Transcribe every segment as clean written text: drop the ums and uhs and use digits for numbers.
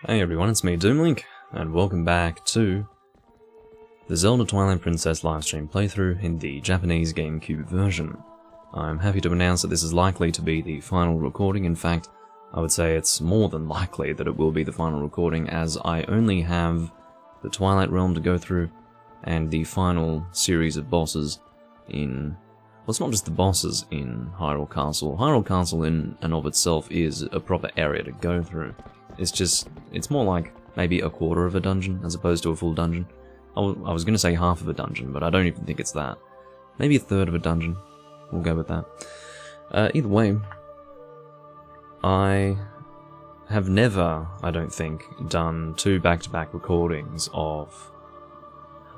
Hey everyone, it's me, Doomlink, and welcome back to the Zelda Twilight Princess livestream playthrough in the Japanese GameCube version. I'm happy to announce that this is likely to be the final recording. In fact, I would say it's more than likely that it will be the final recording, as I only have the Twilight Realm to go through, and the final series of bosses in... well, it's not just the bosses in Hyrule Castle. Hyrule Castle in and of itself is a proper area to go through. It's more like maybe a quarter of a dungeon as opposed to a full dungeon. I was going to say half of a dungeon, but I don't even think it's that. Maybe a third of a dungeon. We'll go with that. Either way, I have never, I don't think, done two back-to-back recordings of...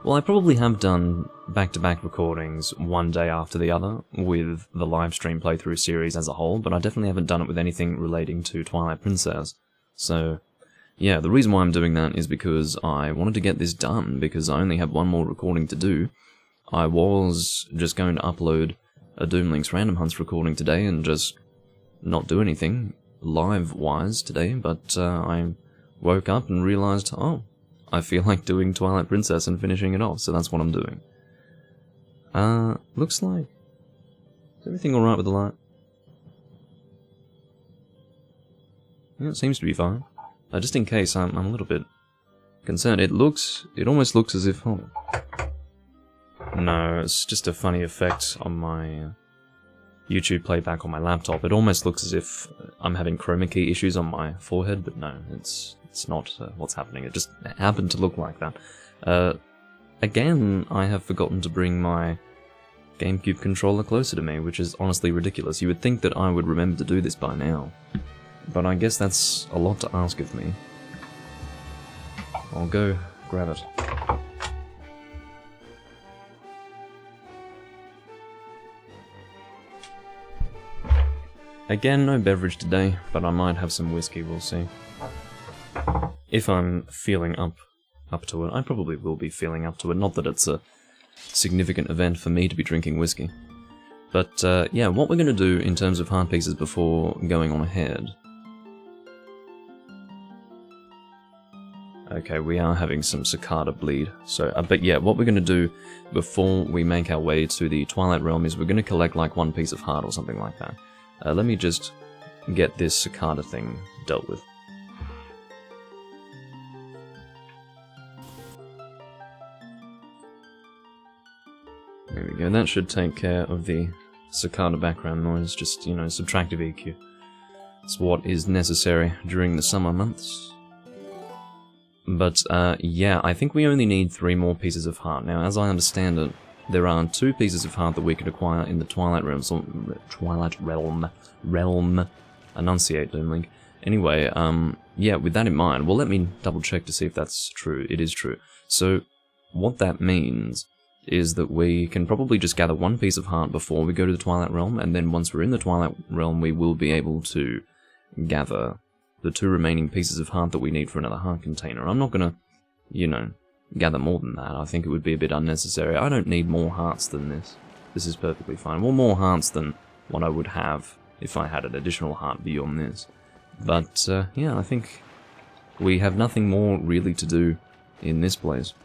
well, I probably have done back-to-back recordings one day after the other with the livestream playthrough series as a whole, but I definitely haven't done it with anything relating to Twilight Princess. So, yeah, the reason why I'm doing that is because I wanted to get this done, because I only have one more recording to do. I was just going to upload a Doomlink's Random Hunts recording today and just not do anything live-wise today, but I woke up and realized, oh, I feel like doing Twilight Princess and finishing it off, so that's what I'm doing. Looks like... is everything alright with the light? Yeah, it seems to be fine. Just in case, I'm a little bit concerned. It almost looks as if... hold on. No, it's just a funny effect on my YouTube playback on my laptop. It almost looks as if I'm having chroma key issues on my forehead, but no, it's not what's happening. It just happened to look like that. Again, I have forgotten to bring my GameCube controller closer to me, which is honestly ridiculous. You would think that I would remember to do this by now. But I guess that's a lot to ask of me. I'll go grab it. Again, no beverage today, but I might have some whiskey, we'll see. If I'm feeling up to it. I probably will be feeling up to it, not that it's a significant event for me to be drinking whiskey. But yeah, what we're going to do in terms of heart pieces before going on ahead... okay, we are having some cicada bleed, so, but yeah, what we're going to do before we make our way to the Twilight Realm is we're going to collect like one piece of heart or something like that. Let me just get this cicada thing dealt with. There we go, that should take care of the cicada background noise, just, you know, subtractive EQ. It's what is necessary during the summer months. But, yeah, I think we only need 3 more pieces of heart. Now, as I understand it, there are 2 pieces of heart that we can acquire in the Twilight Realm, so, Realm, enunciate, Doomlink. Anyway, yeah, with that in mind, well, let me double check to see if that's true. It is true. So, what that means is that we can probably just gather 1 piece of heart before we go to the Twilight Realm, and then once we're in the Twilight Realm, we will be able to gather the 2 remaining pieces of heart that we need for another heart container. I'm not gonna, you know, gather more than that. I think it would be a bit unnecessary. I don't need more hearts than this. This is perfectly fine. Well, more hearts than what I would have if I had an additional heart beyond this. But, yeah, I think we have nothing more really to do in this place.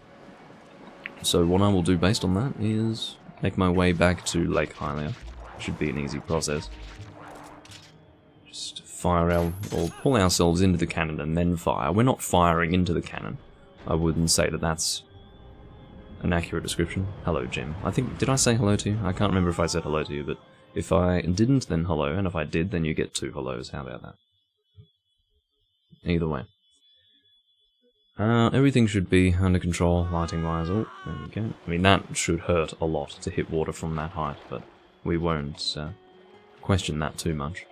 So what I will do based on that is make my way back to Lake Hylia. Should be an easy process. Just fire our, or pull ourselves into the cannon and then fire. We're not firing into the cannon. I wouldn't say that that's an accurate description. Hello, Jim. I think, did I say hello to you? I can't remember if I said hello to you, but if I didn't, then hello, and if I did, then you get 2 hellos. How about that? Either way. Everything should be under control, lighting-wise. Oh, there we go. I mean, that should hurt a lot to hit water from that height, but we won't question that too much.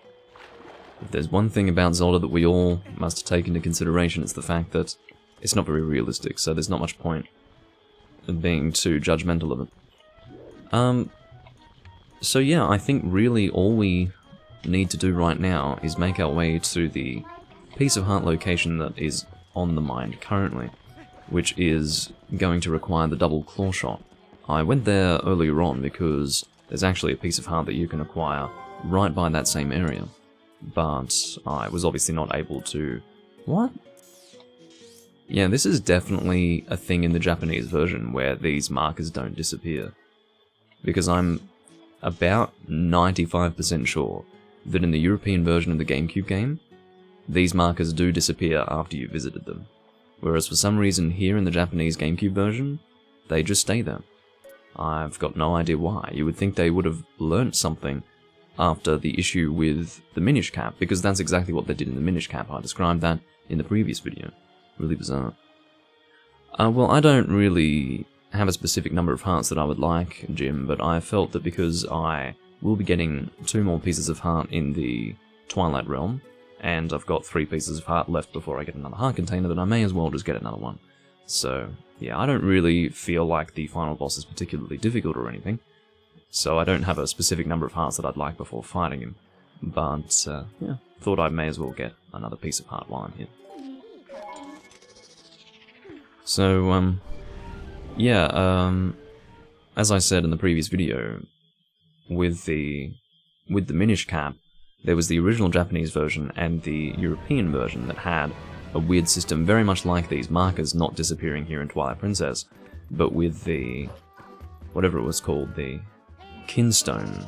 If there's one thing about Zelda that we all must take into consideration, it's the fact that it's not very realistic, so there's not much point in being too judgmental of it. So yeah, I think really all we need to do right now is make our way to the piece of heart location that is on the mind currently, which is going to require the double claw shot. I went there earlier on because there's actually a piece of heart that you can acquire right by that same area. But I was obviously not able to... What? Yeah, this is definitely a thing in the Japanese version where these markers don't disappear. Because I'm about 95% sure that in the European version of the GameCube game, these markers do disappear after you visited them. Whereas for some reason here in the Japanese GameCube version, they just stay there. I've got no idea why. You would think they would have learnt something after the issue with the Minish Cap, because that's exactly what they did in the Minish Cap. I described that in the previous video. Really bizarre. Well, I don't really have a specific number of hearts that I would like, Jim, but I felt that because I will be getting 2 more pieces of heart in the Twilight Realm, and I've got 3 pieces of heart left before I get another heart container, that I may as well just get another one. So, yeah, I don't really feel like the final boss is particularly difficult or anything, so I don't have a specific number of hearts that I'd like before fighting him. But, yeah, thought I may as well get another piece of heart while I'm here. So, yeah, as I said in the previous video, with the Minish Cap, there was the original Japanese version and the European version that had a weird system very much like these markers not disappearing here in Twilight Princess, but with the, whatever it was called, the Kinstone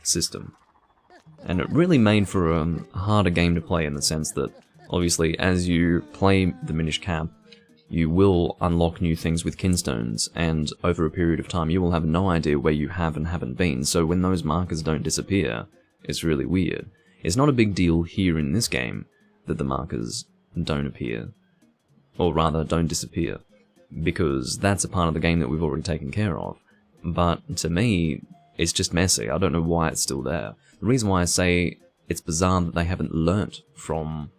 system. And it really made for a harder game to play in the sense that, obviously, as you play the Minish Cap, you will unlock new things with kinstones, and over a period of time you will have no idea where you have and haven't been, so when those markers don't disappear, it's really weird. It's not a big deal here in this game that the markers don't appear, or rather, don't disappear, because that's a part of the game that we've already taken care of. But to me, it's just messy. I don't know why it's still there. The reason why I say it's bizarre that they haven't learnt from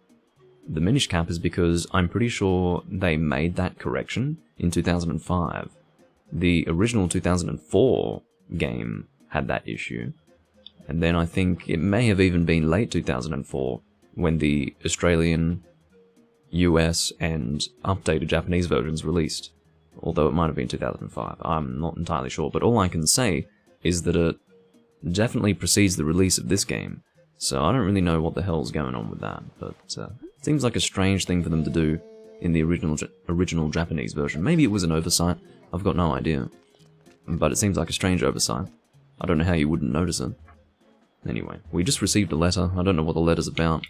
the Minish Cap is because I'm pretty sure they made that correction in 2005. The original 2004 game had that issue, and then I think it may have even been late 2004 when the Australian, US, and updated Japanese versions released. Although it might have been 2005, I'm not entirely sure, but all I can say is that it definitely precedes the release of this game, so I don't really know what the hell's going on with that, but it seems like a strange thing for them to do in the original Japanese version. Maybe it was an oversight, I've got no idea, but it seems like a strange oversight. I don't know how you wouldn't notice it. Anyway, we just received a letter. I don't know what the letter's about.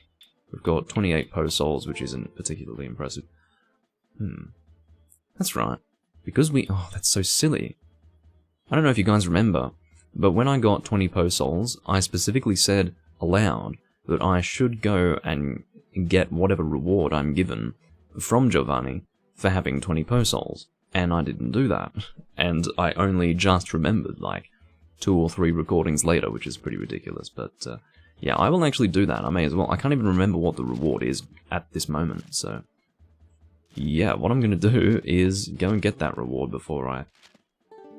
We've got 28 souls, which isn't particularly impressive. That's right. Because oh, that's so silly. I don't know if you guys remember, but when I got 20 souls, I specifically said aloud that I should go and get whatever reward I'm given from Giovanni for having 20 souls, and I didn't do that. And I only just remembered, like, 2 or 3 recordings later, which is pretty ridiculous, but yeah, I will actually do that. I may as well. I can't even remember what the reward is at this moment, so yeah, what I'm going to do is go and get that reward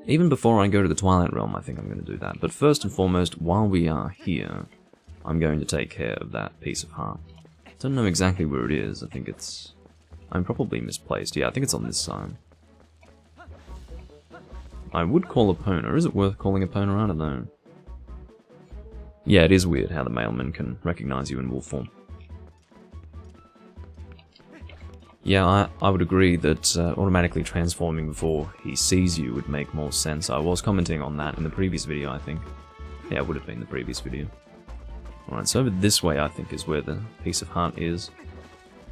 even before I go to the Twilight Realm. I think I'm going to do that. But first and foremost, while we are here, I'm going to take care of that piece of heart. Don't know exactly where it is. I think I'm probably misplaced. Yeah, I think it's on this side. I would call Epona. Is it worth calling Epona? I don't know. Yeah, it is weird how the mailman can recognize you in wolf form. Yeah, I would agree that automatically transforming before he sees you would make more sense. I was commenting on that in the previous video, I think. Yeah, it would have been the previous video. Alright, so over this way I think is where the piece of heart is.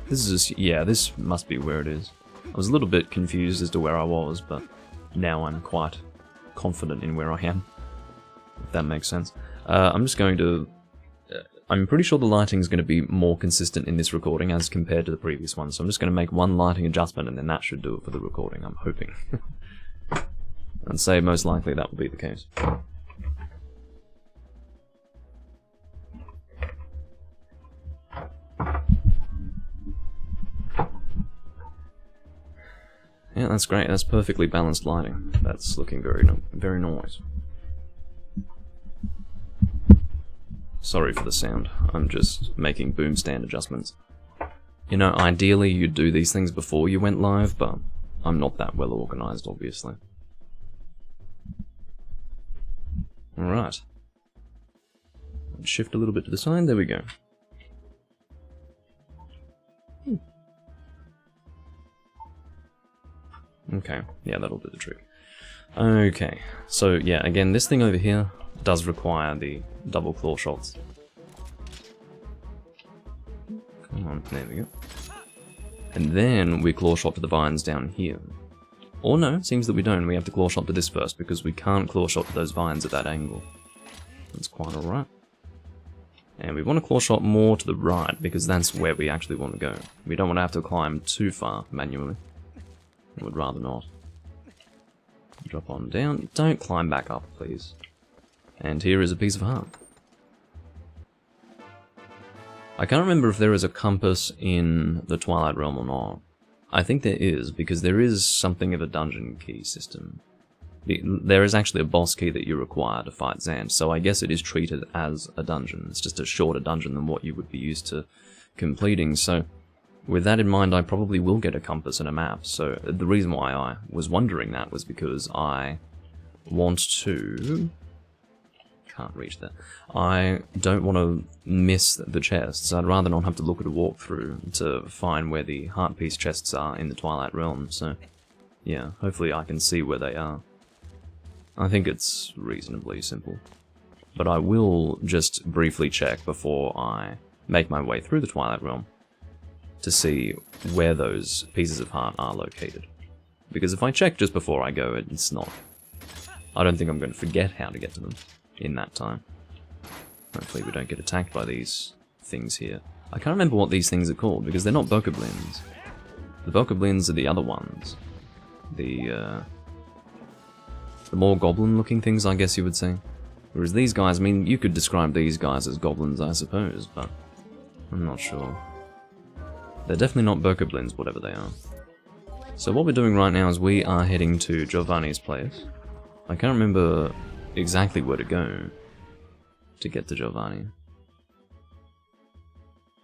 This is just, yeah, this must be where it is. I was a little bit confused as to where I was, but now I'm quite confident in where I am, if that makes sense. I'm just going to... I'm pretty sure the lighting is going to be more consistent in this recording as compared to the previous one, so I'm just going to make one lighting adjustment and then that should do it for the recording, I'm hoping. I'd say most likely that will be the case. Yeah, that's great. That's perfectly balanced lighting. That's looking very nice. Sorry for the sound. I'm just making boom stand adjustments. You know, ideally you'd do these things before you went live, but I'm not that well organized, obviously. Alright. Shift a little bit to the side. There we go. Okay, yeah, that'll do the trick. Okay, so yeah, again, this thing over here does require the double claw shots. Come on, there we go. And then we claw shot to the vines down here. Or no, it seems that we don't. We have to claw shot to this first, because we can't claw shot to those vines at that angle. That's quite alright. And we want to claw shot more to the right, because that's where we actually want to go. We don't want to have to climb too far manually. I would rather not. Drop on down. Don't climb back up, please. And here is a piece of heart. I can't remember if there is a compass in the Twilight Realm or not. I think there is, because there is something of a dungeon key system. There is actually a boss key that you require to fight Zant, so I guess it is treated as a dungeon. It's just a shorter dungeon than what you would be used to completing, so with that in mind, I probably will get a compass and a map. So the reason why I was wondering that was because I want to... Can't reach that. I don't want to miss the chests. I'd rather not have to look at a walkthrough to find where the heart piece chests are in the Twilight Realm, so yeah, hopefully I can see where they are. I think it's reasonably simple. But I will just briefly check before I make my way through the Twilight Realm to see where those pieces of heart are located. Because if I check just before I go, it's not... I don't think I'm going to forget how to get to them in that time. Hopefully we don't get attacked by these things here. I can't remember what these things are called, because they're not bokoblins. The bokoblins are the other ones. The more goblin-looking things, I guess you would say. Whereas these guys, I mean, you could describe these guys as goblins, I suppose, but I'm not sure. They're definitely not bokoblins, whatever they are. So what we're doing right now is we are heading to Giovanni's place. I can't remember exactly where to go to get to Giovanni.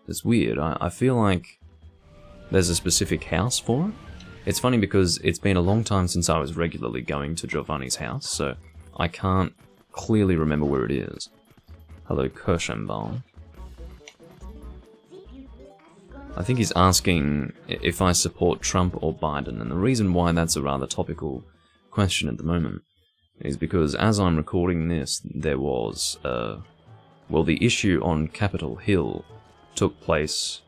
It's weird. I feel like there's a specific house for it. It's funny because it's been a long time since I was regularly going to Giovanni's house, so I can't clearly remember where it is. Hello, Kirschenbaum. I think he's asking if I support Trump or Biden, and the reason why that's a rather topical question at the moment is because as I'm recording this, there was, well, the issue on Capitol Hill took place,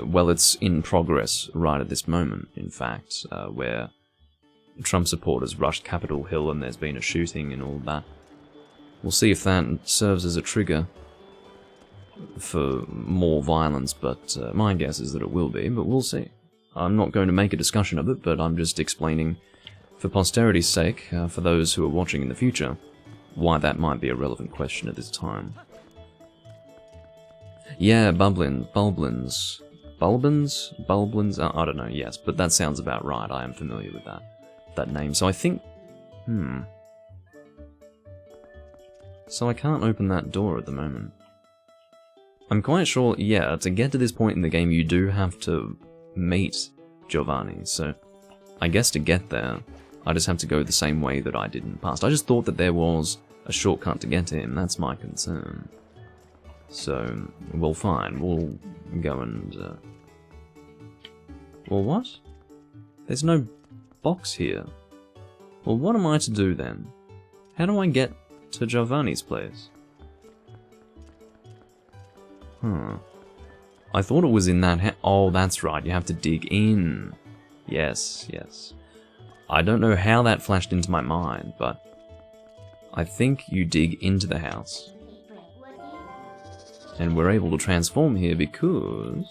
well, it's in progress right at this moment, in fact, where Trump supporters rushed Capitol Hill and there's been a shooting and all that. We'll see if that serves as a trigger for more violence, but my guess is that it will be, but we'll see. I'm not going to make a discussion of it, but I'm just explaining, for posterity's sake, for those who are watching in the future, why that might be a relevant question at this time. Yeah, Bulblins, I don't know, yes, but that sounds about right. I am familiar with that name. So I think, so I can't open that door at the moment. I'm quite sure, yeah, to get to this point in the game, you do have to meet Giovanni, so I guess to get there, I just have to go the same way that I did in the past. I just thought that there was a shortcut to get to him, that's my concern. So, well, fine, we'll go and, well, what? There's no box here. Well, what am I to do then? How do I get to Giovanni's place? I thought it was in that oh, that's right, you have to dig in. Yes, yes. I don't know how that flashed into my mind, but I think you dig into the house. And we're able to transform here because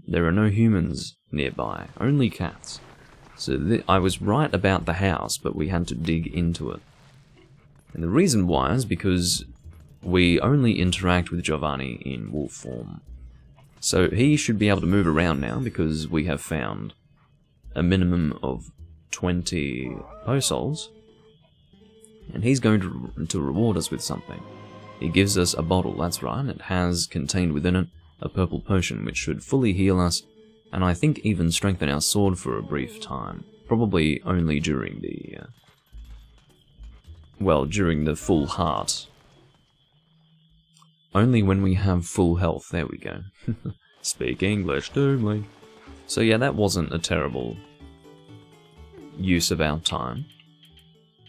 there are no humans nearby, only cats. So I was right about the house, but we had to dig into it. And the reason why is because we only interact with Giovanni in wolf form. So he should be able to move around now because we have found a minimum of 20 Posols. And he's going to reward us with something. He gives us a bottle, that's right. It has contained within it a purple potion which should fully heal us, and I think even strengthen our sword for a brief time. Probably only during the... well, during the full heart. Only when we have full health, there we go. Speak English to me. So yeah, that wasn't a terrible use of our time.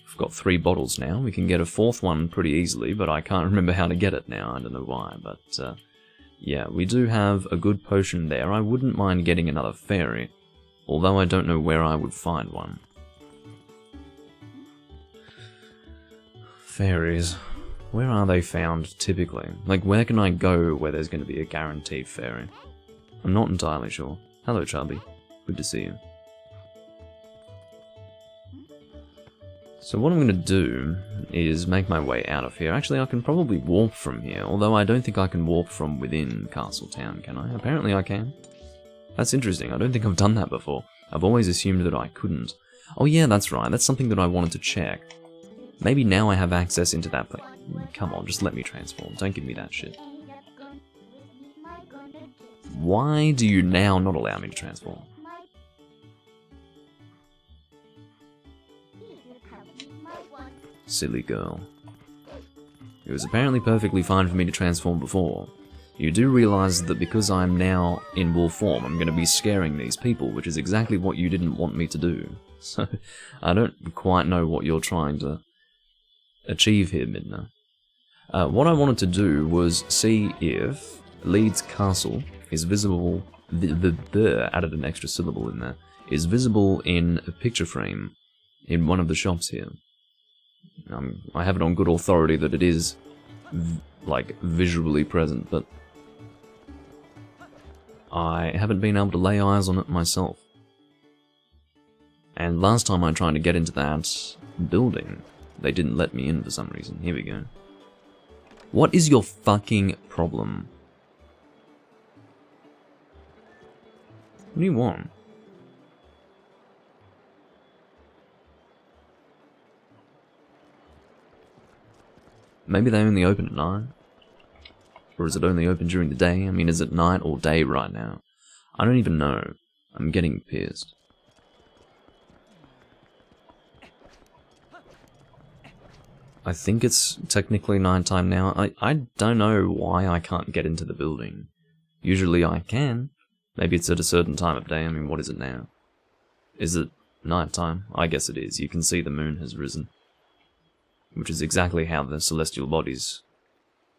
We've got 3 bottles now. We can get a 4th one pretty easily, but I can't remember how to get it now. I don't know why, but yeah, we do have a good potion there. I wouldn't mind getting another fairy, although I don't know where I would find one. Fairies. Where are they found, typically? Like, where can I go where there's going to be a guaranteed fairy? I'm not entirely sure. Hello, Chubby. Good to see you. So what I'm going to do is make my way out of here. Actually, I can probably warp from here, although I don't think I can warp from within Castle Town, can I? Apparently I can. That's interesting. I don't think I've done that before. I've always assumed that I couldn't. Oh yeah, that's right. That's something that I wanted to check. Maybe now I have access into that place. Come on, just let me transform. Don't give me that shit. Why do you now not allow me to transform? Silly girl. It was apparently perfectly fine for me to transform before. You do realise that because I'm now in wolf form, I'm going to be scaring these people, which is exactly what you didn't want me to do. So, I don't quite know what you're trying to achieve here, Midna. What I wanted to do was see if Leeds Castle is visible, added an extra syllable in there, is visible in a picture frame in one of the shops here. I have it on good authority that it is, like, visually present, but I haven't been able to lay eyes on it myself. And last time I tried to get into that building, they didn't let me in for some reason. Here we go. What is your fucking problem? What do you want? Maybe they only open at night? Or is it only open during the day? I mean, is it night or day right now? I don't even know. I'm getting pissed. I think it's technically nighttime now. I don't know why I can't get into the building. Usually I can. Maybe it's at a certain time of day. I mean, what is it now? Is it nighttime? I guess it is. You can see the moon has risen. Which is exactly how the celestial bodies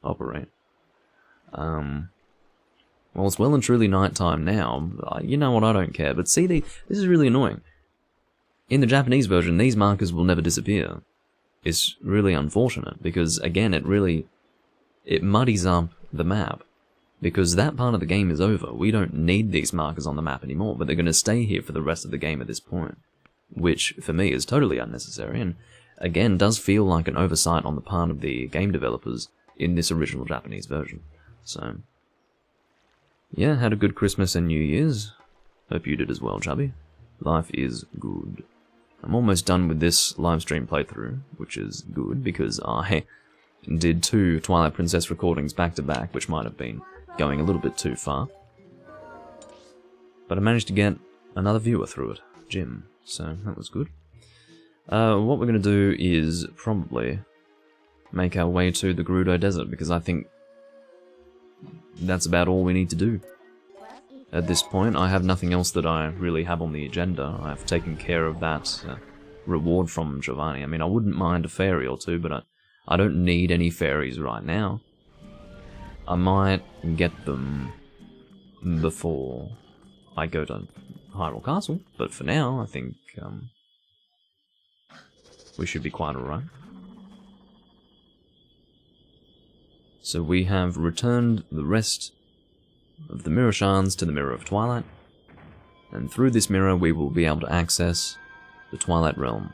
operate. Well, it's well and truly nighttime now. You know what, I don't care. But see, this is really annoying. In the Japanese version, these markers will never disappear. It's really unfortunate, because, again, it muddies up the map. Because that part of the game is over. We don't need these markers on the map anymore, but they're going to stay here for the rest of the game at this point. Which, for me, is totally unnecessary, and again, does feel like an oversight on the part of the game developers in this original Japanese version. So, yeah, had a good Christmas and New Year's. Hope you did as well, Chubby. Life is good. I'm almost done with this livestream playthrough, which is good, because I did 2 Twilight Princess recordings back to back, which might have been going a little bit too far. But I managed to get another viewer through it, Jim, so that was good. What we're going to do is probably make our way to the Gerudo Desert, because I think that's about all we need to do. At this point, I have nothing else that I really have on the agenda. I've taken care of that reward from Giovanni. I mean, I wouldn't mind a fairy or 2, but I don't need any fairies right now. I might get them before I go to Hyrule Castle, but for now, I think we should be quite alright. So we have returned the rest of the Mirror Shards to the Mirror of Twilight, and through this mirror we will be able to access the Twilight Realm.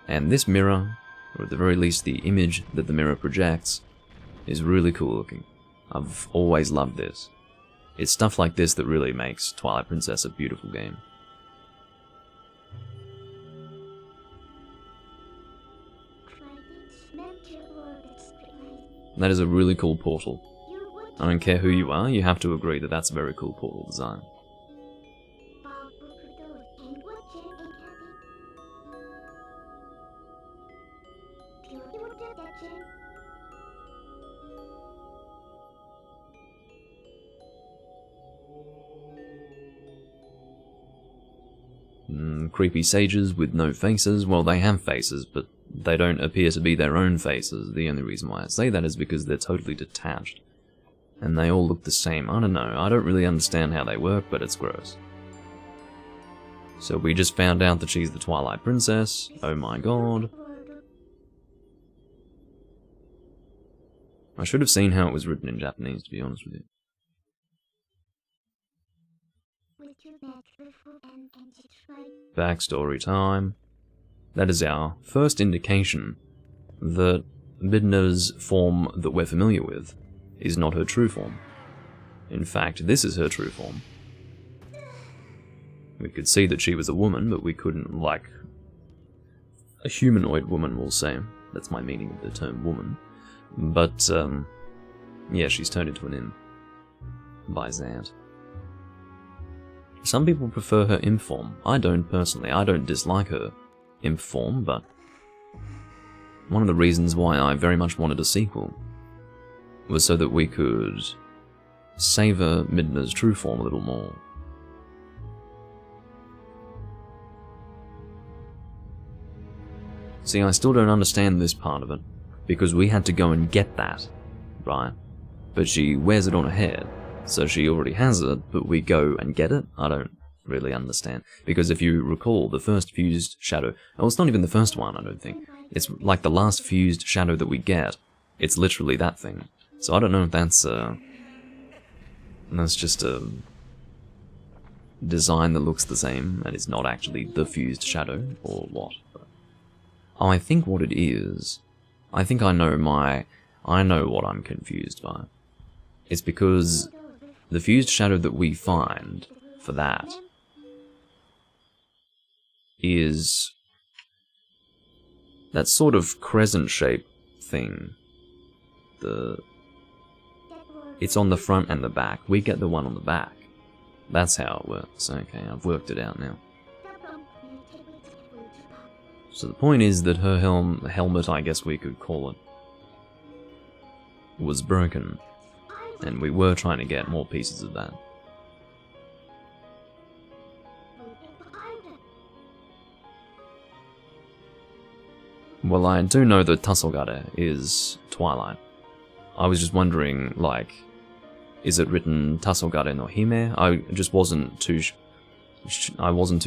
And this mirror, or at the very least the image that the mirror projects, is really cool looking. I've always loved this. It's stuff like this that really makes Twilight Princess a beautiful game. That is a really cool portal. I don't care who you are, you have to agree that that's a very cool portal design. creepy sages with no faces. Well, they have faces, but they don't appear to be their own faces. The only reason why I say that is because they're totally detached. And they all look the same. I don't know. I don't really understand how they work, but it's gross. So we just found out that she's the Twilight Princess. Oh my god. I should have seen how it was written in Japanese, to be honest with you. Backstory time. That is our first indication that Midna's form that we're familiar with is not her true form. In fact, this is her true form. We could see that she was a woman, but we couldn't, like, a humanoid woman, we'll say. That's my meaning of the term woman. But, yeah, she's turned into an imp by Zant. Some people prefer her imp form. I don't personally. I don't dislike her imp form, but one of the reasons why I very much wanted a sequel was so that we could savor Midna's true form a little more. See, I still don't understand this part of it, because we had to go and get that, right? But she wears it on her head, so she already has it, but we go and get it? I don't really understand. Because if you recall, the first fused shadow... Oh, it's not even the first one, I don't think. It's like the last fused shadow that we get. It's literally that thing. So I don't know if that's just a design that looks the same, and it's not actually the fused shadow, or what. But I think what it is... I think I know what I'm confused by. It's because the fused shadow that we find for that is that sort of crescent-shaped thing. It's on the front and the back. We get the one on the back. That's how it works. Okay, I've worked it out now. So the point is that her helmet, I guess we could call it, was broken. And we were trying to get more pieces of that. Well, I do know that Tassogare is Twilight. I was just wondering, like, is it written Tassogare no Hime? I just wasn't too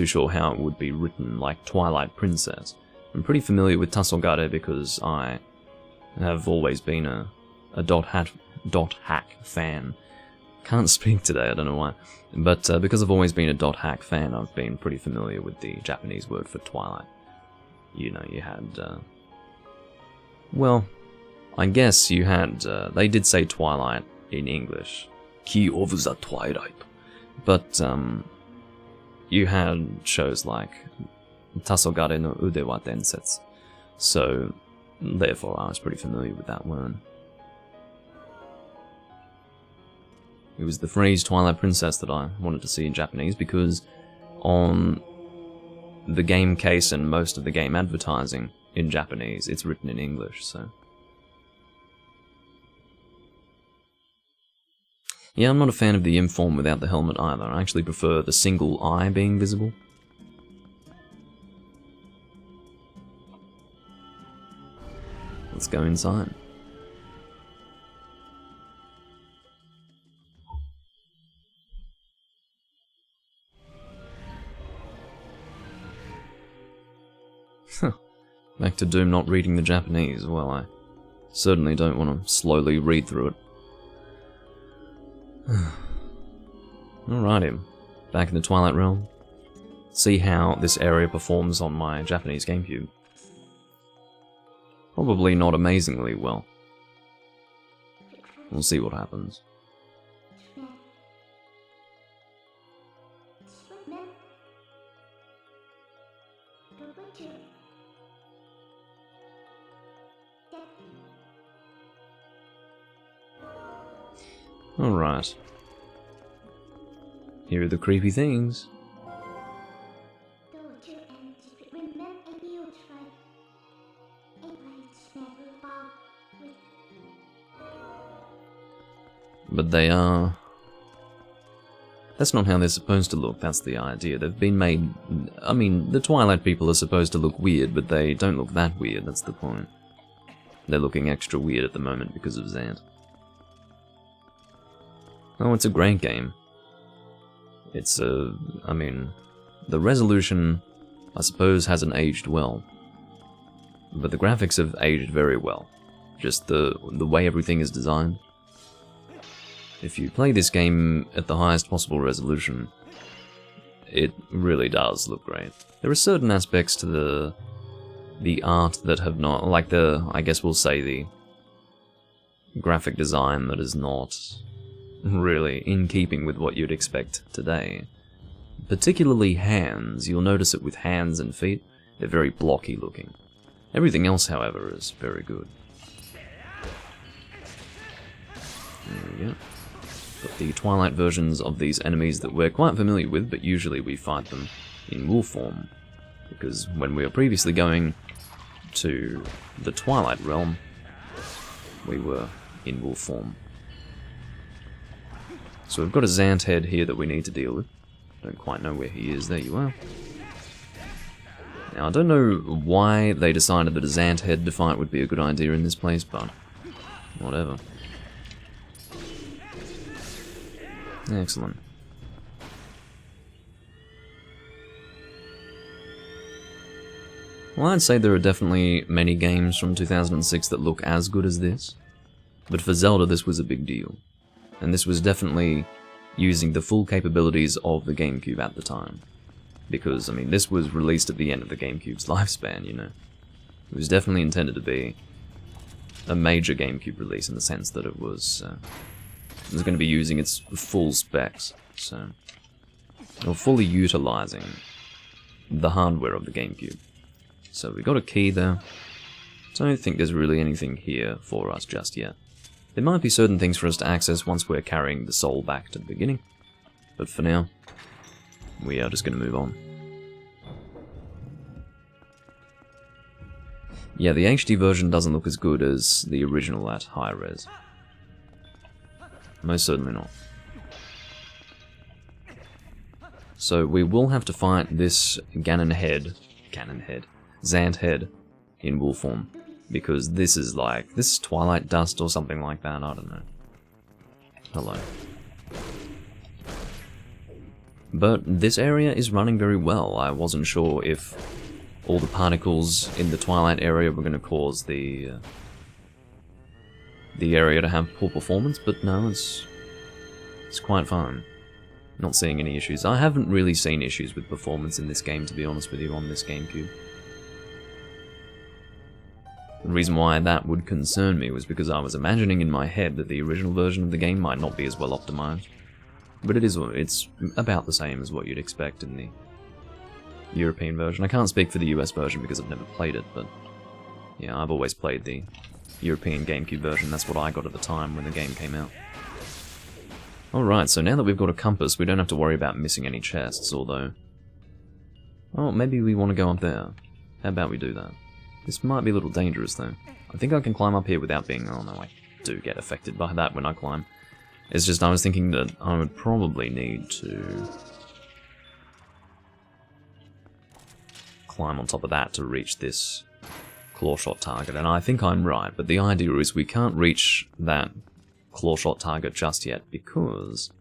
sure how it would be written, like Twilight Princess. I'm pretty familiar with Tassogare because I have always been a dot hack fan. Can't speak today, I don't know why. But because I've always been a dot hack fan, I've been pretty familiar with the Japanese word for Twilight. You know, you had... well, I guess you had... they did say Twilight in English. Key of the Twilight. But, you had shows like Tassogare no Ude wa Densetsu. So, therefore, I was pretty familiar with that word. It was the phrase Twilight Princess that I wanted to see in Japanese because on the game case and most of the game advertising in Japanese, it's written in English, so... Yeah, I'm not a fan of the imp-form without the helmet either. I actually prefer the single eye being visible. Let's go inside. Back to Doom not reading the Japanese. Well, I certainly don't want to slowly read through it. Alrighty, back in the Twilight Realm. See how this area performs on my Japanese GameCube. Probably not amazingly well. We'll see what happens. Alright. Here are the creepy things. But they are That's not how they're supposed to look, that's the idea. They've been made... I mean, the Twilight people are supposed to look weird, but they don't look that weird, that's the point. They're looking extra weird at the moment because of Zant. Oh, it's a great game. It's I mean, the resolution, I suppose, hasn't aged well. But the graphics have aged very well. Just the way everything is designed. If you play this game at the highest possible resolution, it really does look great. There are certain aspects to the art that have not, like I guess we'll say the graphic design that is not really in keeping with what you'd expect today. Particularly hands, you'll notice it with hands and feet, they're very blocky looking. Everything else, however, is very good. There we go. Got the Twilight versions of these enemies that we're quite familiar with, but usually we fight them in wolf form. Because when we were previously going to the Twilight Realm, we were in wolf form. So we've got a Zant head here that we need to deal with. Don't quite know where he is. There you are. Now, I don't know why they decided that a Zant head to fight would be a good idea in this place, but whatever. Excellent. Well, I'd say there are definitely many games from 2006 that look as good as this, but for Zelda this was a big deal, and this was definitely using the full capabilities of the GameCube at the time, because, I mean, this was released at the end of the GameCube's lifespan, you know. It was definitely intended to be a major GameCube release in the sense that it was going to be using its full specs, so, or fully utilizing the hardware of the GameCube. So we got a key there. So I don't think there's really anything here for us just yet. There might be certain things for us to access once we're carrying the soul back to the beginning, but for now, we are just going to move on. Yeah, the HD version doesn't look as good as the original at high res. Most certainly not. So we will have to fight this Zant head in wolf form, because this is Twilight Dust or something like that, I don't know. Hello. But this area is running very well. I wasn't sure if all the particles in the Twilight area were going to cause the area to have poor performance, but no, it's quite fine. Not seeing any issues. I haven't really seen issues with performance in this game, to be honest with you, on this GameCube. The reason why that would concern me was because I was imagining in my head that the original version of the game might not be as well optimized. But it's about the same as what you'd expect in the European version. I can't speak for the US version because I've never played it, but yeah, I've always played the European GameCube version. That's what I got at the time when the game came out. Alright, so now that we've got a compass, we don't have to worry about missing any chests, although... Oh, maybe we want to go up there. How about we do that? This might be a little dangerous, though. I think I can climb up here without being... Oh no, I do get affected by that when I climb. It's just I was thinking that I would probably need to climb on top of that to reach this clawshot target, and I think I'm right, but the idea is we can't reach that clawshot target just yet because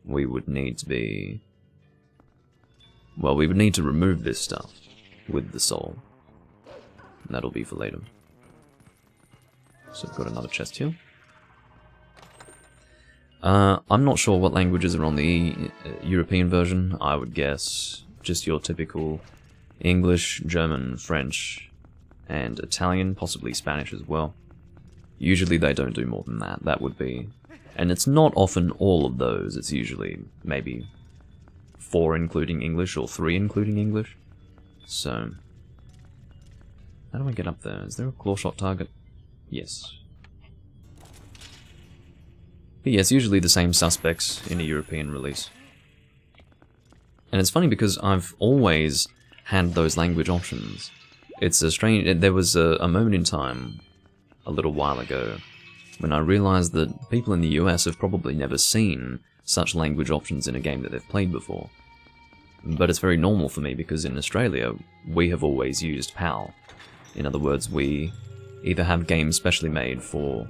we would need to be... Well, we would need to remove this stuff with the soul. And that'll be for later. So we've got another chest here. I'm not sure what languages are on the European version. I would guess just your typical English, German, French, and Italian, possibly Spanish as well. Usually they don't do more than that. That would be... And it's not often all of those. It's usually maybe 4 including English or 3 including English. So... How do I get up there? Is there a clawshot target? Yes. But yes, usually the same suspects in a European release. And it's funny because I've always had those language options. It's a strange... There was a moment in time, a little while ago, when I realized that people in the US have probably never seen such language options in a game that they've played before. But it's very normal for me because in Australia, we have always used PAL. In other words, we either have games specially made for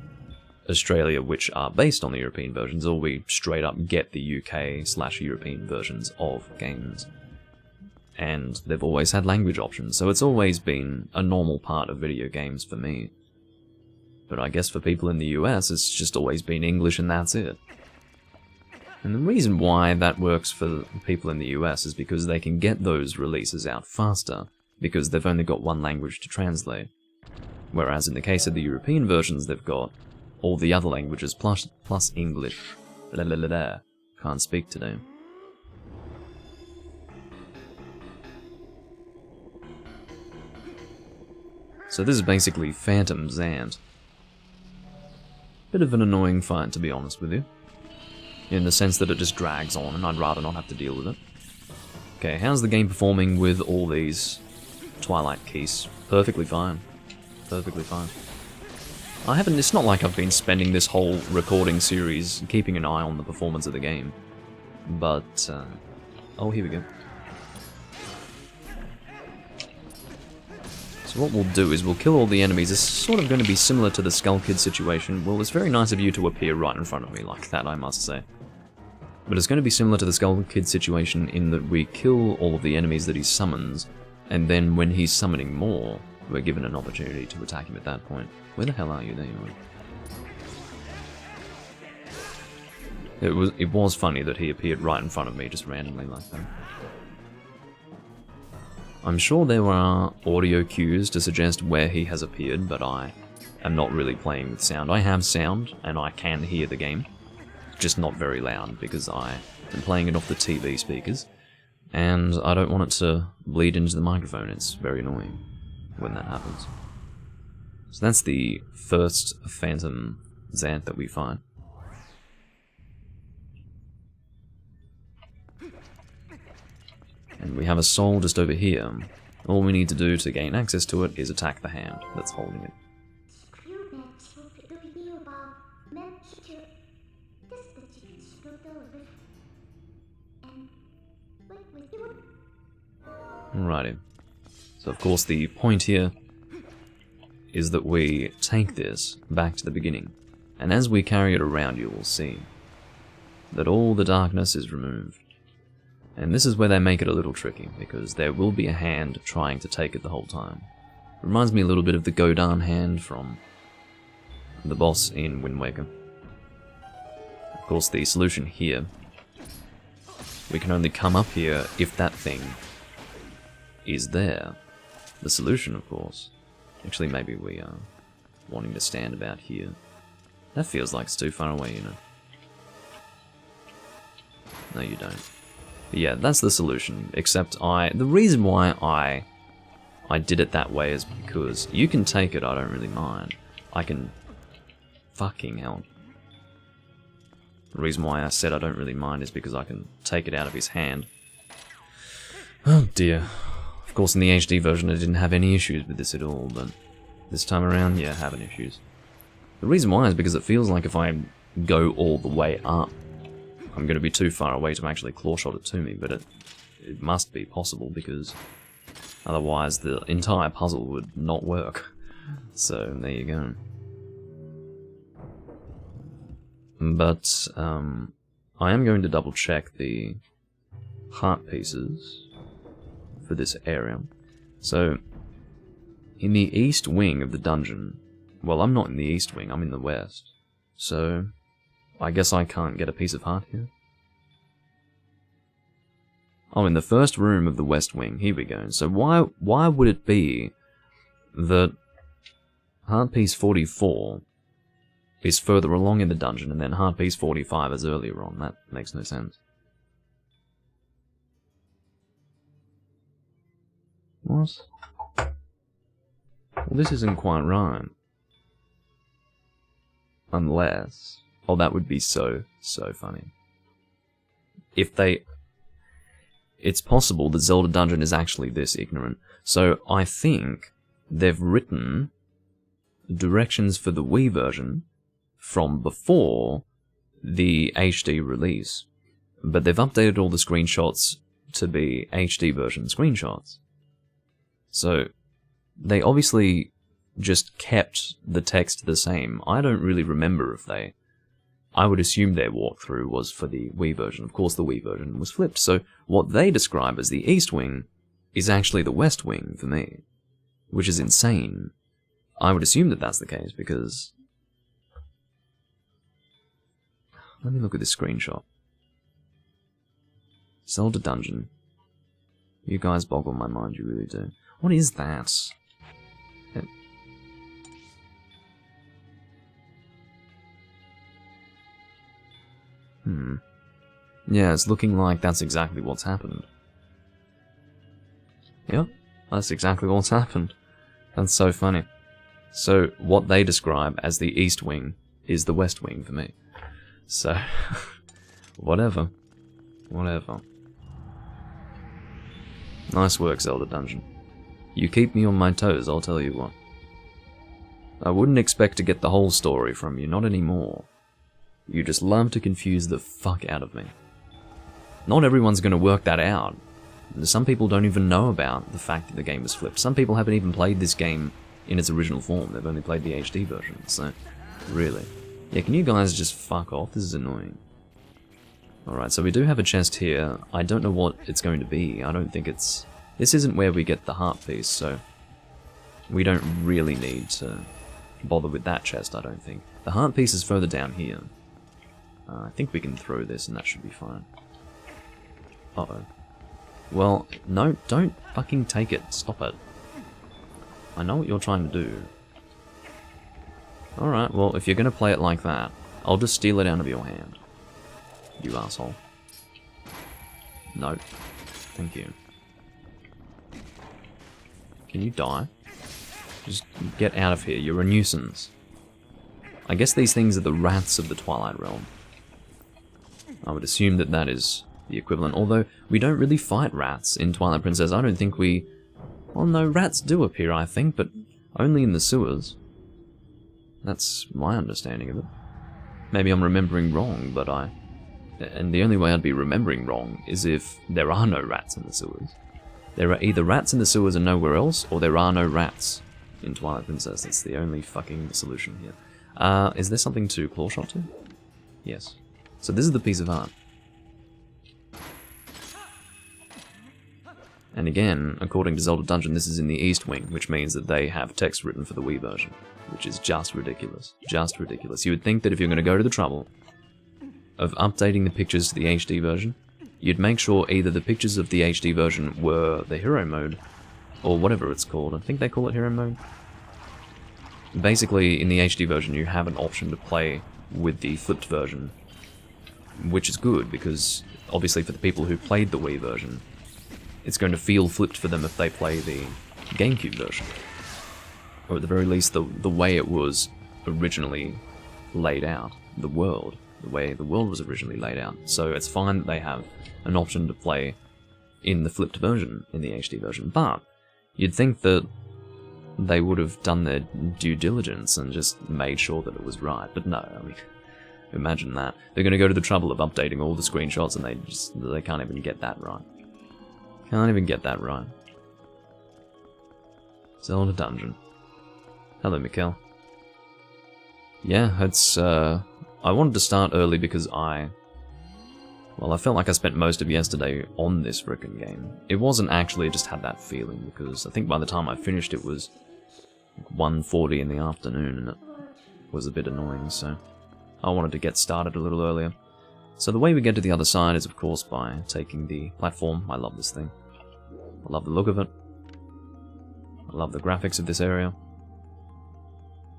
Australia which are based on the European versions, or we straight up get the UK/European versions of games. And they've always had language options, so it's always been a normal part of video games for me. But I guess for people in the US, it's just always been English and that's it. And the reason why that works for people in the US is because they can get those releases out faster, because they've only got one language to translate. Whereas in the case of the European versions, they've got all the other languages plus English. Can't speak today. So this is basically Phantom Zant. Bit of an annoying fight, to be honest with you. In the sense that it just drags on, and I'd rather not have to deal with it. Okay, how's the game performing with all these Twilight keys? Perfectly fine. Perfectly fine. It's not like I've been spending this whole recording series keeping an eye on the performance of the game. But, oh, here we go. So what we'll do is we'll kill all the enemies. It's sort of going to be similar to the Skull Kid situation. Well, it's very nice of you to appear right in front of me like that, I must say. But it's going to be similar to the Skull Kid situation in that we kill all of the enemies that he summons, and then when he's summoning more, we're given an opportunity to attack him at that point. Where the hell are you? There you are. It was funny that he appeared right in front of me, just randomly like that. I'm sure there are audio cues to suggest where he has appeared, but I am not really playing with sound. I have sound, and I can hear the game, just not very loud, because I am playing it off the TV speakers, and I don't want it to bleed into the microphone. It's very annoying when that happens. So that's the first Phantom Zant that we find. And we have a soul just over here. All we need to do to gain access to it is attack the hand that's holding it. Alrighty. So of course the point here is that we take this back to the beginning. And as we carry it around, you will see that all the darkness is removed. And this is where they make it a little tricky, because there will be a hand trying to take it the whole time. It reminds me a little bit of the Godan hand from the boss in Wind Waker. Of course, the solution here, we can only come up here if that thing is there. The solution, of course. Actually, maybe we are wanting to stand about here. That feels like it's too far away, you know. No, you don't. But yeah, that's the solution, except the reason why I did it that way is because you can take it, I don't really mind. I can fucking hell. The reason why I said I don't really mind is because I can take it out of his hand. Oh dear. Of course, in the HD version I didn't have any issues with this at all, but this time around, yeah, having issues. The reason why is because it feels like if I go all the way up, I'm going to be too far away to actually claw-shot it to me, but it must be possible, because otherwise the entire puzzle would not work. So, there you go. But, I am going to double-check the heart pieces for this area. So, in the east wing of the dungeon, well, I'm not in the east wing, I'm in the west, so I guess I can't get a piece of heart here. Oh, in the first room of the west wing, here we go. So why would it be that heart piece 44 is further along in the dungeon and then heart piece 45 is earlier on? That makes no sense. What? Well, this isn't quite right. Unless... oh, that would be so funny. If they... it's possible the Zelda dungeon is actually this ignorant. So I think they've written directions for the Wii version from before the HD release. but they've updated all the screenshots to be HD version screenshots. So, they obviously just kept the text the same. I don't really remember if they... I would assume their walkthrough was for the Wii version. Of course, the Wii version was flipped, so what they describe as the East Wing is actually the West Wing for me, which is insane. I would assume that that's the case, because... Let me look at this screenshot. Zelda Dungeon. You guys boggle my mind, you really do. What is that? Yeah, it's looking like that's exactly what's happened. Yep, that's exactly what's happened. That's so funny. So, what they describe as the East Wing is the West Wing for me. So, whatever. Whatever. Nice work, Zelda Dungeon. You keep me on my toes, I'll tell you what. I wouldn't expect to get the whole story from you, not anymore. You just love to confuse the fuck out of me. Not everyone's gonna work that out. Some people don't even know about the fact that the game was flipped. Some people haven't even played this game in its original form. They've only played the HD version, so... Really. Yeah, can you guys just fuck off? This is annoying. Alright, so we do have a chest here. I don't know what it's going to be. I don't think it's... This isn't where we get the heart piece, so... We don't really need to bother with that chest, I don't think. The heart piece is further down here. I think we can throw this and that should be fine. Uh-oh. Well, no, don't fucking take it. Stop it. I know what you're trying to do. Alright, well, if you're gonna play it like that, I'll just steal it out of your hand. You asshole. No. Thank you. Can you die? Just get out of here. You're a nuisance. I guess these things are the rats of the Twilight Realm. I would assume that that is the equivalent, although we don't really fight rats in Twilight Princess. I don't think we... Well, no, rats do appear, I think, but only in the sewers. That's my understanding of it. Maybe I'm remembering wrong, but and the only way I'd be remembering wrong is if there are no rats in the sewers. There are either rats in the sewers and nowhere else, or there are no rats in Twilight Princess. That's the only fucking solution here. Is there something to claw shot to? Yes. So this is the piece of art. And again, according to Zelda Dungeon, this is in the East Wing, which means that they have text written for the Wii version, which is just ridiculous. Just ridiculous. You would think that if you're going to go to the trouble of updating the pictures to the HD version, you'd make sure either the pictures of the HD version were the hero mode, or whatever it's called. I think they call it hero mode. Basically, in the HD version, you have an option to play with the flipped version, which is good, because obviously for the people who played the Wii version, it's going to feel flipped for them if they play the GameCube version. Or at the very least, the way it was originally laid out. The way the world was originally laid out. So it's fine that they have an option to play in the flipped version, in the HD version. But you'd think that they would have done their due diligence and just made sure that it was right. But no, I mean, imagine that. They're going to go to the trouble of updating all the screenshots and they can't even get that right. Can't even get that right. Zelda Dungeon. Hello, Mikkel. Yeah, it's, I wanted to start early because I felt like I spent most of yesterday on this frickin' game. It wasn't actually, I just had that feeling, because I think by the time I finished it was 1:40 in the afternoon, and it was a bit annoying, so I wanted to get started a little earlier. So the way we get to the other side is, of course, by taking the platform. I love this thing. I love the look of it. I love the graphics of this area.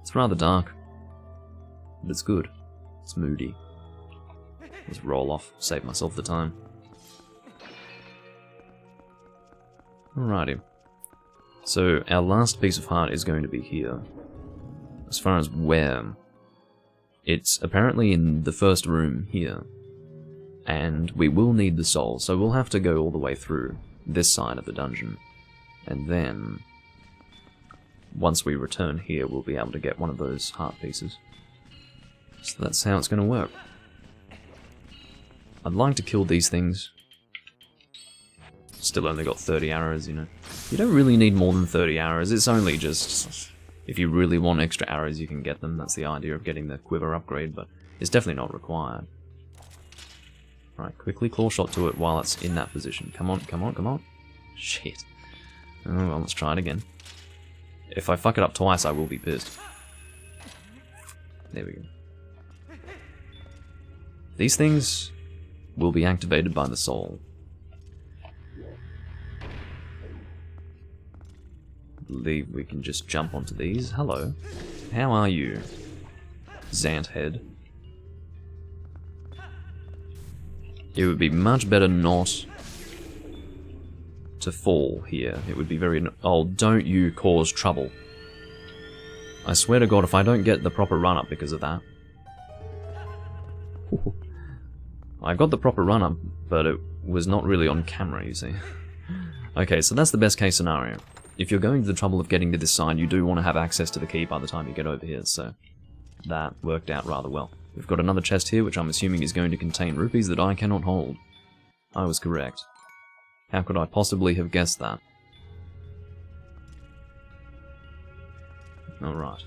It's rather dark, but it's good. It's moody. Just roll off, save myself the time. Alrighty. So, our last piece of heart is going to be here. As far as where, it's apparently in the first room here. And we will need the soul, so we'll have to go all the way through this side of the dungeon. And then, once we return here, we'll be able to get one of those heart pieces. So that's how it's going to work. I'd like to kill these things. Still only got 30 arrows, you know. You don't really need more than 30 arrows, it's only just... If you really want extra arrows, you can get them. That's the idea of getting the quiver upgrade, but it's definitely not required. Right, quickly claw shot to it while it's in that position. Come on, come on, come on. Shit. Oh well, let's try it again. If I fuck it up twice, I will be pissed. There we go. These things will be activated by the soul. I believe we can just jump onto these. Hello. How are you, Zant head? It would be much better not to fall here. It would be very... Oh, don't you cause trouble. I swear to God, if I don't get the proper run-up because of that... I got the proper run-up, but it was not really on camera, you see. Okay, so that's the best case scenario. If you're going to the trouble of getting to this side, you do want to have access to the key by the time you get over here, so... That worked out rather well. We've got another chest here, which I'm assuming is going to contain rupees that I cannot hold. I was correct. How could I possibly have guessed that? Alright.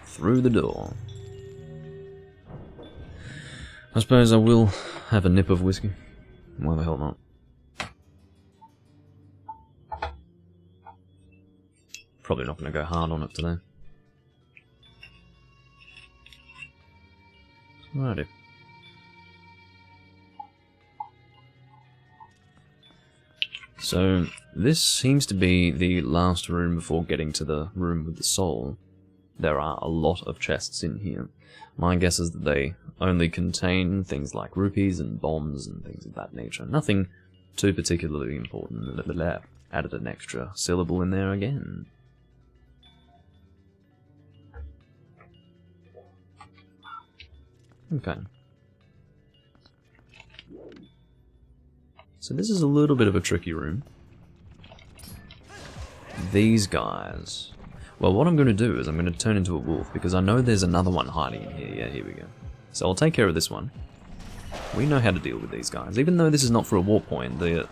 Through the door. I suppose I will have a nip of whiskey. Why the hell not? Probably not going to go hard on it today. Alrighty. So, this seems to be the last room before getting to the room with the soul. There are a lot of chests in here. My guess is that they only contain things like rupees and bombs and things of that nature. Nothing too particularly important. Added an extra syllable in there again. Okay. So this is a little bit of a tricky room. These guys... Well, what I'm going to do is I'm going to turn into a wolf, because I know there's another one hiding in here. Yeah, here we go. So I'll take care of this one. We know how to deal with these guys. Even though this is not for a war point, the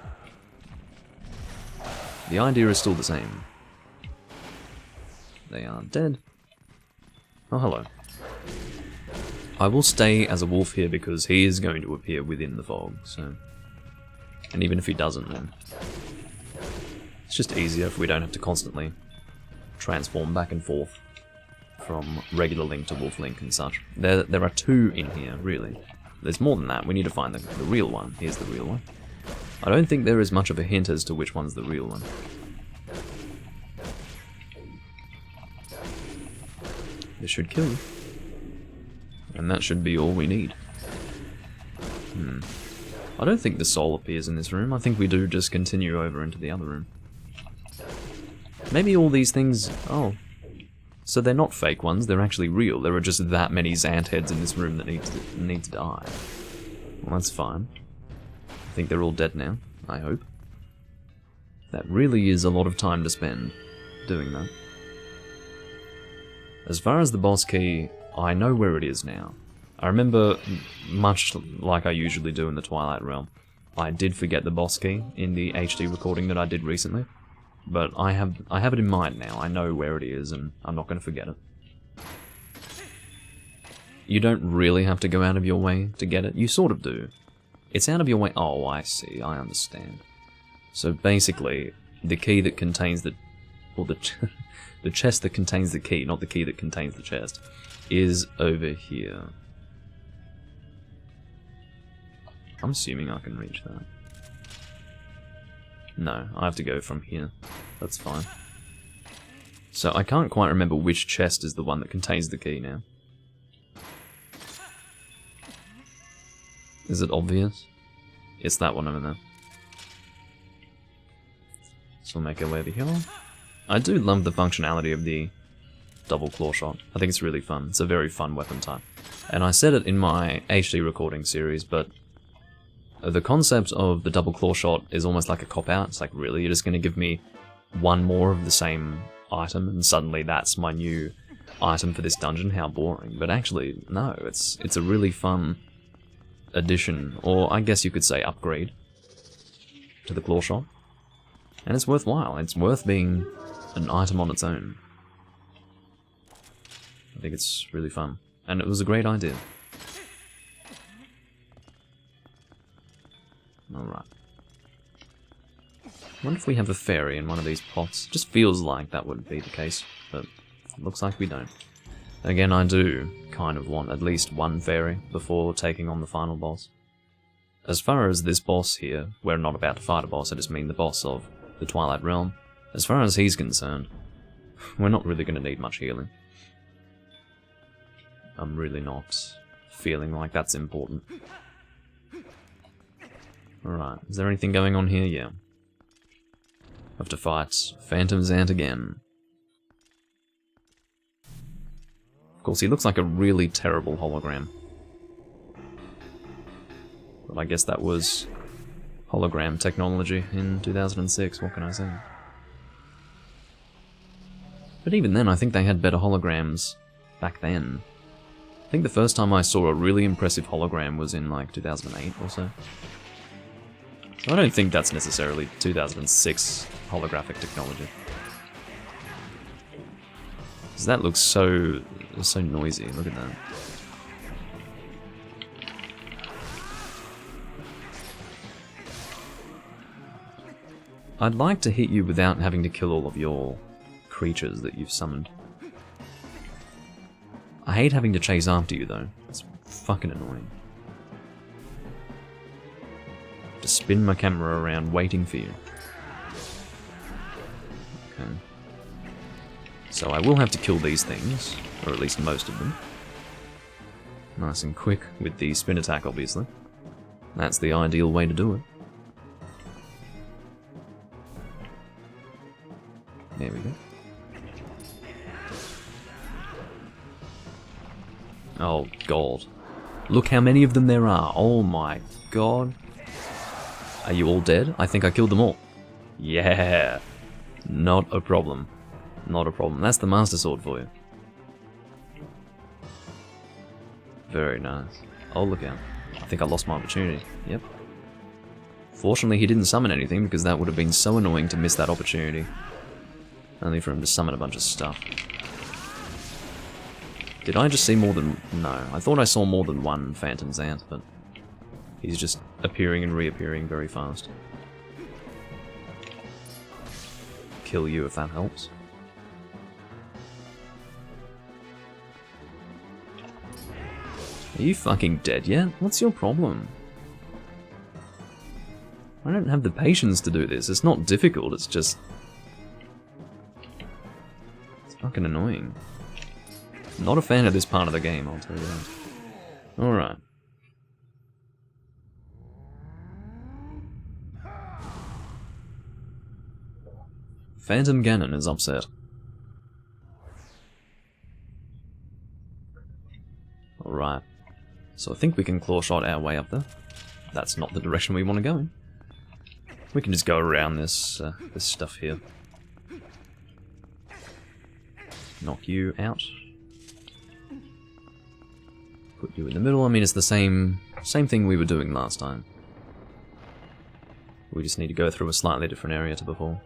idea is still the same. They are dead. Oh, hello. I will stay as a wolf here because he is going to appear within the fog, so... And even if he doesn't, then... It's just easier if we don't have to constantly transform back and forth from regular Link to Wolf Link and such. There are two in here, really. There's more than that. We need to find the real one. Here's the real one. I don't think there is much of a hint as to which one's the real one. This should kill him. And that should be all we need. I don't think the soul appears in this room. I think we do just continue over into the other room. Maybe all these things... Oh. So they're not fake ones, they're actually real. There are just that many Zant heads in this room that need to die. Well, that's fine. I think they're all dead now, I hope. That really is a lot of time to spend doing that. As far as the boss key, I know where it is now. I remember, much like I usually do in the Twilight Realm, I did forget the boss key in the HD recording that I did recently. But I have it in mind now. I know where it is, and I'm not going to forget it. You don't really have to go out of your way to get it. You sort of do. It's out of your way... Oh, I see. I understand. So basically, the key that contains the... Or the chest that contains the key, not the key that contains the chest, is over here. I'm assuming I can reach that. No, I have to go from here. That's fine. So I can't quite remember which chest is the one that contains the key now. Is it obvious? It's that one over there. So we'll make our way over here. I do love the functionality of the double claw shot. I think it's really fun. It's a very fun weapon type. And I said it in my HD recording series, but the concept of the double claw shot is almost like a cop-out. It's like, really, you're just going to give me one more of the same item, and suddenly that's my new item for this dungeon? How boring. But actually, no, it's a really fun addition, or I guess you could say upgrade, to the claw shot. And it's worthwhile. It's worth being an item on its own. I think it's really fun. And it was a great idea. Alright. I wonder if we have a fairy in one of these pots. Just feels like that would be the case, but it looks like we don't. Again, I do kind of want at least one fairy before taking on the final boss. As far as this boss here, we're not about to fight a boss, I just mean the boss of the Twilight Realm. As far as he's concerned, we're not really going to need much healing. I'm really not feeling like that's important. Alright, is there anything going on here? Yeah. Have to fight Phantom Zant again. Of course, he looks like a really terrible hologram. But I guess that was hologram technology in 2006, what can I say? But even then, I think they had better holograms back then. I think the first time I saw a really impressive hologram was in like 2008 or so. I don't think that's necessarily 2006 holographic technology. Because that looks so noisy, look at that. I'd like to hit you without having to kill all of your creatures that you've summoned. I hate having to chase after you though, it's fucking annoying. To spin my camera around waiting for you. Okay. So I will have to kill these things, or at least most of them. Nice and quick with the spin attack, obviously. That's the ideal way to do it. There we go. Oh god. Look how many of them there are. Oh my god. Are you all dead? I think I killed them all. Yeah. Not a problem. Not a problem. That's the Master Sword for you. Very nice. Oh, look out. I think I lost my opportunity. Yep. Fortunately, he didn't summon anything, because that would have been so annoying to miss that opportunity. Only for him to summon a bunch of stuff. Did I just see more than... No, I thought I saw more than one Phantom Zant, but... he's just appearing and reappearing very fast. Kill you if that helps. Are you fucking dead yet? What's your problem? I don't have the patience to do this. It's not difficult, it's just... it's fucking annoying. Not a fan of this part of the game, I'll tell you that. Alright. Phantom Ganon is upset. Alright. So I think we can claw shot our way up there. That's not the direction we want to go in. We can just go around this this stuff here. Knock you out. Put you in the middle. I mean, it's the same thing we were doing last time. We just need to go through a slightly different area to before.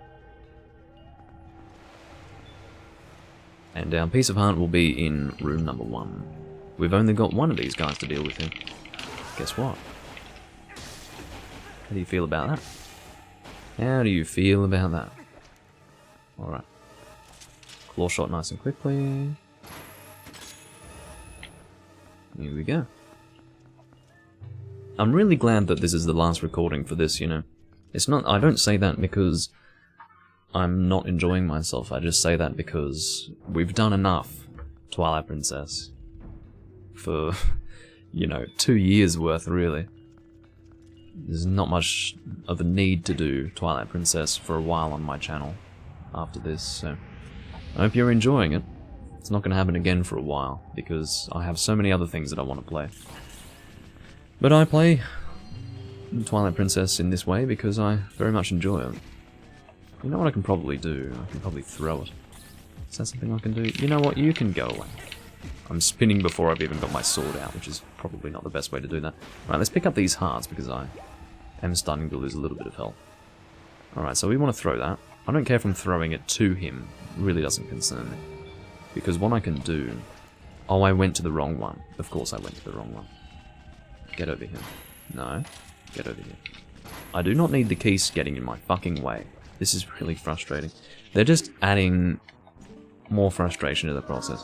And our piece of heart will be in room number 1. We've only got one of these guys to deal with here. Guess what? How do you feel about that? How do you feel about that? Alright. Claw shot nice and quickly. Here we go. I'm really glad that this is the last recording for this, you know. It's not, I don't say that because I'm not enjoying myself, I just say that because we've done enough Twilight Princess for, you know, 2 years worth, really. There's not much of a need to do Twilight Princess for a while on my channel after this, so I hope you're enjoying it. It's not going to happen again for a while, because I have so many other things that I want to play. But I play Twilight Princess in this way because I very much enjoy it. You know what I can probably do? I can probably throw it. Is that something I can do? You know what? You can go away. I'm spinning before I've even got my sword out, which is probably not the best way to do that. Right, let's pick up these hearts, because I am starting to lose a little bit of health. Alright, so we want to throw that. I don't care if I'm throwing it to him. It really doesn't concern me. Because what I can do... Oh, I went to the wrong one. Of course I went to the wrong one. Get over here. No. Get over here. I do not need the keys getting in my fucking way. This is really frustrating. They're just adding more frustration to the process.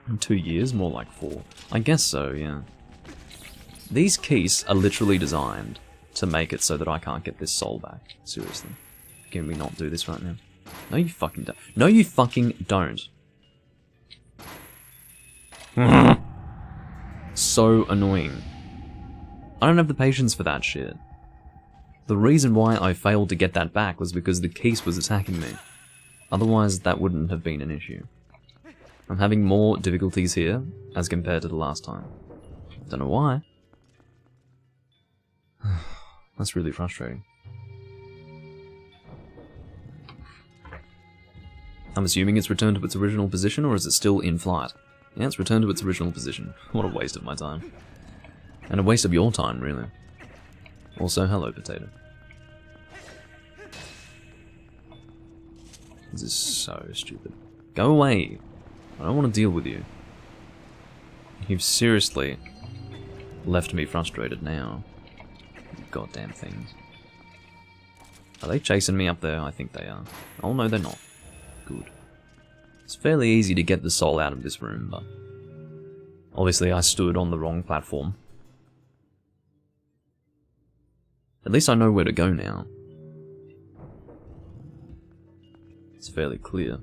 In 2 years? More like 4. I guess so, yeah. These keys are literally designed to make it so that I can't get this soul back. Seriously. Can we not do this right now? No, you fucking don't. No, you fucking don't. So annoying. I don't have the patience for that shit. The reason why I failed to get that back was because the Keese was attacking me. Otherwise, that wouldn't have been an issue. I'm having more difficulties here as compared to the last time. Don't know why. That's really frustrating. I'm assuming it's returned to its original position, or is it still in flight? Yeah, it's returned to its original position. What a waste of my time. And a waste of your time, really. Also, hello, potato. This is so stupid. Go away! I don't want to deal with you. You've seriously left me frustrated now. You goddamn things. Are they chasing me up there? I think they are. Oh no, they're not. Good. It's fairly easy to get the soul out of this room, but... obviously I stood on the wrong platform. At least I know where to go now. It's fairly clear.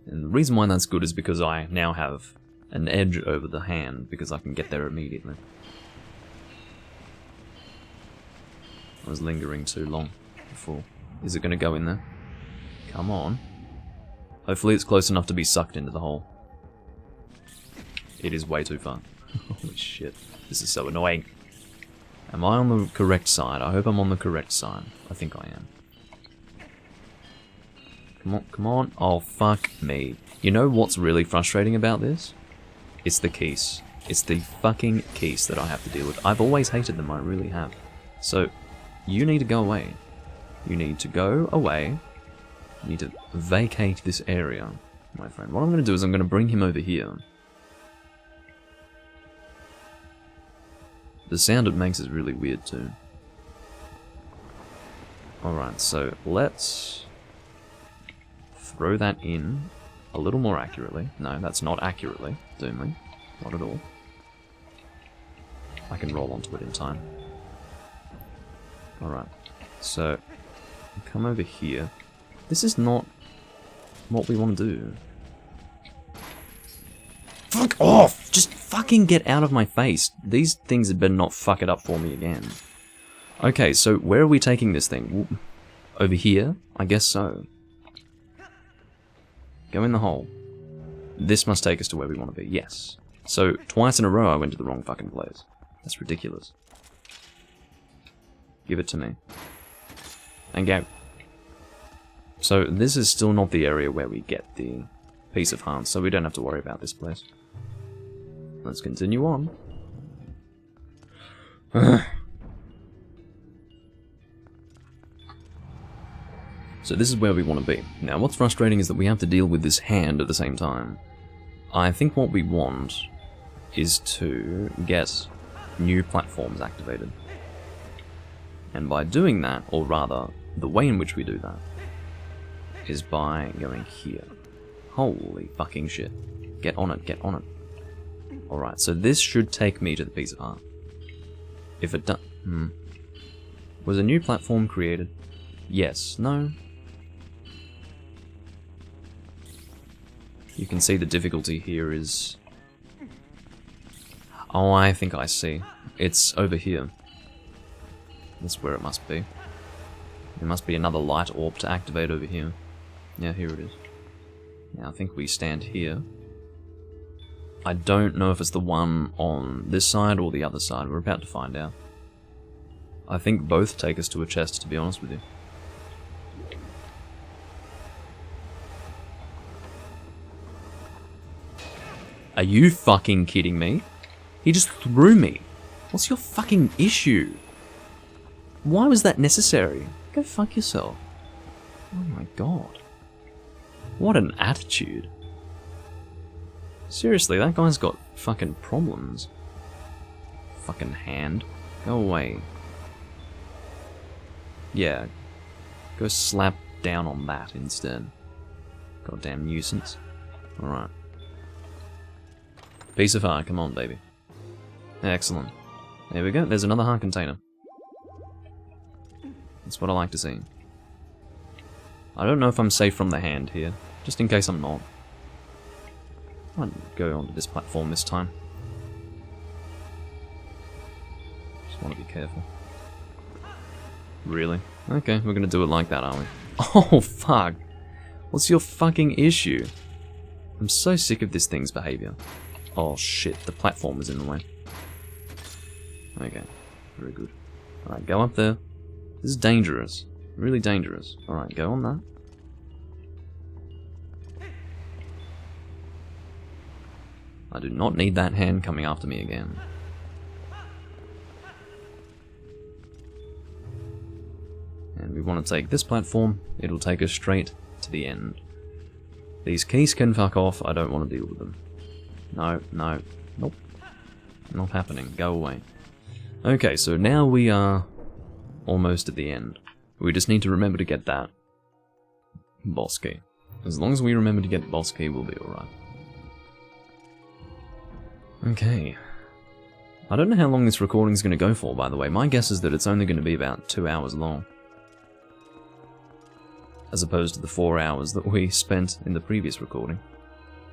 And the reason why that's good is because I now have an edge over the hand, because I can get there immediately. I was lingering too long before. Is it going to go in there? Come on. Hopefully it's close enough to be sucked into the hole. It is way too far. Holy shit. This is so annoying. Am I on the correct side? I hope I'm on the correct side. I think I am. Come on, come on. Oh, fuck me. You know what's really frustrating about this? It's the keys. It's the fucking keys that I have to deal with. I've always hated them, I really have. So, you need to go away. You need to go away. You need to vacate this area, my friend. What I'm going to do is I'm going to bring him over here. The sound it makes is really weird too. Alright, so let's throw that in a little more accurately. No, that's not accurately, Doomly. Not at all. I can roll onto it in time. Alright, so come over here. This is not what we want to do. Fuck off! Just fucking get out of my face. These things had better not fuck it up for me again. Okay, so where are we taking this thing? Over here? I guess so. Go in the hole. This must take us to where we want to be. Yes. So, twice in a row I went to the wrong fucking place. That's ridiculous. Give it to me. And go. So, this is still not the area where we get the piece of heart, so we don't have to worry about this place. Let's continue on. So this is where we want to be. Now what's frustrating is that we have to deal with this hand at the same time. I think what we want is to get new platforms activated. And by doing that, or rather, the way in which we do that, is by going here. Holy fucking shit. Get on it, get on it. Alright, so this should take me to the piece of heart. If it does... Was a new platform created? Yes. No? You can see the difficulty here is... Oh, I think I see. It's over here. That's where it must be. There must be another light orb to activate over here. Yeah, here it is. Now I think we stand here. I don't know if it's the one on this side or the other side. We're about to find out. I think both take us to a chest, to be honest with you. Are you fucking kidding me? He just threw me. What's your fucking issue? Why was that necessary? Go fuck yourself. Oh my god. What an attitude. Seriously, that guy's got fucking problems. Fucking hand. Go away. Yeah. Go slap down on that instead. Goddamn nuisance. Alright. Piece of heart, come on, baby. Excellent. There we go, there's another heart container. That's what I like to see. I don't know if I'm safe from the hand here, just in case I'm not. I might go onto this platform this time. Just want to be careful. Really? Okay, we're gonna do it like that, are we? Oh, fuck! What's your fucking issue? I'm so sick of this thing's behavior. Oh shit, the platform is in the way. Okay, very good. Alright, go up there. This is dangerous. Really dangerous. Alright, go on that. I do not need that hand coming after me again. And we want to take this platform. It'll take us straight to the end. These keys can fuck off. I don't want to deal with them. No, no, nope. Not happening. Go away. Okay, so now we are almost at the end. We just need to remember to get that boss key. As long as we remember to get the boss key, we'll be alright. Okay. I don't know how long this recording is going to go for, by the way. My guess is that it's only going to be about 2 hours long. As opposed to the 4 hours that we spent in the previous recording.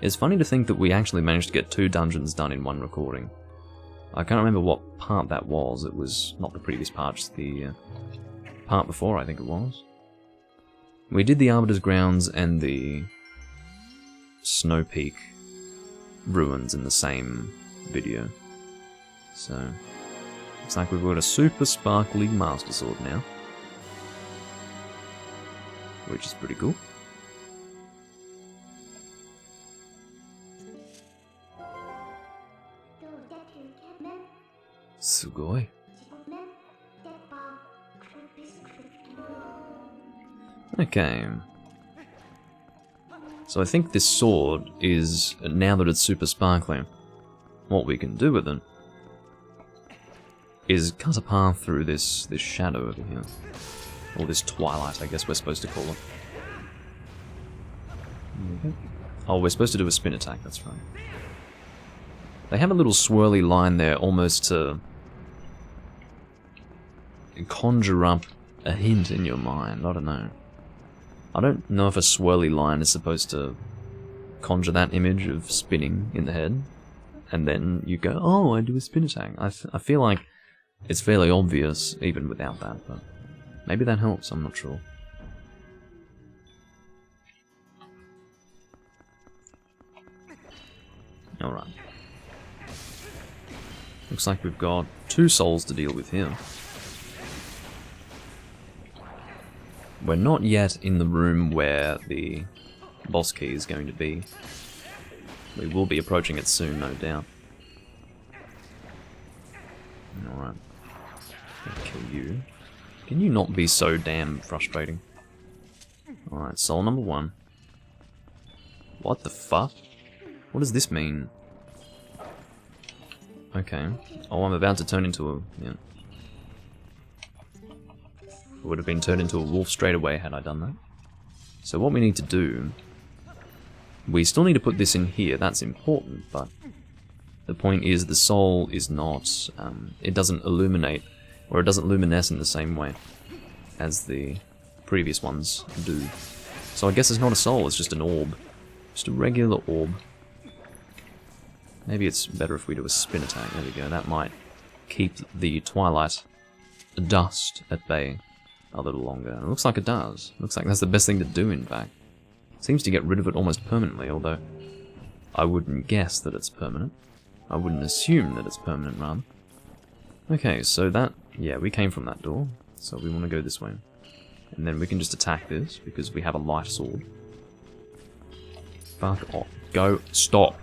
It's funny to think that we actually managed to get 2 dungeons done in one recording. I can't remember what part that was. It was not the previous part, just the part before, I think it was. We did the Arbiter's Grounds and the Snow Peak ruins in the same video. So, looks like we've got a super sparkly Master Sword now. Which is pretty cool. Sugoi. Okay. So I think this sword is, now that it's super sparkly, what we can do with it is cut a path through this shadow over here. Or this twilight, I guess we're supposed to call it. Oh, we're supposed to do a spin attack, that's right. They have a little swirly line there, almost to conjure up a hint in your mind. I don't know. I don't know if a swirly line is supposed to conjure that image of spinning in the head, and then you go, oh, I do a spin attack. I feel like it's fairly obvious, even without that, but maybe that helps, I'm not sure. Alright. Looks like we've got 2 souls to deal with here. We're not yet in the room where the boss key is going to be. We will be approaching it soon, no doubt. Alright. Gonna kill you. Can you not be so damn frustrating? Alright, soul number 1. What the fuck? What does this mean? Okay. Oh, I'm about to turn into a... yeah. I would have been turned into a wolf straight away had I done that. So what we need to do... we still need to put this in here, that's important, but... the point is the soul is not... it doesn't illuminate, or it doesn't luminesce in the same way as the previous ones do. So I guess it's not a soul, it's just an orb. Just a regular orb. Maybe it's better if we do a spin attack. There we go. That might keep the Twilight dust at bay a little longer. It looks like it does. Looks like that's the best thing to do, in fact. Seems to get rid of it almost permanently, although I wouldn't guess that it's permanent. I wouldn't assume that it's permanent, rather. Okay, so that... yeah, we came from that door, so we want to go this way. And then we can just attack this, because we have a light sword. Fuck off. Go. Stop.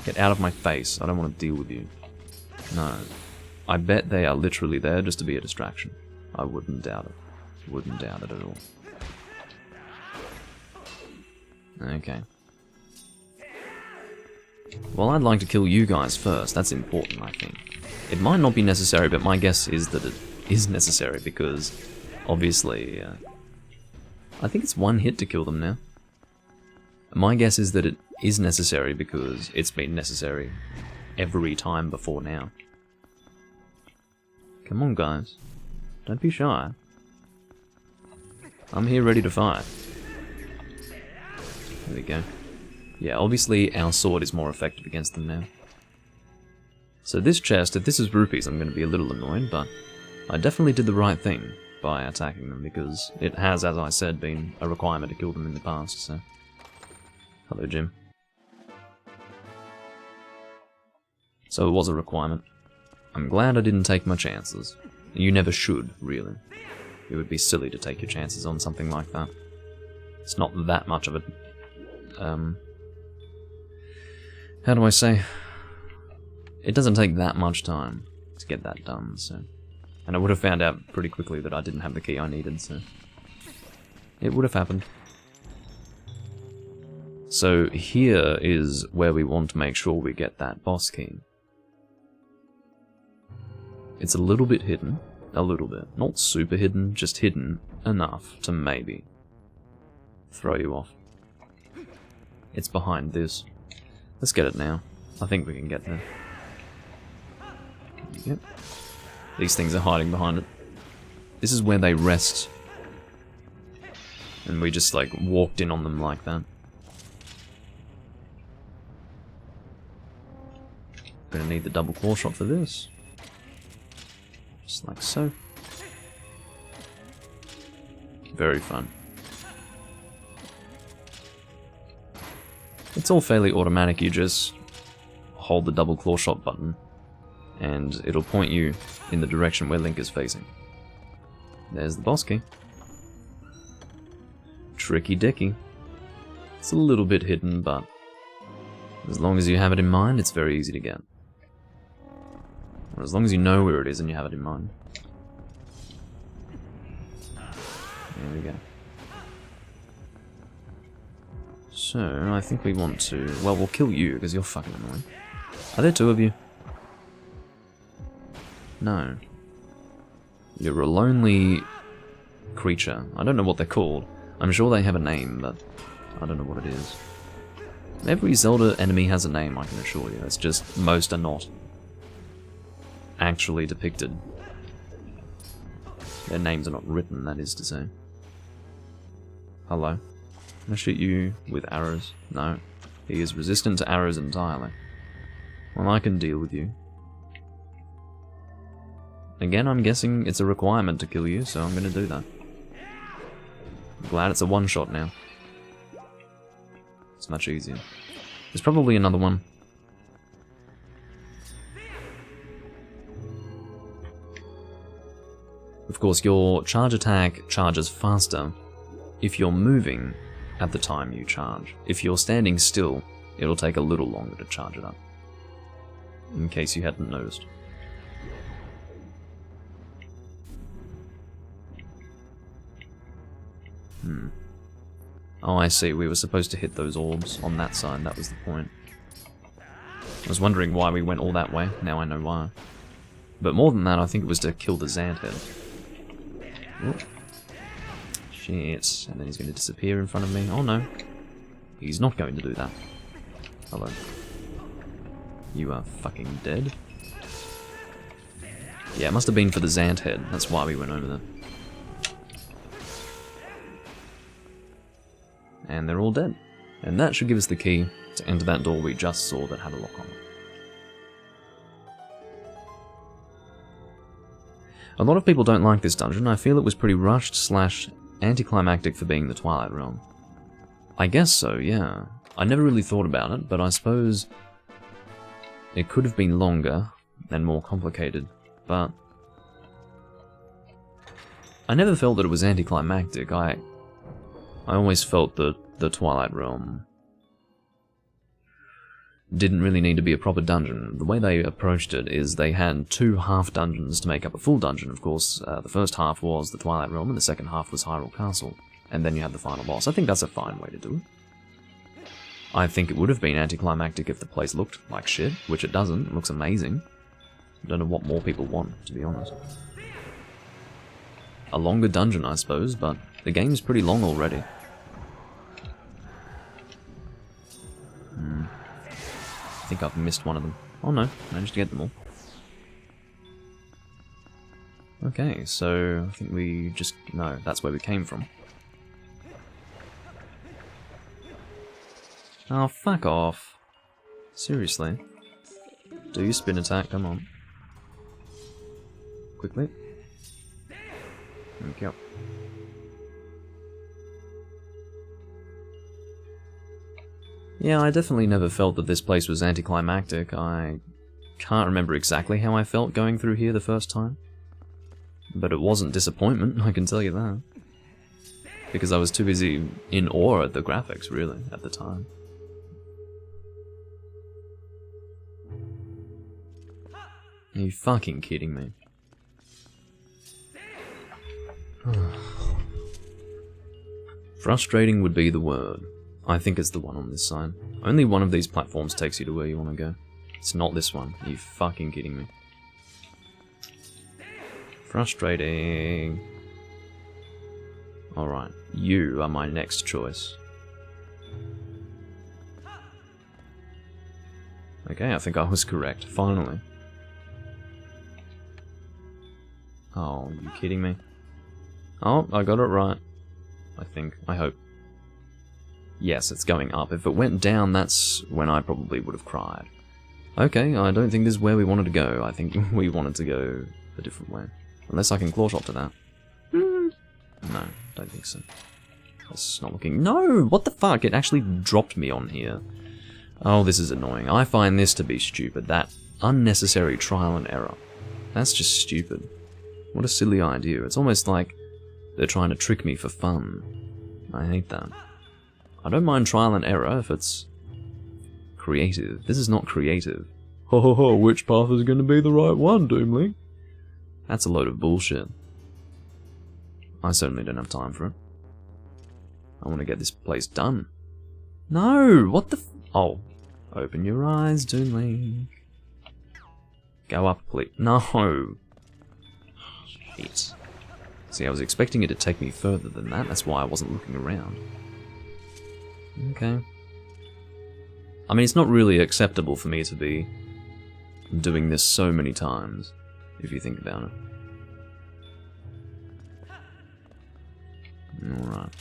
Get out of my face. I don't want to deal with you. No. I bet they are literally there just to be a distraction. I wouldn't doubt it. Wouldn't doubt it at all. Okay. Well, I'd like to kill you guys first. That's important, I think. It might not be necessary, but my guess is that it is necessary because, obviously, I think it's one hit to kill them now. My guess is that it is necessary because it's been necessary every time before now. Come on, guys. Don't be shy. I'm here ready to fight. There we go. Yeah, obviously our sword is more effective against them now. So this chest, if this is rupees, I'm going to be a little annoyed, but I definitely did the right thing by attacking them, because it has, as I said, been a requirement to kill them in the past, so... Hello, Jim. So it was a requirement. I'm glad I didn't take my chances. You never should, really. It would be silly to take your chances on something like that. It's not that much of a... how do I say? It doesn't take that much time to get that done, so... And I would have found out pretty quickly that I didn't have the key I needed, so... It would have happened. So here is where we want to make sure we get that boss key. It's a little bit hidden. A little bit. Not super hidden, just hidden enough to maybe throw you off. It's behind this. Let's get it now. I think we can get there. Yep. These things are hiding behind it. This is where they rest. And we just, like, walked in on them like that. Gonna need the double claw shot for this. Just like so. Very fun. It's all fairly automatic. You just hold the double claw shot button and it'll point you in the direction where Link is facing. There's the boss key. Tricky dicky. It's a little bit hidden, but as long as you have it in mind, it's very easy to get. Or as long as you know where it is and you have it in mind. There we go. So, I think we want to... Well, we'll kill you, because you're fucking annoying. Are there two of you? No. You're a lonely creature. I don't know what they're called. I'm sure they have a name, but I don't know what it is. Every Zelda enemy has a name, I can assure you. It's just most are not actually depicted. Their names are not written, that is to say. Hello. Can I shoot you with arrows? No. He is resistant to arrows entirely. Well, I can deal with you. Again, I'm guessing it's a requirement to kill you, so I'm gonna do that. I'm glad it's a one-shot now. It's much easier. There's probably another one. Of course, your charge attack charges faster if you're moving at the time you charge. If you're standing still, it'll take a little longer to charge it up. In case you hadn't noticed. Oh, I see. We were supposed to hit those orbs on that side. That was the point. I was wondering why we went all that way. Now I know why. But more than that, I think it was to kill the Zant head. Oh. Shit. And then he's going to disappear in front of me. Oh no. He's not going to do that. Hello. You are fucking dead. Yeah, it must have been for the Zant head. That's why we went over there. And they're all dead. And that should give us the key to enter that door we just saw that had a lock on it. A lot of people don't like this dungeon. I feel it was pretty rushed / anticlimactic for being the Twilight Realm. I guess so, yeah. I never really thought about it, but I suppose it could have been longer and more complicated, but I never felt that it was anticlimactic. I always felt that the Twilight Realm didn't really need to be a proper dungeon. The way they approached it is they had 2 half dungeons to make up a full dungeon. Of course, the first half was the Twilight Realm, and the second half was Hyrule Castle. And then you had the final boss. I think that's a fine way to do it. I think it would have been anticlimactic if the place looked like shit, which it doesn't. It looks amazing. I don't know what more people want, to be honest. A longer dungeon, I suppose, but the game's pretty long already. I think I've missed one of them. Oh no, managed to get them all. Okay, so I think we just... no, that's where we came from. Oh, fuck off. Seriously. Do your spin attack, come on. Quickly. Okay. Yeah, I definitely never felt that this place was anticlimactic. I can't remember exactly how I felt going through here the first time. But it wasn't disappointment, I can tell you that. Because I was too busy in awe at the graphics, really, at the time. Are you fucking kidding me? Frustrating would be the word. I think it's the one on this side. Only one of these platforms takes you to where you want to go. It's not this one. Are you fucking kidding me? Frustrating. Alright, you are my next choice. Okay, I think I was correct. Finally. Oh, are you kidding me? Oh, I got it right. I think. I hope. Yes, it's going up. If it went down, that's when I probably would have cried. Okay, I don't think this is where we wanted to go. I think we wanted to go a different way. Unless I can claw shot to that. No, don't think so. That's not looking... No! What the fuck? It actually dropped me on here. Oh, this is annoying. I find this to be stupid. That unnecessary trial and error. That's just stupid. What a silly idea. It's almost like they're trying to trick me for fun. I hate that. I don't mind trial and error if it's creative. This is not creative. Ho ho ho, which path is going to be the right one, Doomlink? That's a load of bullshit. I certainly don't have time for it. I want to get this place done. No! What the f... Oh. Open your eyes, Doomlink. Go up, please. No! Shit. See, I was expecting it to take me further than that. That's why I wasn't looking around. Okay. I mean, it's not really acceptable for me to be doing this so many times, if you think about it. Alright.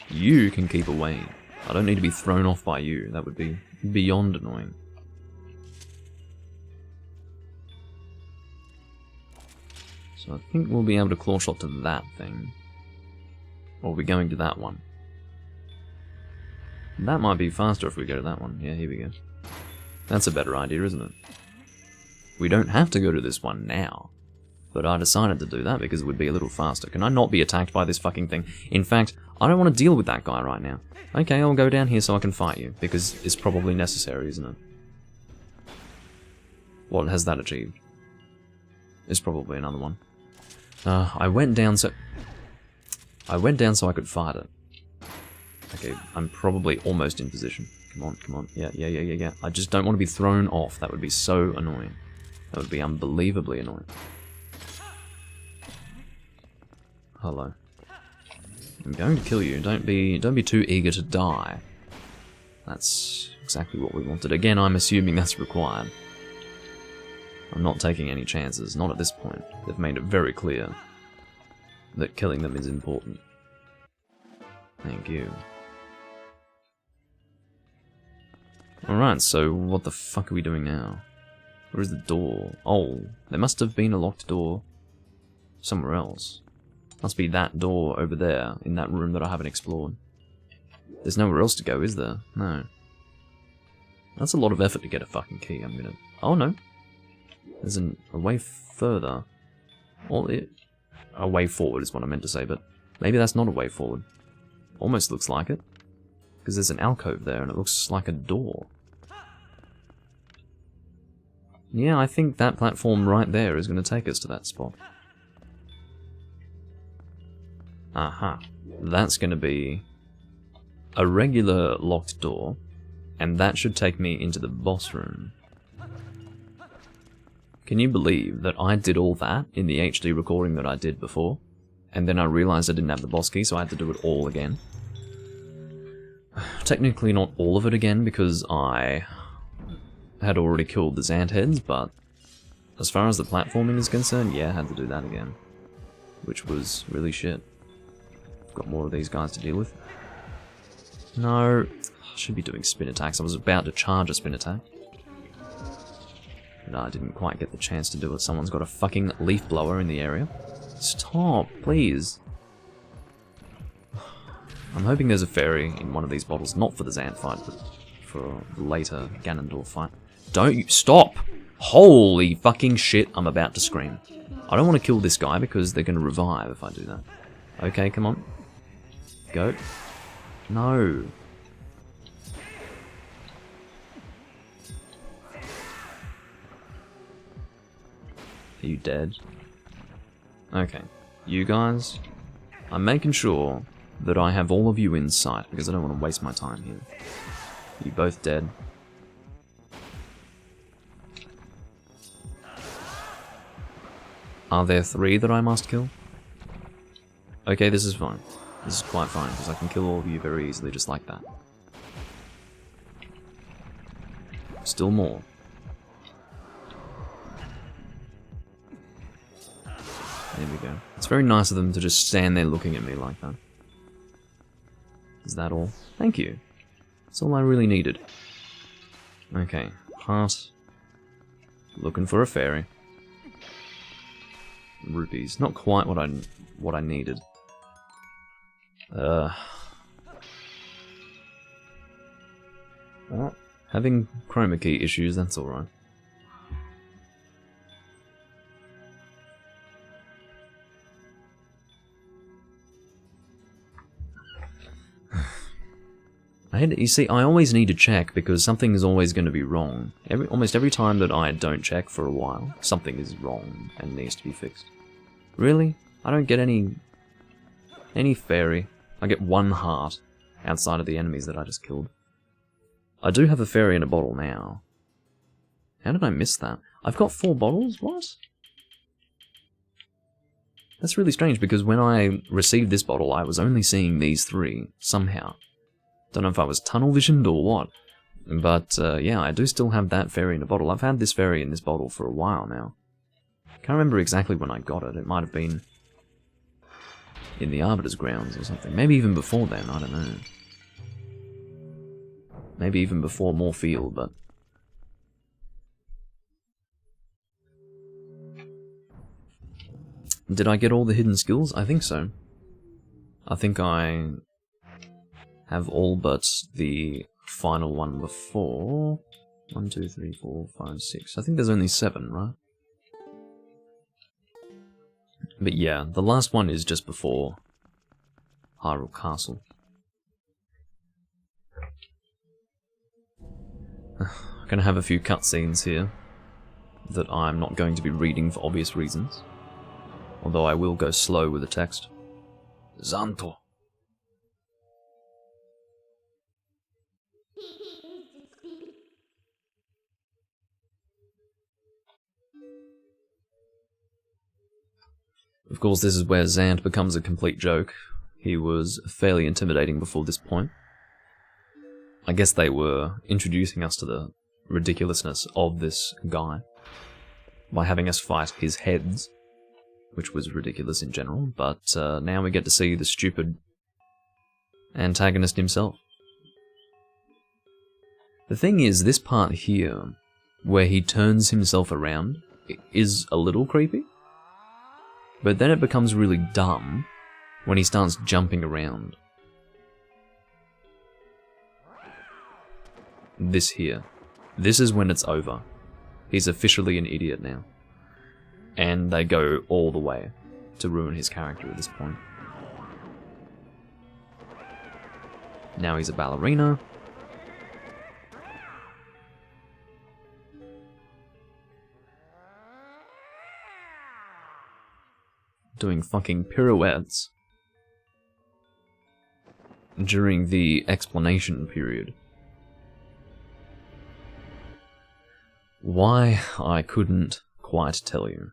You can keep away. I don't need to be thrown off by you. That would be beyond annoying. So I think we'll be able to claw shot to that thing. Or are we going to that one? That might be faster if we go to that one. Yeah, here we go. That's a better idea, isn't it? We don't have to go to this one now. But I decided to do that because it would be a little faster. Can I not be attacked by this fucking thing? In fact, I don't want to deal with that guy right now. Okay, I'll go down here so I can fight you. Because it's probably necessary, isn't it? What has that achieved? It's probably another one. I went down so I could fight it. Okay, I'm probably almost in position. Come on, come on. Yeah. I just don't want to be thrown off. That would be so annoying. That would be unbelievably annoying. Hello. I'm going to kill you. Don't be too eager to die. That's exactly what we wanted. Again, I'm assuming that's required. I'm not taking any chances, not at this point. They've made it very clear that killing them is important. Thank you. Alright, so what the fuck are we doing now? Where is the door? Oh, there must have been a locked door somewhere else. Must be that door over there, in that room that I haven't explored. There's nowhere else to go, is there? No. That's a lot of effort to get a fucking key, I'm gonna... Oh no. There's a way further. Well, a way forward is what I meant to say, but maybe that's not a way forward. Almost looks like it. Because there's an alcove there and it looks like a door. Yeah, I think that platform right there is going to take us to that spot. Aha. That's going to be a regular locked door, and that should take me into the boss room. Can you believe that I did all that in the HD recording that I did before, and then I realized I didn't have the boss key, so I had to do it all again? Technically not all of it again, because I had already killed the Zant heads, but as far as the platforming is concerned, yeah, I had to do that again. Which was really shit. Got more of these guys to deal with. No, I should be doing spin attacks. I was about to charge a spin attack. But I didn't quite get the chance to do it. Someone's got a fucking leaf blower in the area. Stop, please. I'm hoping there's a fairy in one of these bottles, not for the Zant fight, but for the later Ganondorf fight. Don't you stop! Holy fucking shit, I'm about to scream. I don't want to kill this guy because they're going to revive if I do that. Okay, come on. Go. No. Are you dead? Okay. You guys, I'm making sure that I have all of you in sight because I don't want to waste my time here. You both dead. Are there 3 that I must kill? Okay, this is fine. This is quite fine, because I can kill all of you very easily just like that. Still more. There we go. It's very nice of them to just stand there looking at me like that. Is that all? Thank you. That's all I really needed. Okay, heart. Looking for a fairy. Rupees. Not quite what I needed. Well, having chroma key issues, that's alright. You see, I always need to check because something is always going to be wrong. Almost every time that I don't check for a while, something is wrong and needs to be fixed. Really? I don't get any fairy. I get 1 heart outside of the enemies that I just killed. I do have a fairy in a bottle now. How did I miss that? I've got 4 bottles? What? That's really strange because when I received this bottle, I was only seeing these 3 somehow. Don't know if I was tunnel visioned or what. But yeah, I do still have that fairy in a bottle. I've had this fairy in this bottle for a while now. Can't remember exactly when I got it. It might have been in the Arbiter's grounds or something. Maybe even before then, I don't know. Maybe even before Morfield, but... Did I get all the hidden skills? I think so. I think I have all but the final one before. 1, 2, 3, 4, 5, 6. I think there's only 7, right? But yeah, the last one is just before Hyrule Castle. I'm gonna have a few cutscenes here that I'm not going to be reading for obvious reasons. Although I will go slow with the text. Zanto. Of course, this is where Zant becomes a complete joke. He was fairly intimidating before this point. I guess they were introducing us to the ridiculousness of this guy by having us fight his heads, which was ridiculous in general, but now we get to see the stupid antagonist himself. The thing is, this part here, where he turns himself around, is a little creepy. But then it becomes really dumb when he starts jumping around. This here. This is when it's over. He's officially an idiot now. And they go all the way to ruin his character at this point. Now he's a ballerina. Doing fucking pirouettes during the explanation period. Why, I couldn't quite tell you.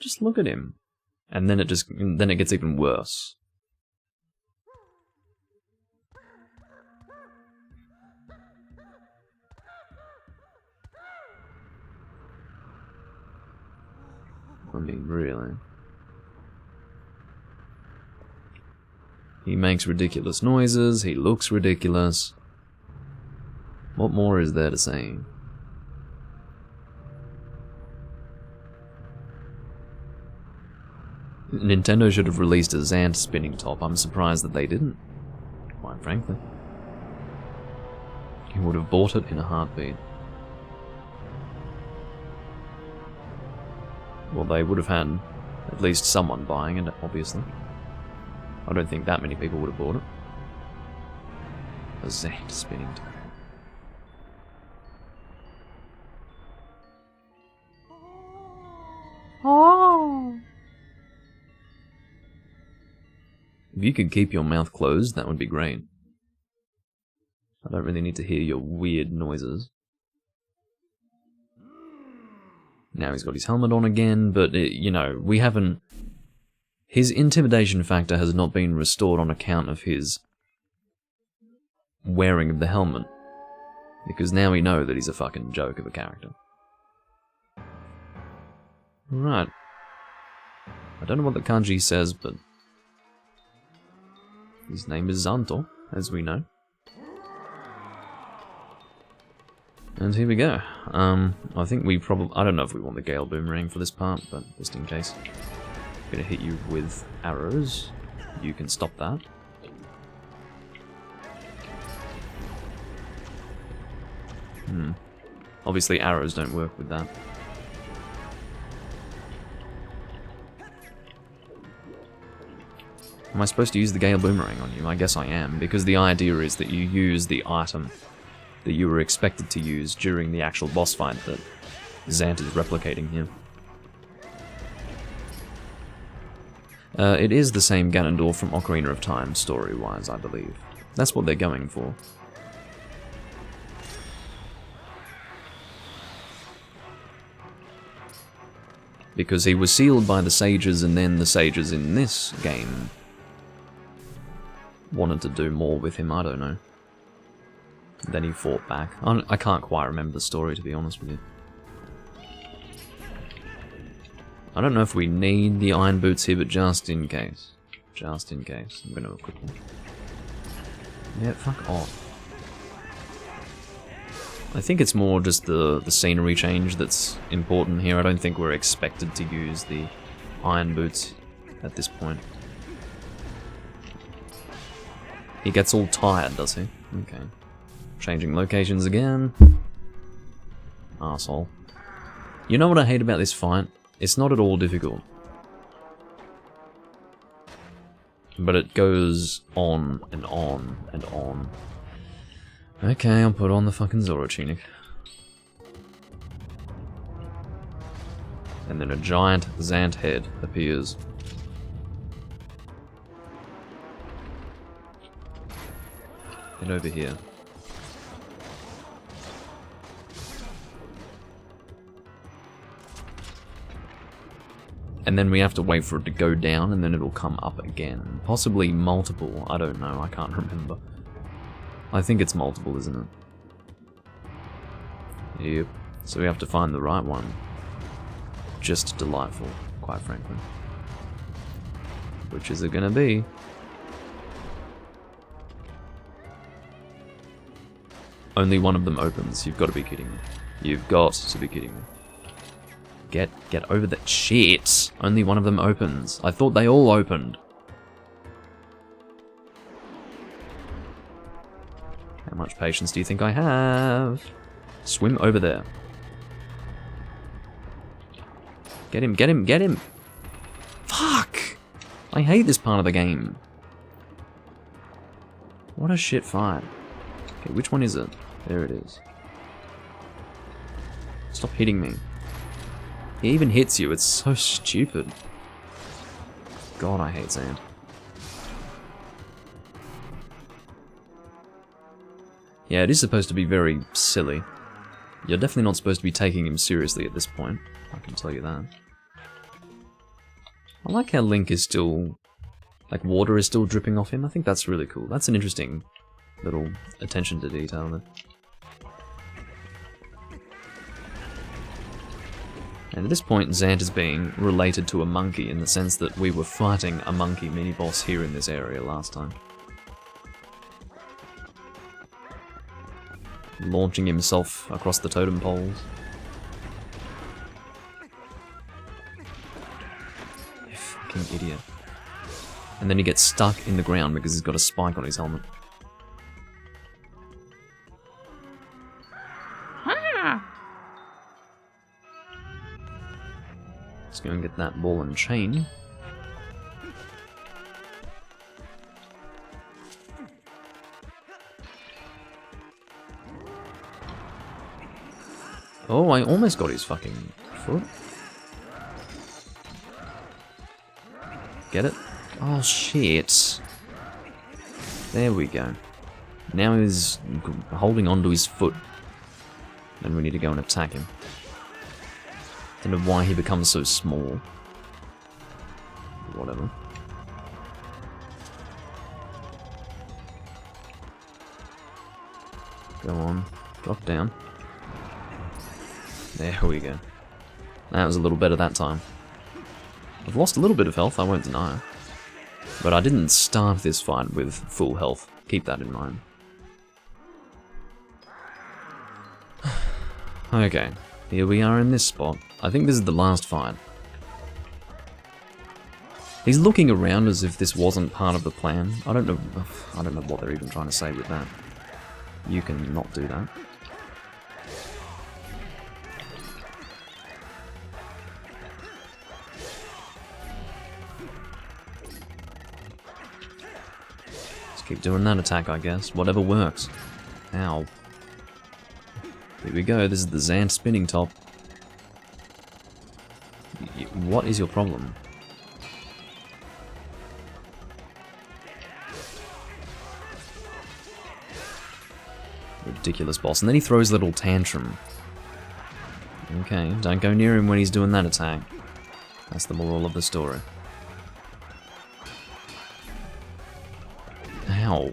Just look at him. And then it gets even worse. I mean, really. He makes ridiculous noises, he looks ridiculous. What more is there to say? Nintendo should have released a Zant spinning top. I'm surprised that they didn't, quite frankly. You would have bought it in a heartbeat. Well, they would have had at least someone buying it, obviously. I don't think that many people would have bought it. A Zant spinning top. Oh. If you could keep your mouth closed, that would be great. I don't really need to hear your weird noises. Now he's got his helmet on again, but, you know, we haven't... His intimidation factor has not been restored on account of his wearing of the helmet. Because now we know that he's a fucking joke of a character. Right. I don't know what the kanji says, but... his name is Zanto, as we know. And here we go. I think we probably... I don't know if we want the Gale Boomerang for this part, but just in case. I'm gonna hit you with arrows. You can stop that. Obviously arrows don't work with that. Am I supposed to use the Gale Boomerang on you? I guess I am, because the idea is that you use the item that you were expected to use during the actual boss fight that Zant is replicating here. It is the same Ganondorf from Ocarina of Time, story-wise, I believe. That's what they're going for. Because he was sealed by the sages, and then the sages in this game wanted to do more with him, I don't know. Then he fought back. I can't quite remember the story, to be honest with you. I don't know if we need the iron boots here, but just in case. Just in case. I'm gonna quickly... yeah, fuck off. I think it's more just the scenery change that's important here. I don't think we're expected to use the iron boots at this point. He gets all tired, does he? Okay. Changing locations again. Arsehole. You know what I hate about this fight? It's not at all difficult. But it goes on and on and on. Okay, I'll put on the fucking Zoro tunic. And then a giant Zant head appears. Get over here. And then we have to wait for it to go down, and then it'll come up again. Possibly multiple, I don't know, I can't remember. I think it's multiple, isn't it? Yep. So we have to find the right one. Just delightful, quite frankly. Which is it gonna be? Only one of them opens. You've got to be kidding me. You've got to be kidding me. Get over that shit. Only one of them opens. I thought they all opened. How much patience do you think I have? Swim over there. Get him, get him, get him! Fuck! I hate this part of the game. What a shit fight. Okay, which one is it? There it is. Stop hitting me. He even hits you, it's so stupid. God, I hate Zant. Yeah, it is supposed to be very silly. You're definitely not supposed to be taking him seriously at this point. I can tell you that. I like how Link is still... like, water is still dripping off him. I think that's really cool. That's an interesting little attention to detail there. And at this point, Zant is being related to a monkey in the sense that we were fighting a monkey mini-boss here in this area last time. Launching himself across the totem poles. You fucking idiot. And then he gets stuck in the ground because he's got a spike on his helmet. Let's go and get that ball and chain. Oh, I almost got his fucking foot. Get it? Oh, shit. There we go. Now he's holding onto his foot. Then we need to go and attack him. Don't know why he becomes so small. Whatever. Go on. Drop down. There we go. That was a little better that time. I've lost a little bit of health, I won't deny. But I didn't start this fight with full health. Keep that in mind. Okay, here we are in this spot. I think this is the last fight. He's looking around as if this wasn't part of the plan. I don't know what they're even trying to say with that. You can not do that. Keep doing that attack, I guess. Whatever works. Ow. Here we go. This is the Zant spinning top. What is your problem? Ridiculous boss. And then he throws a little tantrum. Okay, don't go near him when he's doing that attack. That's the moral of the story. Ow.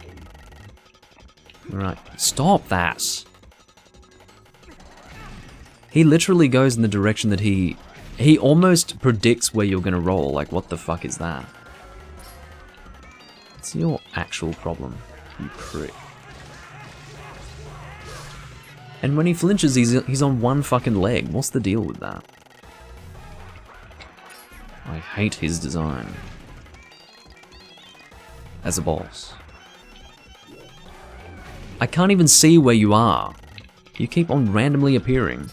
Right, stop that! He literally goes in the direction that he almost predicts where you're gonna roll, like what the fuck is that? What's your actual problem, you prick? And when he flinches, he's on one fucking leg. What's the deal with that? I hate his design. As a boss. I can't even see where you are. You keep on randomly appearing.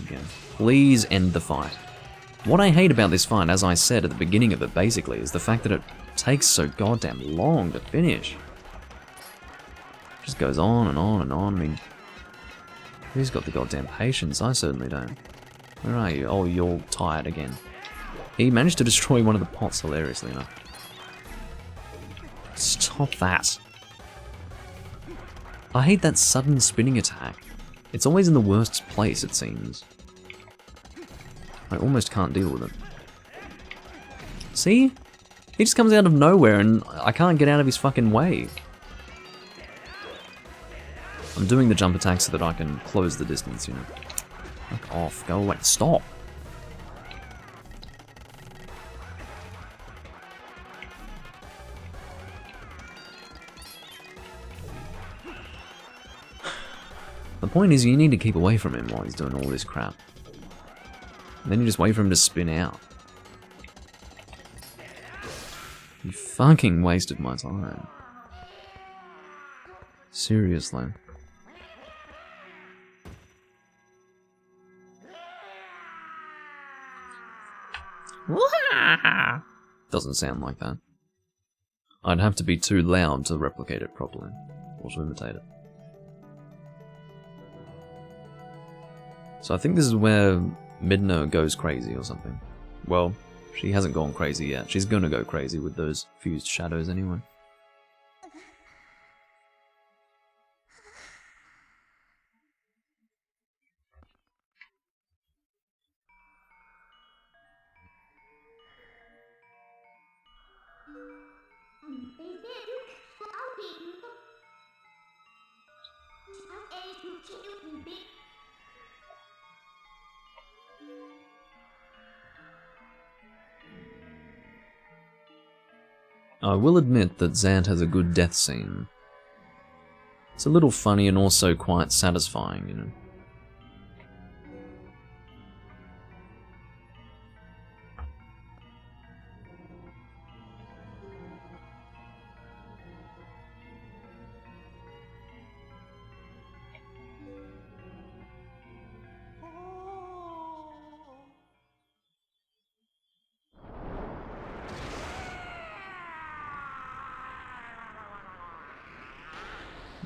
Okay. Please end the fight. What I hate about this fight, as I said at the beginning of it basically, is the fact that it takes so goddamn long to finish. It just goes on and on and on. I mean, who's got the goddamn patience? I certainly don't. Where are you? Oh, you're tired again. He managed to destroy one of the pots, hilariously enough. Stop that. I hate that sudden spinning attack. It's always in the worst place, it seems. I almost can't deal with it. See? He just comes out of nowhere and I can't get out of his fucking way. I'm doing the jump attack so that I can close the distance, you know. Fuck off, go away, stop! The point is, you need to keep away from him while he's doing all this crap. And then you just wait for him to spin out. You fucking wasted my time. Seriously. Doesn't sound like that. I'd have to be too loud to replicate it properly, or to imitate it. So I think this is where Midna goes crazy or something. Well, she hasn't gone crazy yet. She's gonna go crazy with those fused shadows anyway. I will admit that Zant has a good death scene. It's a little funny and also quite satisfying, you know.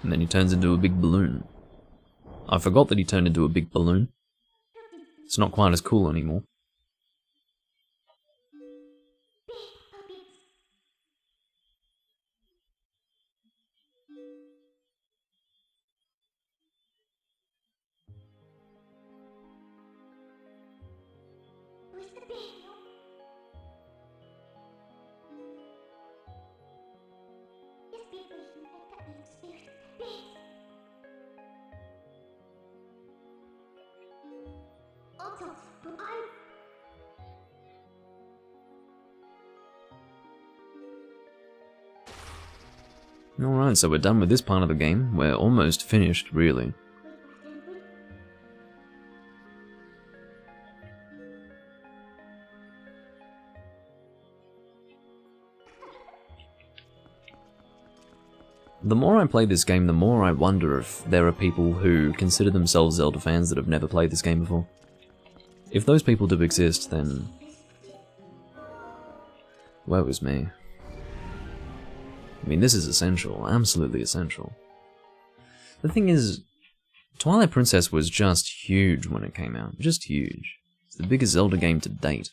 And then he turns into a big balloon. I forgot that he turned into a big balloon. It's not quite as cool anymore. Alright, so we're done with this part of the game. We're almost finished, really. The more I play this game, the more I wonder if there are people who consider themselves Zelda fans that have never played this game before. If those people do exist, then... woe is me. I mean, this is essential, absolutely essential. The thing is, Twilight Princess was just huge when it came out. Just huge. It's the biggest Zelda game to date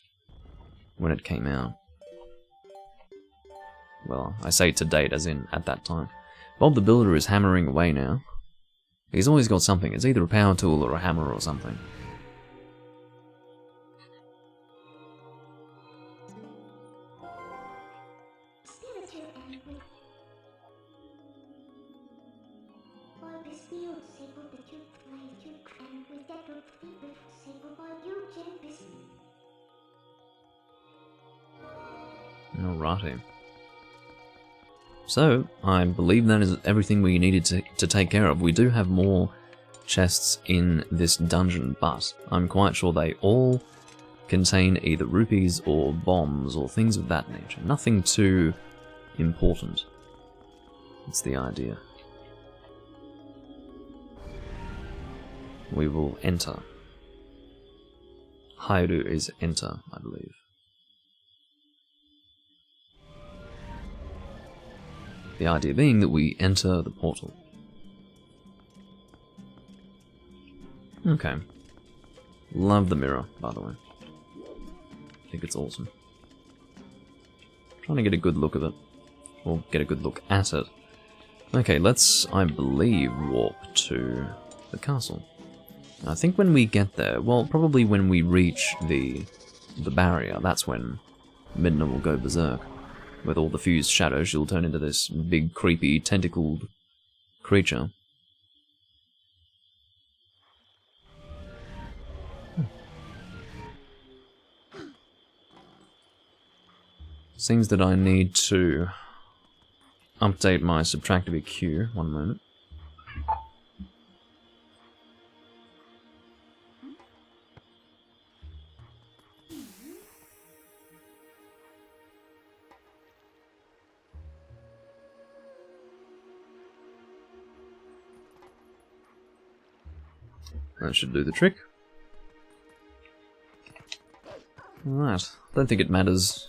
when it came out. Well, I say to date as in at that time. Bob the Builder is hammering away now. He's always got something. It's either a power tool or a hammer or something. Alrighty. So, I believe that is everything we needed to take care of. We do have more chests in this dungeon, but I'm quite sure they all contain either rupees or bombs or things of that nature. Nothing too important. That's the idea. We will enter. Hyrule is enter, I believe. The idea being that we enter the portal. Okay. Love the mirror, by the way. I think it's awesome. Trying to get a good look of it. Or get a good look at it. Okay, let's, I believe, walk to the castle. I think when we get there, well, probably when we reach the barrier, that's when Midna will go berserk. With all the fused shadows, she'll turn into this big, creepy, tentacled creature. Seems that I need to update my subtractive EQ. One moment. That should do the trick. Alright, don't think it matters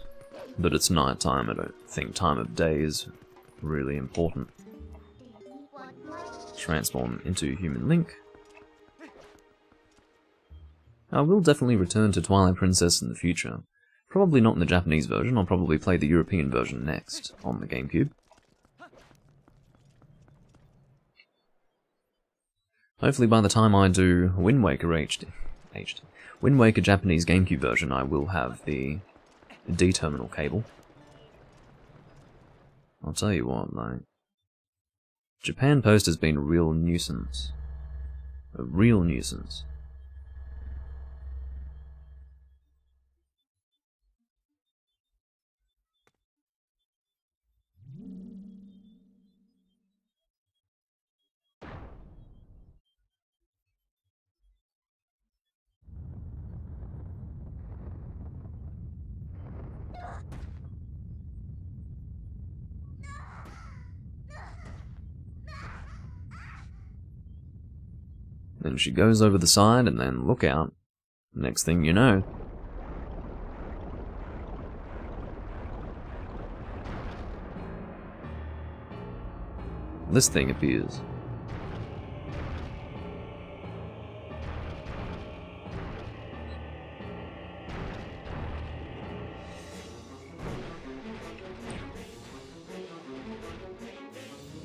that it's night time. I don't think time of day is really important. Transform into Human Link. I will definitely return to Twilight Princess in the future. Probably not in the Japanese version, I'll probably play the European version next, on the GameCube. Hopefully by the time I do Wind Waker Wind Waker Japanese GameCube version, I will have the D-terminal cable. I'll tell you what, like, Japan Post has been a real nuisance. A real nuisance. Then she goes over the side, and then look out. Next thing you know, this thing appears.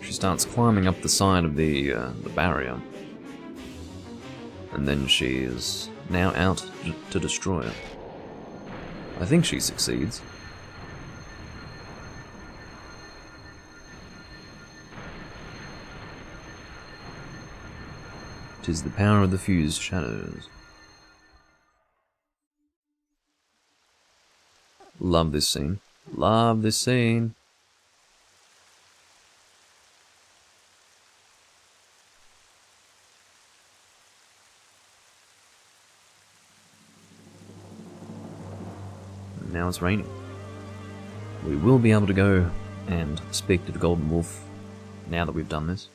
She starts climbing up the side of the barrier. And then she is now out to destroy it. I think she succeeds. "'Tis the power of the fused shadows." Love this scene. Love this scene. Now it's raining. We will be able to go and speak to the Golden Wolf now that we've done this.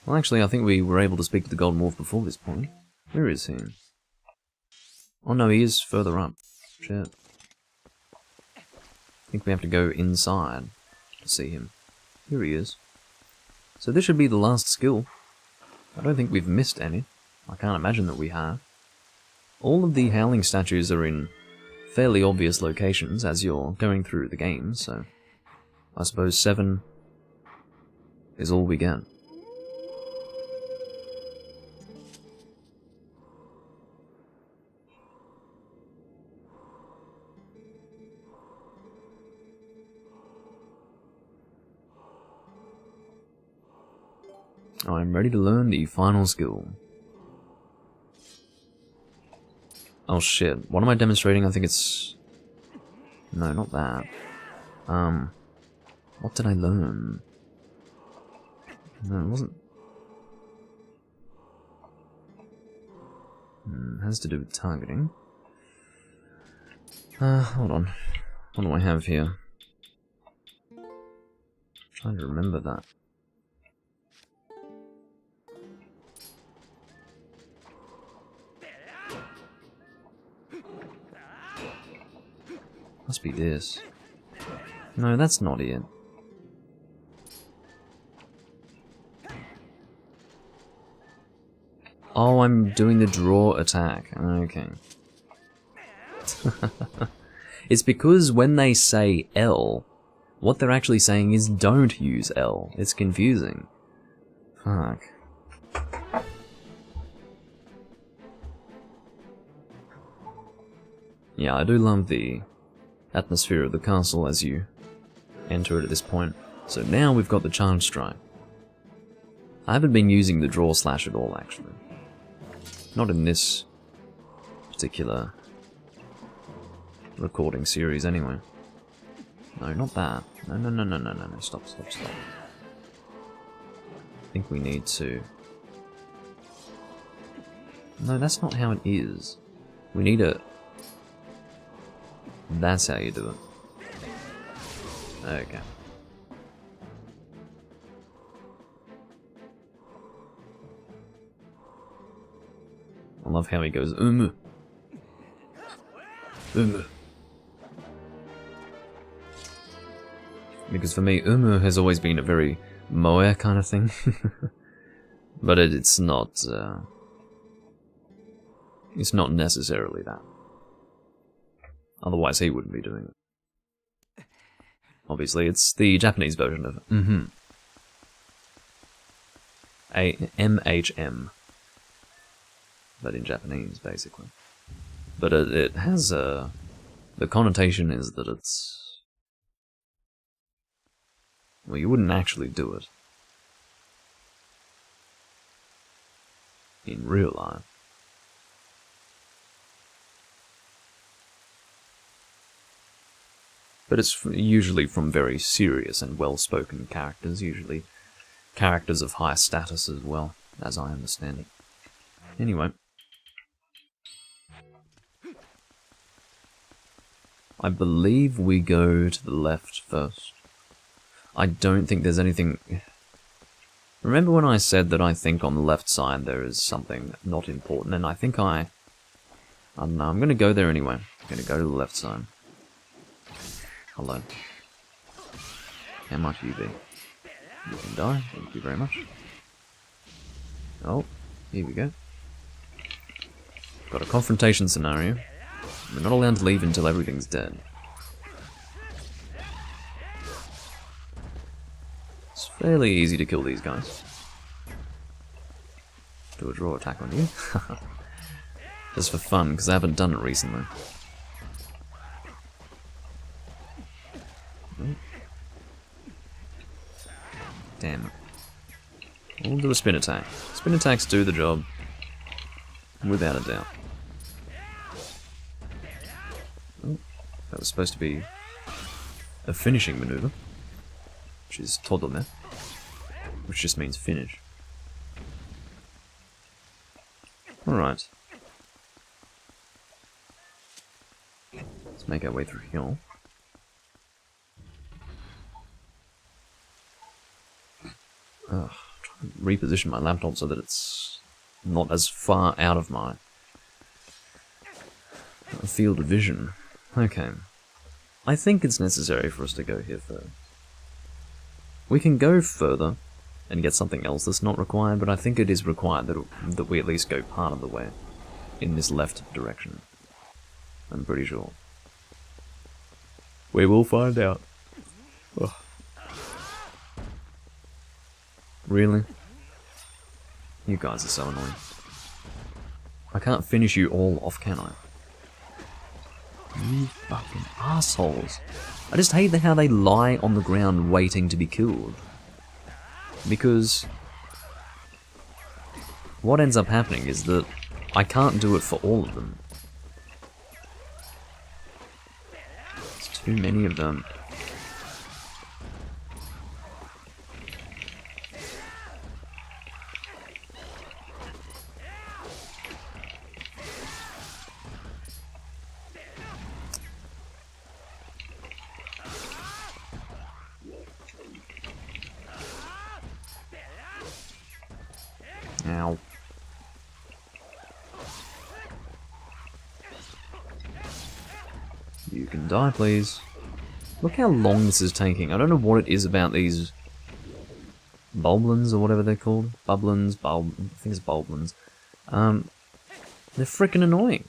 Well, actually, I think we were able to speak to the Golden Wolf before this point. Where is he? Oh no, he is further up. Shit. I think we have to go inside to see him. Here he is. So this should be the last skill. I don't think we've missed any. I can't imagine that we have. All of the howling statues are in fairly obvious locations as you're going through the game, so I suppose 7 is all we get. I'm ready to learn the final skill. Oh shit, what am I demonstrating? I think it's... No, not that. What did I learn? No, it wasn't... It has to do with targeting. Hold on. What do I have here? I'm trying to remember that. Must be this. No, that's not it. Oh, I'm doing the draw attack. Okay. It's because when they say L, what they're actually saying is don't use L. It's confusing. Fuck. Yeah, I do love the atmosphere of the castle as you enter it at this point. So now we've got the charge strike. I haven't been using the draw slash at all, actually. Not in this particular recording series, anyway. No, not that. No, stop. I think we need to... No, that's not how it is. We need a... That's how you do it. Okay. love how he goes, Because for me, has always been a very moe kind of thing. But it's not necessarily that. Otherwise he wouldn't be doing it. Obviously, it's the Japanese version of MHM. But in Japanese, basically. But it has the connotation is that it's... Well, you wouldn't actually do it in real life. But it's usually from very serious and well-spoken characters, usually characters of high status as well, as I understand it. Anyway. I believe we go to the left first. I don't think there's anything... Remember when I said that I think on the left side there is something not important, and I think I don't know, I'm gonna go there anyway. I'm gonna go to the left side. Hello. How much you be? You can die, thank you very much. Oh, here we go. Got a confrontation scenario. We're not allowed to leave until everything's dead. It's fairly easy to kill these guys. Do a draw attack on you. Just for fun, because I haven't done it recently. Damn it. We'll do a spin attack. Spin attacks do the job. Without a doubt. Oh, that was supposed to be a finishing maneuver. Which is todome. Which just means finish. Alright. Let's make our way through here. Ugh, try to reposition my laptop so that it's not as far out of my field of vision. Okay. I think it's necessary for us to go here first. We can go further and get something else that's not required, but I think it is required that we at least go part of the way in this left direction. I'm pretty sure. We will find out. Ugh. Really? You guys are so annoying. I can't finish you all off, can I? You fucking assholes. I just hate how they lie on the ground waiting to be killed. Because what ends up happening is that I can't do it for all of them. There's too many of them. Ow. You can die, please. Look how long this is taking. I don't know what it is about these Bulblins or whatever they're called. Bubblins, I think it's Bulblins. They're freaking annoying.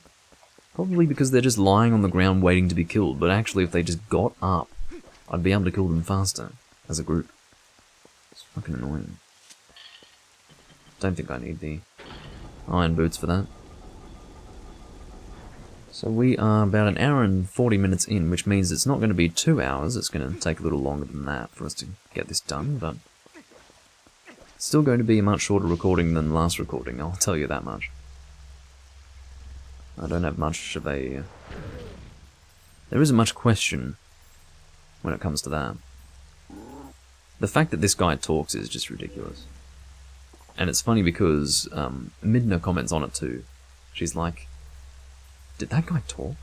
Probably because they're just lying on the ground waiting to be killed, but actually if they just got up, I'd be able to kill them faster as a group. It's fucking annoying. Don't think I need the iron boots for that. So we are about an hour and 40 minutes in, which means it's not going to be 2 hours. It's going to take a little longer than that for us to get this done, but it's still going to be a much shorter recording than the last recording, I'll tell you that much. I don't have much of a... There isn't much question when it comes to that. The fact that this guy talks is just ridiculous. And it's funny because Midna comments on it too. She's like, did that guy talk?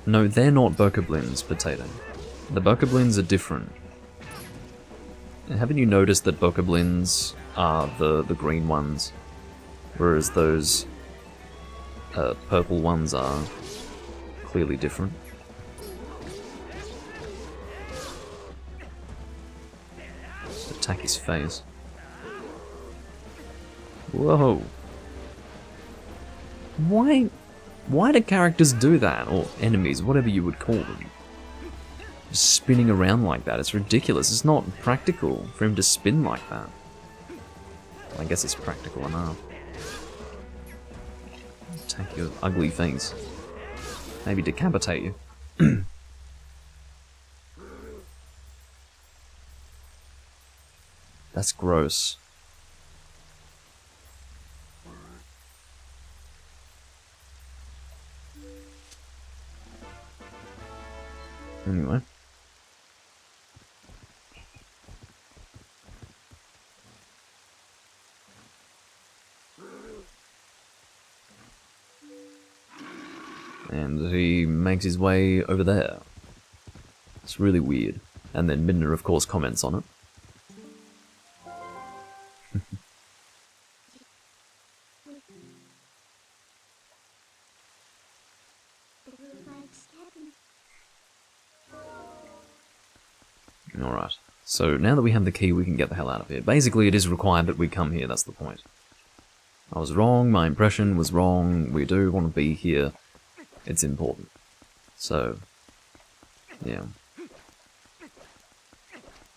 No, they're not Bokoblins, Potato. The bokoblins are different. Haven't you noticed that bokoblins are the green ones, whereas those purple ones are clearly different? Just attack his face. Whoa. Why do characters do that? Or enemies, whatever you would call them. Just spinning around like that, it's ridiculous. It's not practical for him to spin like that. I guess it's practical enough. Attack your ugly face. Maybe decapitate you. That's gross. Anyway. And he makes his way over there. It's really weird. And then Midna, of course, comments on it. Alright, so now that we have the key, we can get the hell out of here. Basically, it is required that we come here, that's the point. I was wrong, my impression was wrong, we do want to be here. It's important. So, yeah.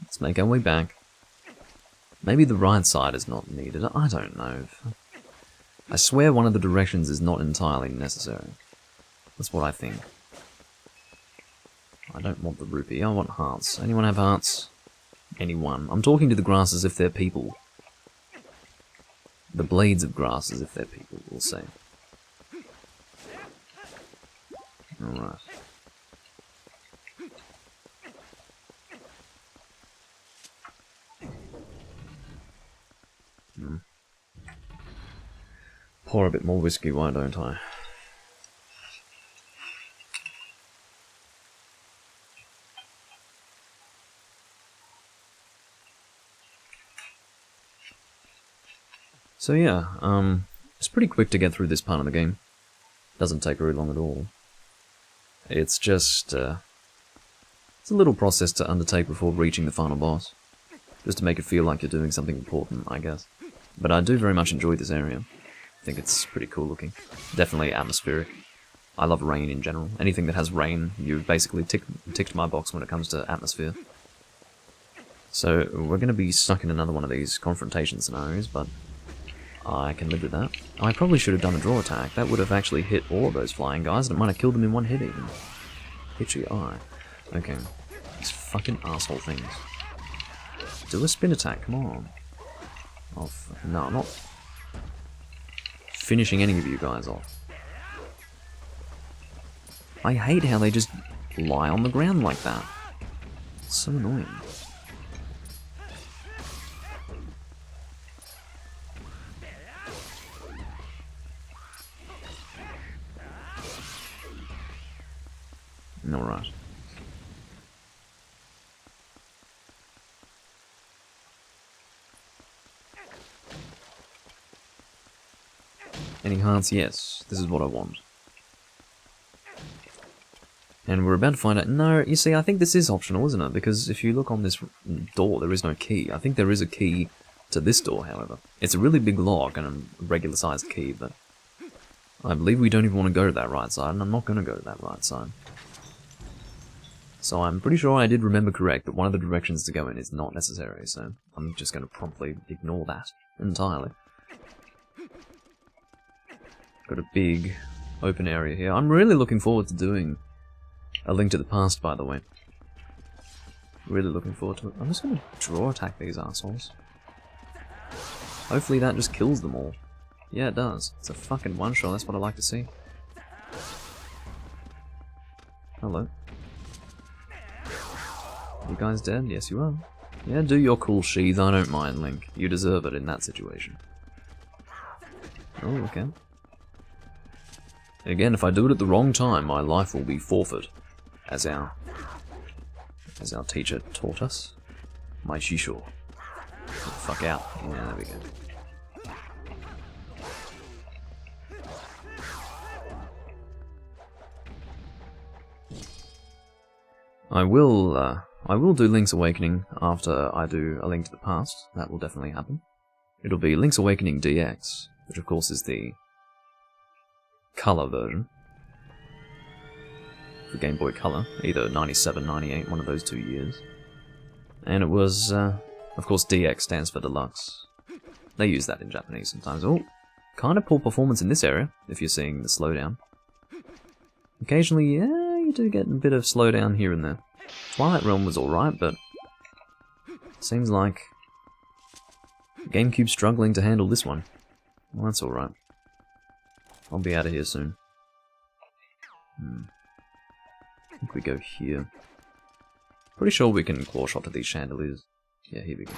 Let's make our way back. Maybe the right side is not needed, I don't know. I swear one of the directions is not entirely necessary. That's what I think. I don't want the rupee, I want hearts. Anyone have hearts? Anyone. I'm talking to the grass as if they're people. The blades of grass as if they're people, we'll say. Alright. Pour a bit more whiskey, why don't I? So yeah, it's pretty quick to get through this part of the game. Doesn't take very long at all. It's just, it's a little process to undertake before reaching the final boss. Just to make it feel like you're doing something important, I guess. But I do very much enjoy this area. I think it's pretty cool looking. Definitely atmospheric. I love rain in general. Anything that has rain, you basically ticked my box when it comes to atmosphere. So, we're going to be stuck in another one of these confrontation scenarios, but I can live with that. I probably should have done a draw attack. That would have actually hit all of those flying guys, and it might have killed them in one hit even. Hit your eye. Okay. These fucking asshole things. Do a spin attack, come on. Oh, no, I'm not finishing any of you guys off. I hate how they just lie on the ground like that. It's so annoying. Alright. Any hearts? Yes. This is what I want. And we're about to find out... No, you see, I think this is optional, isn't it? Because if you look on this door, there is no key. I think there is a key to this door, however. It's a really big lock and a regular-sized key, but... I believe we don't even want to go to that right side, and I'm not going to go to that right side. So I'm pretty sure I did remember correct that one of the directions to go in is not necessary, so I'm just going to promptly ignore that entirely. Got a big open area here. I'm really looking forward to doing A Link to the Past, by the way. Really looking forward to it. I'm just going to draw attack these assholes. Hopefully that just kills them all. Yeah, it does. It's a fucking one-shot, that's what I like to see. Hello. You guys dead? Yes, you are. Yeah, do your cool sheath, I don't mind, Link. You deserve it in that situation. Oh, okay. Again, if I do it at the wrong time, my life will be forfeit. As our as our teacher taught us. My shisho. Get the fuck out. Yeah, there we go. I will do Link's Awakening after I do A Link to the Past. That will definitely happen. It'll be Link's Awakening DX, which of course is the color version for Game Boy Color, either 97, 98, one of those 2 years. And it was, of course, DX stands for Deluxe. They use that in Japanese sometimes. Oh, kind of poor performance in this area, if you're seeing the slowdown. Occasionally, yeah, you do get a bit of slowdown here and there. Twilight Realm was alright, but it seems like GameCube's struggling to handle this one. Well, that's alright. I'll be out of here soon. I think we go here. Pretty sure we can claw shot to these chandeliers. Yeah, here we go.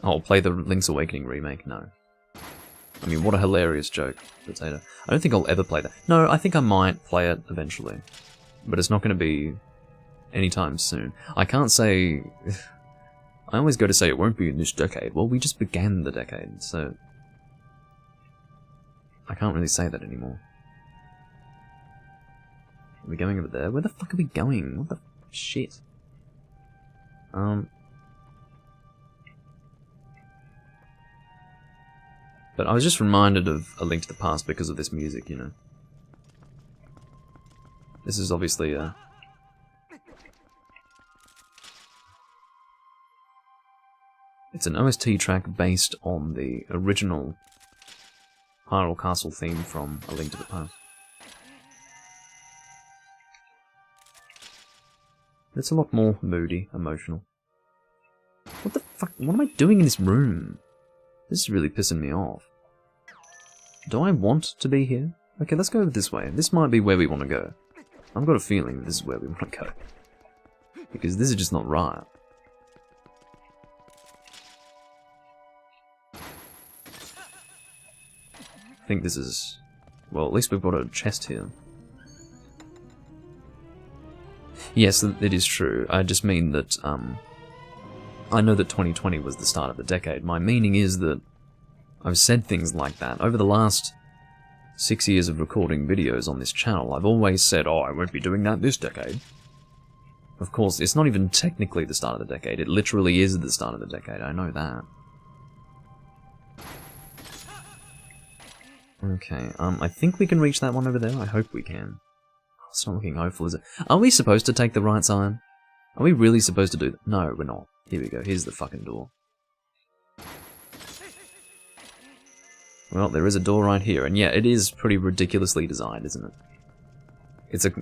Oh, play the Link's Awakening remake? No. I mean, what a hilarious joke, Potato. I don't think I'll ever play that. No, I think I might play it eventually. But it's not going to be anytime soon. I can't say... I always go to say it won't be in this decade. Well, we just began the decade, so... I can't really say that anymore. Are we going over there? Where the fuck are we going? What the shit? But I was just reminded of A Link to the Past because of this music, you know. This is obviously a... It's an OST track based on the original Hyrule Castle theme from A Link to the Past. It's a lot more moody, emotional. What the fuck? What am I doing in this room? This is really pissing me off. Do I want to be here? Okay, let's go over this way. This might be where we want to go. I've got a feeling this is where we want to go. Because this is just not right. I think this is... Well, at least we've got a chest here. Yes, it is true. I just mean that, I know that 2020 was the start of the decade. My meaning is that I've said things like that. Over the last 6 years of recording videos on this channel, I've always said, oh, I won't be doing that this decade. Of course, it's not even technically the start of the decade. It literally is the start of the decade. I know that. Okay, I think we can reach that one over there. I hope we can. It's not looking hopeful, is it? Are we supposed to take the right side? Are we really supposed to do that? No, we're not. Here we go. Here's the fucking door. Well, there is a door right here, and yeah, it is pretty ridiculously designed, isn't it?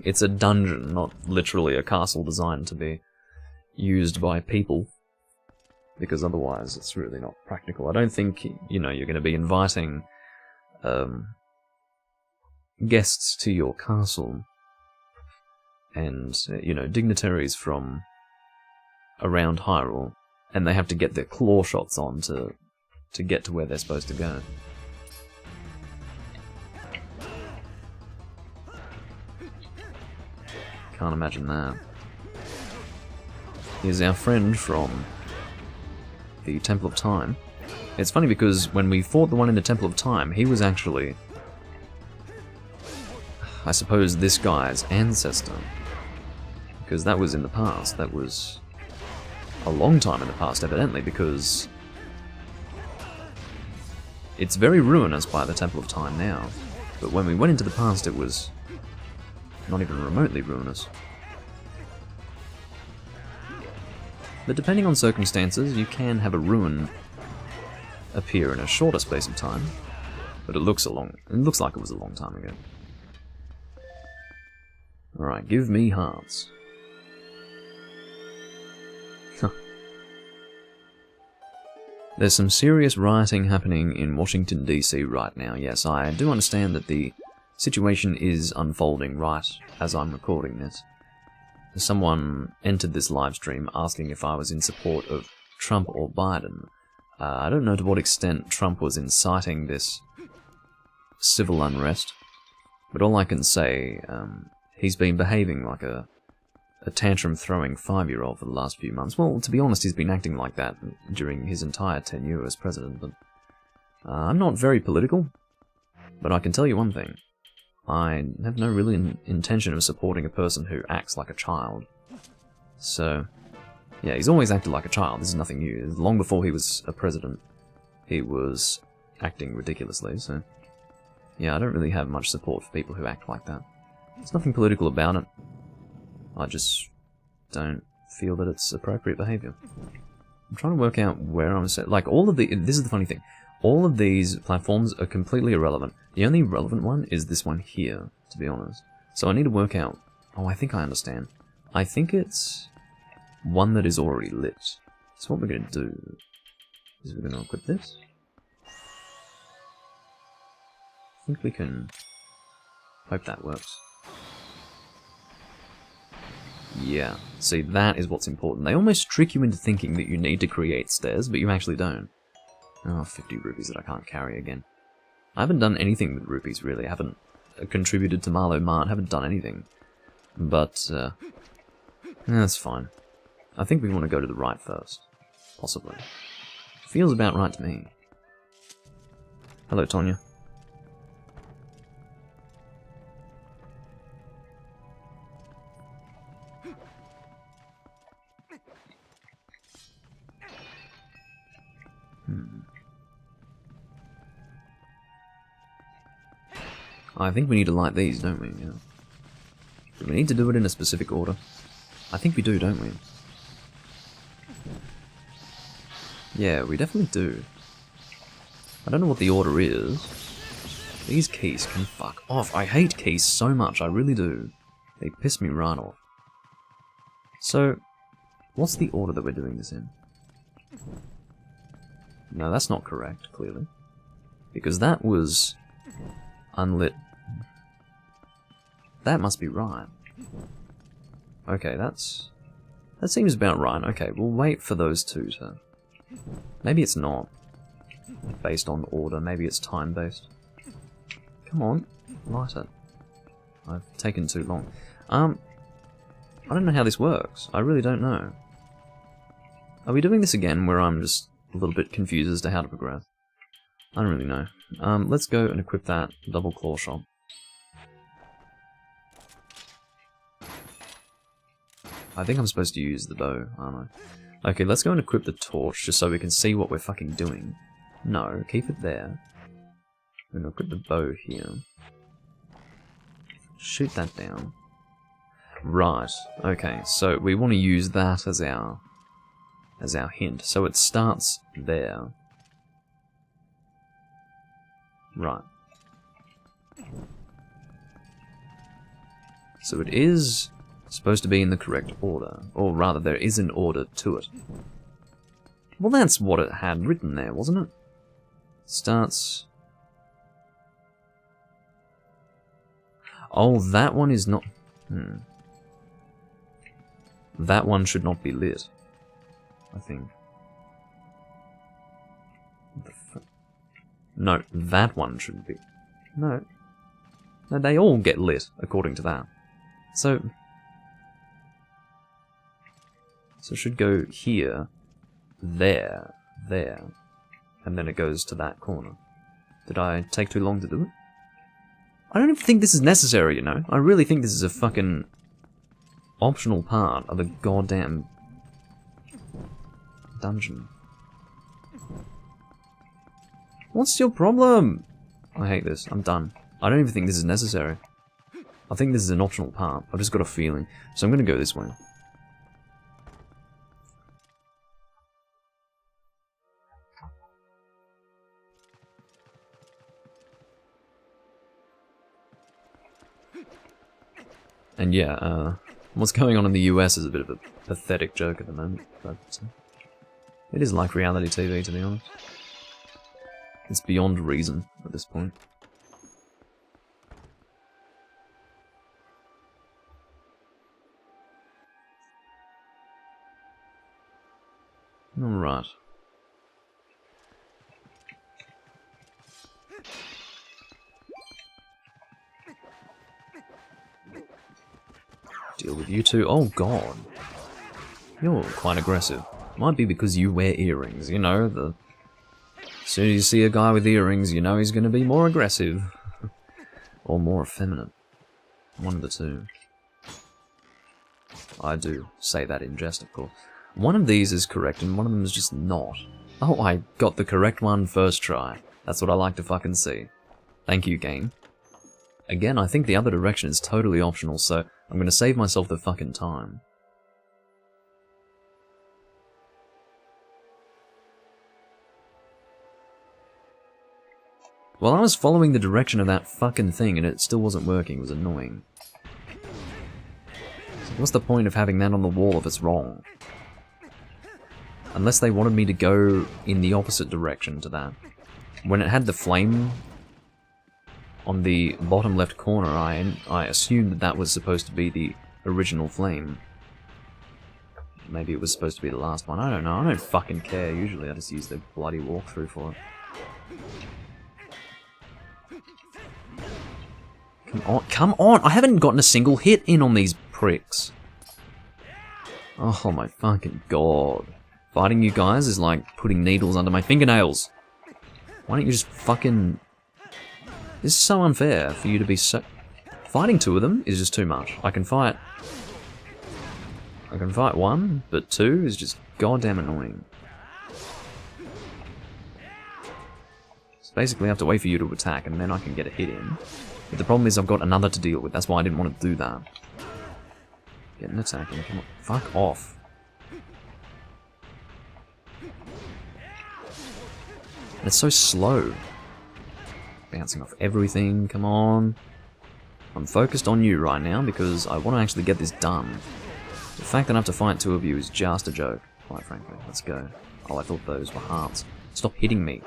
It's a dungeon, not literally a castle designed to be used by people, because otherwise it's really not practical. I don't think, you know, you're going to be inviting guests to your castle and, you know, dignitaries from around Hyrule, and they have to get their claw shots on to get to where they're supposed to go. Can't imagine that. Here's our friend from the Temple of Time. It's funny because when we fought the one in the Temple of Time, he was actually, I suppose, this guy's ancestor. Because that was in the past. That was a long time in the past, evidently, because it's very ruinous by the Temple of Time now. But when we went into the past, it was not even remotely ruinous. But depending on circumstances, you can have a ruin appear in a shorter space of time. But it looks like it was a long time ago. Alright, give me hearts. There's some serious rioting happening in Washington, D.C. right now. Yes, I do understand that the situation is unfolding right as I'm recording this. Someone entered this live stream asking if I was in support of Trump or Biden. I don't know to what extent Trump was inciting this civil unrest, But all I can say, he's been behaving like a tantrum-throwing 5-year-old for the last few months. Well, to be honest, he's been acting like that during his entire tenure as president, but I'm not very political, but I can tell you one thing. I have no real intention of supporting a person who acts like a child. So, yeah, he's always acted like a child. This is nothing new. Long before he was a president, he was acting ridiculously, so... yeah, I don't really have much support for people who act like that. There's nothing political about it. I just don't feel that it's appropriate behaviour. I'm trying to work out where I'm set. Like, all of the... this is the funny thing. All of these platforms are completely irrelevant. The only relevant one is this one here, to be honest. So I need to work out... oh, I think I understand. I think it's one that is already lit. So what we're going to do is we're going to equip this. I think we can... hope that works. Yeah, see, that is what's important. They almost trick you into thinking that you need to create stairs, but you actually don't. Oh, 50 rupees that I can't carry again. I haven't done anything with rupees, really. I haven't contributed to Marlow Mart, haven't done anything. But, that's fine. I think we want to go to the right first. Possibly. Feels about right to me. Hello, Tonya. I think we need to light these, don't we? Yeah. Do we need to do it in a specific order? I think we do, don't we? Yeah, we definitely do. I don't know what the order is. These keys can fuck off. I hate keys so much, I really do. They piss me right off. So, what's the order that we're doing this in? No, that's not correct, clearly. Because that was unlit. That must be right. Okay, that seems about right. Okay, we'll wait for those two to... maybe it's not based on order, maybe it's time-based. Come on, light it. I've taken too long. I don't know how this works. I really don't know. Are we doing this again where I'm just a little bit confused as to how to progress? I don't really know. Let's go and equip that double claw shot. I think I'm supposed to use the bow, aren't I? Okay, let's go and equip the torch just so we can see what we're fucking doing. No, keep it there. I'm gonna equip the bow here. Shoot that down. Right, okay, so we want to use that as our hint. So it starts there. Right. So it is supposed to be in the correct order. Or rather, there is an order to it. Well, that's what it had written there, wasn't it? Starts... oh, that one is not... That one should not be lit, I think. No, that one should be... No. No, they all get lit, according to that. So it should go here, there, and then it goes to that corner. Did I take too long to do it? I don't even think this is necessary, you know? I really think this is a fucking optional part of the goddamn dungeon. What's your problem? I hate this. I'm done. I don't even think this is necessary. I think this is an optional part. I've just got a feeling. So I'm going to go this way. And yeah, what's going on in the US is a bit of a pathetic joke at the moment, but it is like reality TV, to be honest. It's beyond reason at this point. Alright. Deal with you two. Oh god. You're quite aggressive. Might be because you wear earrings, you know, as soon as you see a guy with earrings, you know he's going to be more aggressive. Or more effeminate. One of the two. I do say that in jest, of course. One of these is correct, and one of them is just not. Oh, I got the correct one first try. That's what I like to fucking see. Thank you, game. Again, I think the other direction is totally optional, so I'm gonna save myself the fucking time. Well, I was following the direction of that fucking thing, and it still wasn't working. It was annoying. So what's the point of having that on the wall if it's wrong? Unless they wanted me to go in the opposite direction to that. When it had the flame on the bottom left corner, I assumed that that was supposed to be the original flame. Maybe it was supposed to be the last one. I don't know. I don't fucking care. Usually I just use the bloody walkthrough for it. Come on. Come on! I haven't gotten a single hit in on these pricks. Oh my fucking god. Fighting you guys is like putting needles under my fingernails. Why don't you just fucking... This is so unfair for you to be so... Fighting two of them is just too much. I can fight one, but two is just goddamn annoying. So basically I have to wait for you to attack and then I can get a hit in. But the problem is I've got another to deal with. That's why I didn't want to do that. Get an attack in. Come on. Fuck off. And it's so slow. Bouncing off everything. Come on. I'm focused on you right now because I want to actually get this done. The fact that I have to fight two of you is just a joke, quite frankly. Let's go. Oh, I thought those were hearts. Stop hitting me.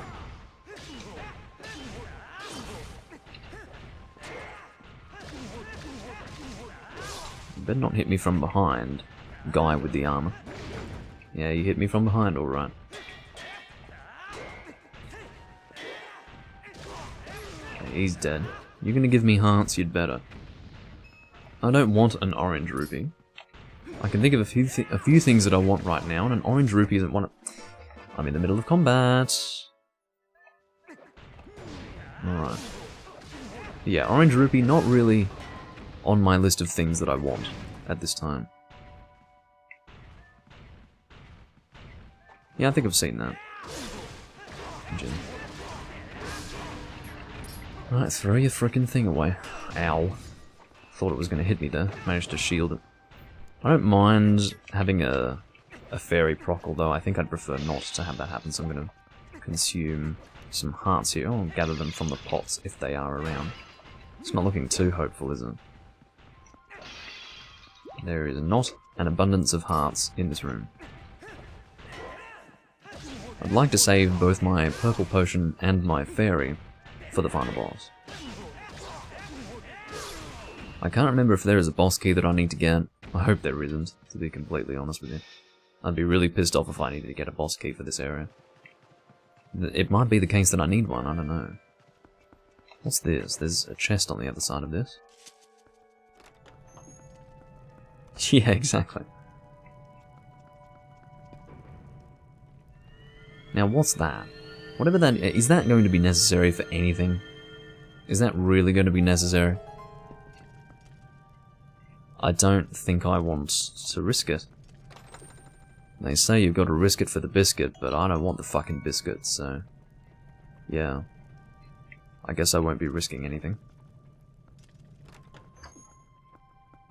You better not hit me from behind, guy with the armor. Yeah, you hit me from behind, alright. Okay, he's dead. You're gonna give me hearts, you'd better. I don't want an orange rupee. I can think of a few things that I want right now, and an orange rupee isn't one of... I'm in the middle of combat. Alright. Yeah, orange rupee, not really on my list of things that I want at this time. Yeah, I think I've seen that. Right, throw your frickin' thing away. Ow. Thought it was going to hit me there. Managed to shield it. I don't mind having a fairy proc, although I think I'd prefer not to have that happen, so I'm going to consume some hearts here. I'll gather them from the pots if they are around. It's not looking too hopeful, is it? There is not an abundance of hearts in this room. I'd like to save both my purple potion and my fairy for the final boss. I can't remember if there is a boss key that I need to get. I hope there isn't, to be completely honest with you. I'd be really pissed off if I needed to get a boss key for this area. It might be the case that I need one, I don't know. What's this? There's a chest on the other side of this. Yeah, exactly. Now, what's that? Whatever that is, that going to be necessary for anything? Is that really going to be necessary? I don't think I want to risk it. They say you've got to risk it for the biscuit, but I don't want the fucking biscuit, so... yeah. I guess I won't be risking anything.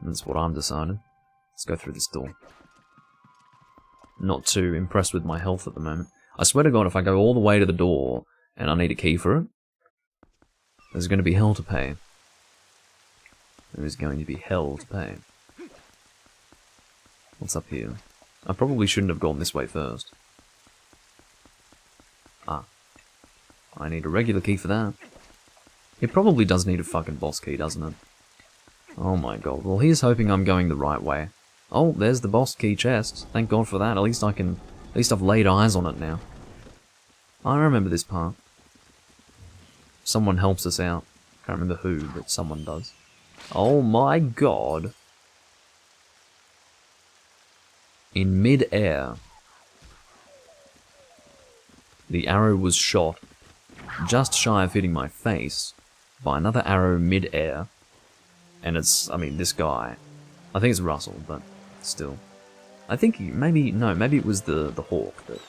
That's what I'm deciding. Let's go through this door. Not too impressed with my health at the moment. I swear to God, if I go all the way to the door, and I need a key for it, there's going to be hell to pay. There is going to be hell to pay. What's up here? I probably shouldn't have gone this way first. Ah. I need a regular key for that. It probably does need a fucking boss key, doesn't it? Oh my god. Well, here's hoping I'm going the right way. Oh, there's the boss key chest. Thank God for that. At least I've laid eyes on it now. I remember this part. Someone helps us out. Can't remember who, but someone does. Oh my god. in mid-air, the arrow was shot just shy of hitting my face by another arrow mid-air, and it's, I mean, this guy, I think it's Russell, but still. I think maybe it was the hawk that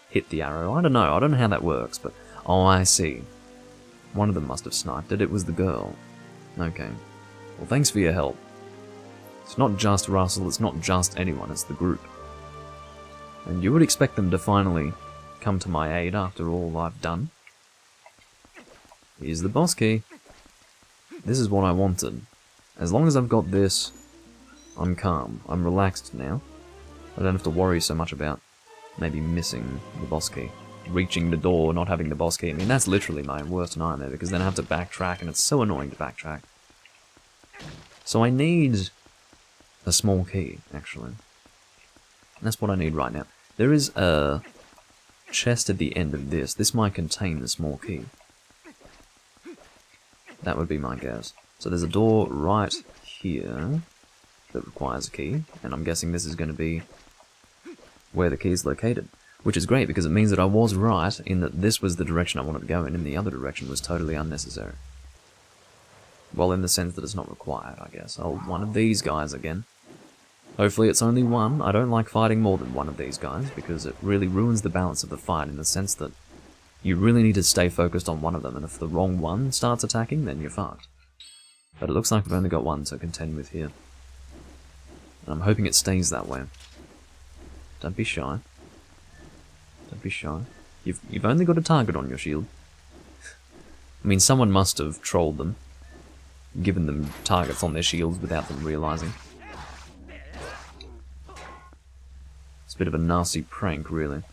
hit the arrow. I don't know how that works, but, oh, I see. One of them must have sniped it. It was the girl. Okay. Well, thanks for your help. It's not just Russell, it's not just anyone, it's the group. And you would expect them to finally come to my aid after all I've done. Here's the boss key. This is what I wanted. As long as I've got this, I'm calm. I'm relaxed now. I don't have to worry so much about maybe missing the boss key. Reaching the door, not having the boss key. I mean, that's literally my worst nightmare, because then I have to backtrack, and it's so annoying to backtrack. So I need a small key, actually. That's what I need right now. There is a chest at the end of this. This might contain the small key. That would be my guess. So there's a door right here that requires a key, and I'm guessing this is going to be where the key is located. Which is great, because it means that I was right in that this was the direction I wanted to go in, and the other direction was totally unnecessary. Well, in the sense that it's not required, I guess. Oh, one of these guys again. Hopefully it's only one. I don't like fighting more than one of these guys, because it really ruins the balance of the fight in the sense that you really need to stay focused on one of them, and if the wrong one starts attacking, then you're fucked. But it looks like we've only got one to contend with here. And I'm hoping it stays that way. Don't be shy. Don't be shy. You've only got a target on your shield. I mean, someone must have trolled them, given them targets on their shields without them realizing. It's a bit of a nasty prank, really.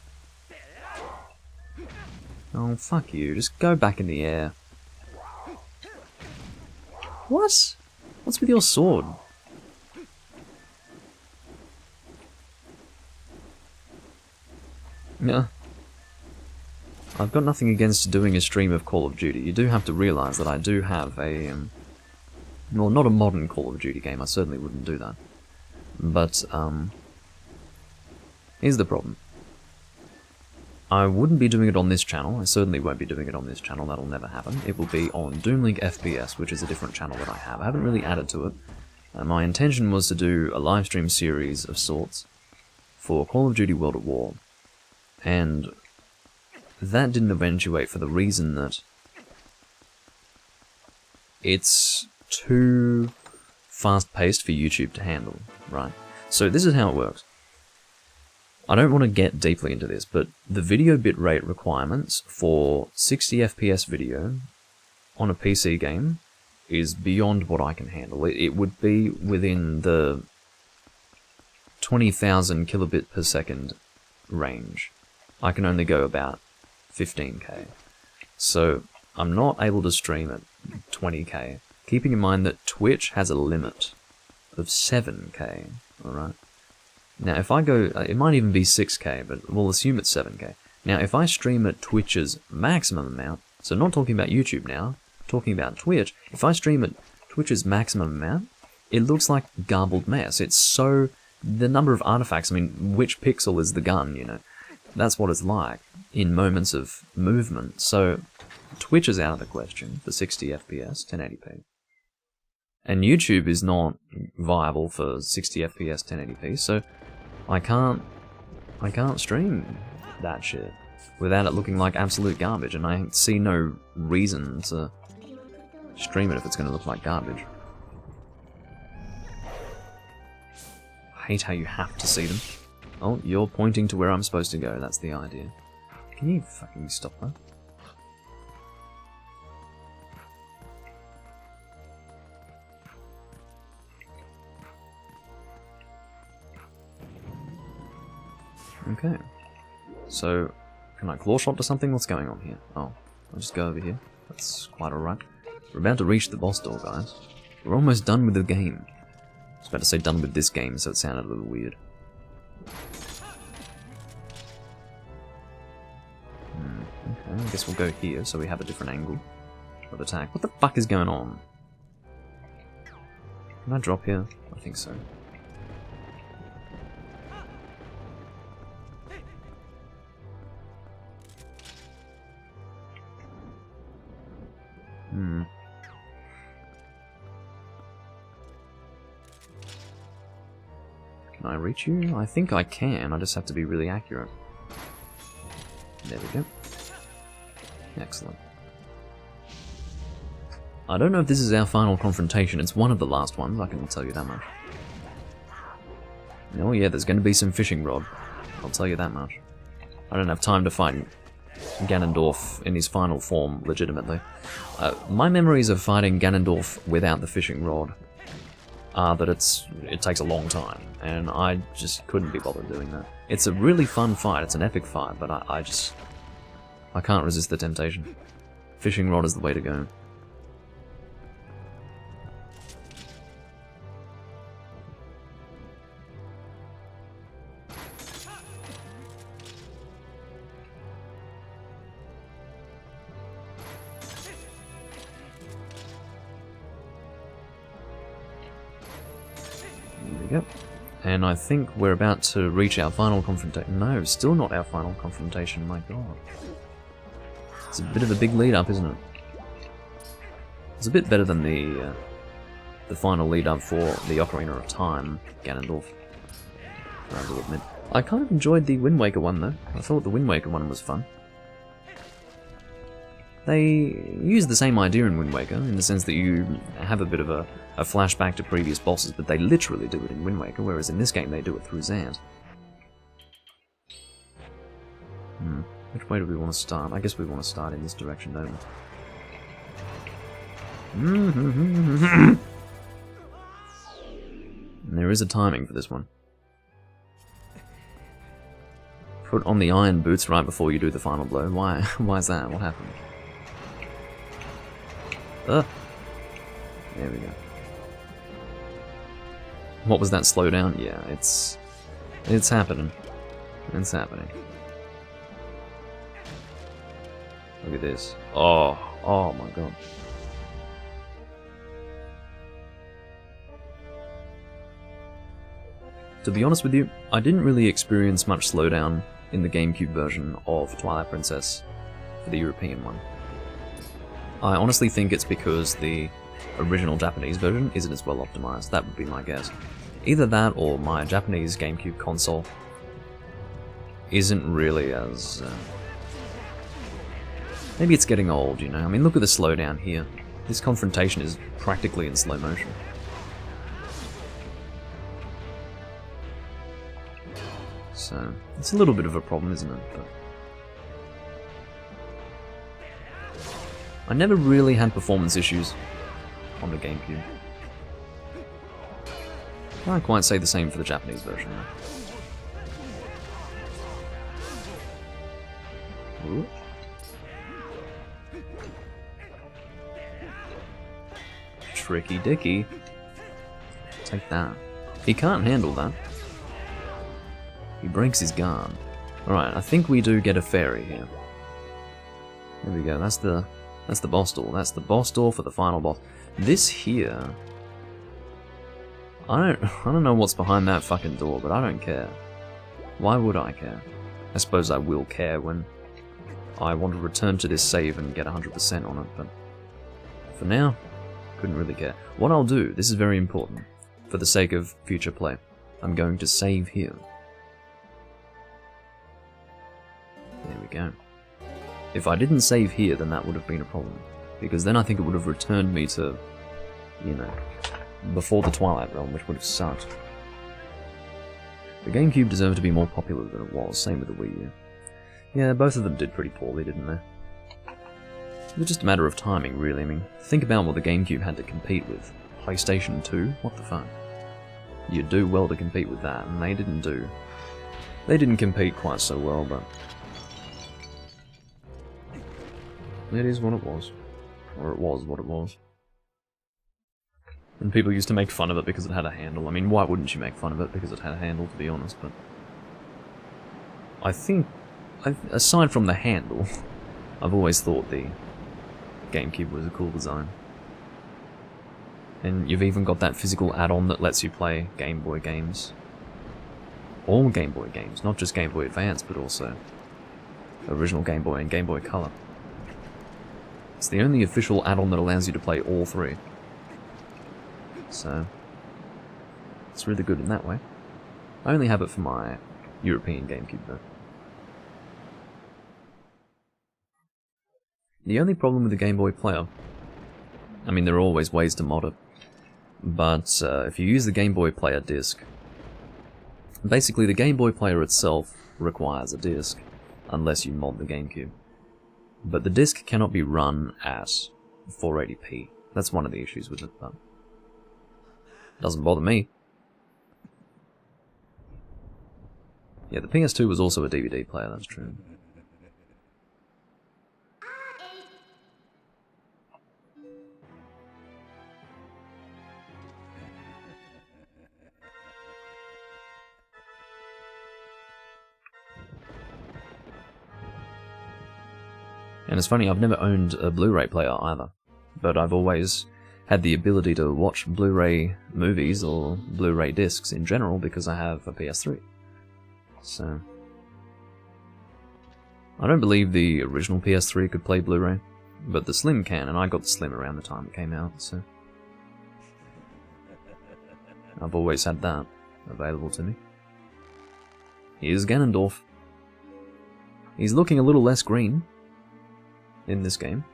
Oh, fuck you. Just go back in the air. What? What's with your sword? Yeah. I've got nothing against doing a stream of Call of Duty. You do have to realise that I do have a, well, not a modern Call of Duty game, I certainly wouldn't do that. But, here's the problem. I wouldn't be doing it on this channel, I certainly won't be doing it on this channel, that'll never happen. It will be on Doomlink FPS, which is a different channel that I have. I haven't really added to it. My intention was to do a live stream series of sorts for Call of Duty World at War. And that didn't eventuate for the reason that it's too fast-paced for YouTube to handle, right? So this is how it works. I don't want to get deeply into this, but the video bitrate requirements for 60 FPS video on a PC game is beyond what I can handle. It would be within the 20,000 kilobit per second range. I can only go about 15k. So I'm not able to stream at 20k, keeping in mind that Twitch has a limit of 7k, alright? Now if I go, it might even be 6k, but we'll assume it's 7k. Now if I stream at Twitch's maximum amount, so not talking about YouTube now, talking about Twitch, if I stream at Twitch's maximum amount, it looks like garbled mess. It's so, the number of artifacts, I mean, which pixel is the gun, you know? That's what it's like in moments of movement. So Twitch is out of the question for 60 FPS, 1080p. And YouTube is not viable for 60 FPS, 1080p, so I can't stream that shit without it looking like absolute garbage, and I see no reason to stream it if it's going to look like garbage. I hate how you have to see them. Oh, you're pointing to where I'm supposed to go, that's the idea. Can you fucking stop that? Okay. So, can I claw shot to something? What's going on here? Oh, I'll just go over here. That's quite alright. We're about to reach the boss door, guys. We're almost done with the game. I was about to say done with this game, so it sounded a little weird. Okay, I guess we'll go here so we have a different angle of attack. What the fuck is going on? Can I drop here? I think so. Can I reach you? I think I can, I just have to be really accurate. There we go. Excellent. I don't know if this is our final confrontation, it's one of the last ones, I can tell you that much. Oh yeah, there's going to be some fishing rod, I'll tell you that much. I don't have time to fight Ganondorf in his final form, legitimately. My memories of fighting Ganondorf without the fishing rod are that it takes a long time, and I just couldn't be bothered doing that. It's a really fun fight, it's an epic fight, but I can't resist the temptation. Fishing rod is the way to go. Yep. And I think we're about to reach our final confrontation. No, still not our final confrontation, my god. It's a bit of a big lead up, isn't it? It's a bit better than the final lead up for the Ocarina of Time, Ganondorf. I will admit. I kind of enjoyed the Wind Waker one though. I thought the Wind Waker one was fun. They use the same idea in Wind Waker, in the sense that you have a bit of a flashback to previous bosses, but they literally do it in Wind Waker, whereas in this game they do it through Zant. Which way do we want to start? I guess we want to start in this direction, don't we? And there is a timing for this one. Put on the iron boots right before you do the final blow. Why? Why is that? What happened? There we go. What was that slowdown? Yeah, it's happening. It's happening. Look at this. Oh my god. To be honest with you, I didn't really experience much slowdown in the GameCube version of Twilight Princess for the European one. I honestly think it's because the original Japanese version isn't as well optimized. That would be my guess. Either that or my Japanese GameCube console isn't really as... maybe it's getting old, you know? I mean, look at the slowdown here. This confrontation is practically in slow motion. So, it's a little bit of a problem, isn't it? But I never really had performance issues on the GameCube. Can't quite say the same for the Japanese version, though. Ooh. Tricky Dicky. Take that. He can't handle that. He breaks his guard. Alright, I think we do get a fairy here. There we go, that's the boss door. That's the boss door for the final boss. This here... I don't know what's behind that fucking door, but I don't care. Why would I care? I suppose I will care when I want to return to this save and get 100% on it, but for now, couldn't really care. What I'll do, this is very important, for the sake of future play, I'm going to save here. There we go. If I didn't save here, then that would have been a problem. Because then I think it would have returned me to, you know, before the Twilight Realm, which would have sucked. The GameCube deserved to be more popular than it was, same with the Wii U. Yeah, both of them did pretty poorly, didn't they? It was just a matter of timing, really. I mean, think about what the GameCube had to compete with. PlayStation 2? What the fuck? You'd do well to compete with that, and they didn't do... They didn't compete quite so well, but... it is what it was. Or it was what it was. And people used to make fun of it because it had a handle. I mean, why wouldn't you make fun of it because it had a handle, to be honest, but... I think, aside from the handle, I've always thought the GameCube was a cool design. And you've even got that physical add-on that lets you play Game Boy games. All Game Boy games, not just Game Boy Advance, but also original Game Boy and Game Boy Color. It's the only official add-on that allows you to play all three. So, it's really good in that way. I only have it for my European GameCube though. The only problem with the Game Boy player, I mean there are always ways to mod it, but if you use the Game Boy player disc, basically the Game Boy player itself requires a disc, unless you mod the GameCube. But the disc cannot be run at 480p. That's one of the issues with it, but doesn't bother me. Yeah, the PS2 was also a DVD player, that's true. And it's funny, I've never owned a Blu-ray player either, but I've always had the ability to watch Blu-ray movies or Blu-ray discs in general because I have a PS3. So I don't believe the original PS3 could play Blu-ray, but the Slim can, and I got the Slim around the time it came out, so I've always had that available to me. Here's Ganondorf. He's looking a little less green in this game.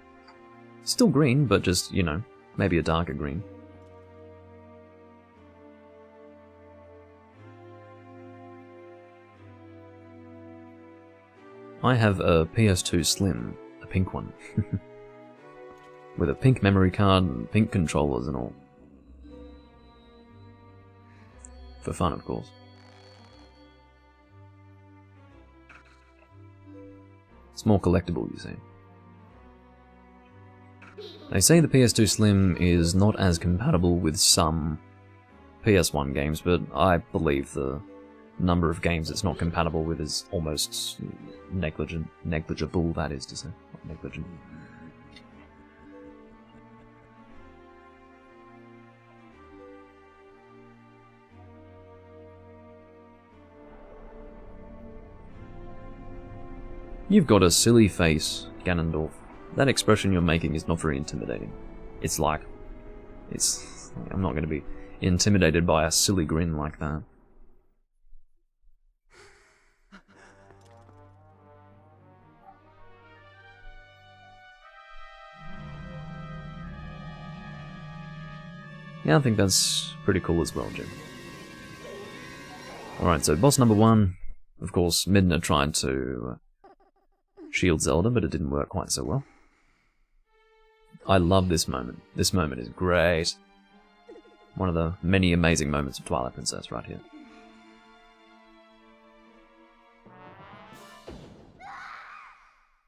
Still green, but just, you know, maybe a darker green. I have a PS2 Slim, a pink one, with a pink memory card and pink controllers and all. For fun, of course. It's more collectible, you see. They say the PS2 Slim is not as compatible with some PS1 games, but I believe the number of games it's not compatible with is almost negligible, that is to say. Not negligent. You've got a silly face, Ganondorf. That expression you're making is not very intimidating. It's like... I'm not going to be intimidated by a silly grin like that. Yeah, I think that's pretty cool as well, Jim. Alright, so boss number 1. Of course, Midna tried to shield Zelda, but it didn't work quite so well. I love this moment. This moment is great. One of the many amazing moments of Twilight Princess right here.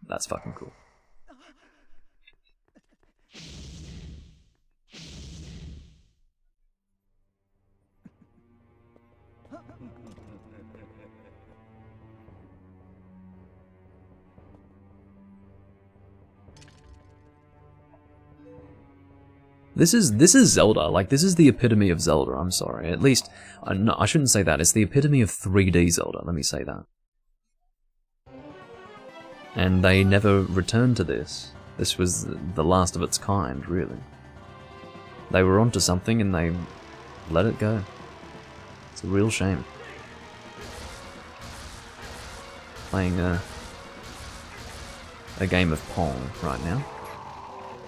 That's fucking cool. This is Zelda. Like, this is the epitome of Zelda, I'm sorry. At least, no, I shouldn't say that. It's the epitome of 3D Zelda, let me say that. And they never returned to this. This was the last of its kind, really. They were onto something and they let it go. It's a real shame. Playing a game of Pong right now.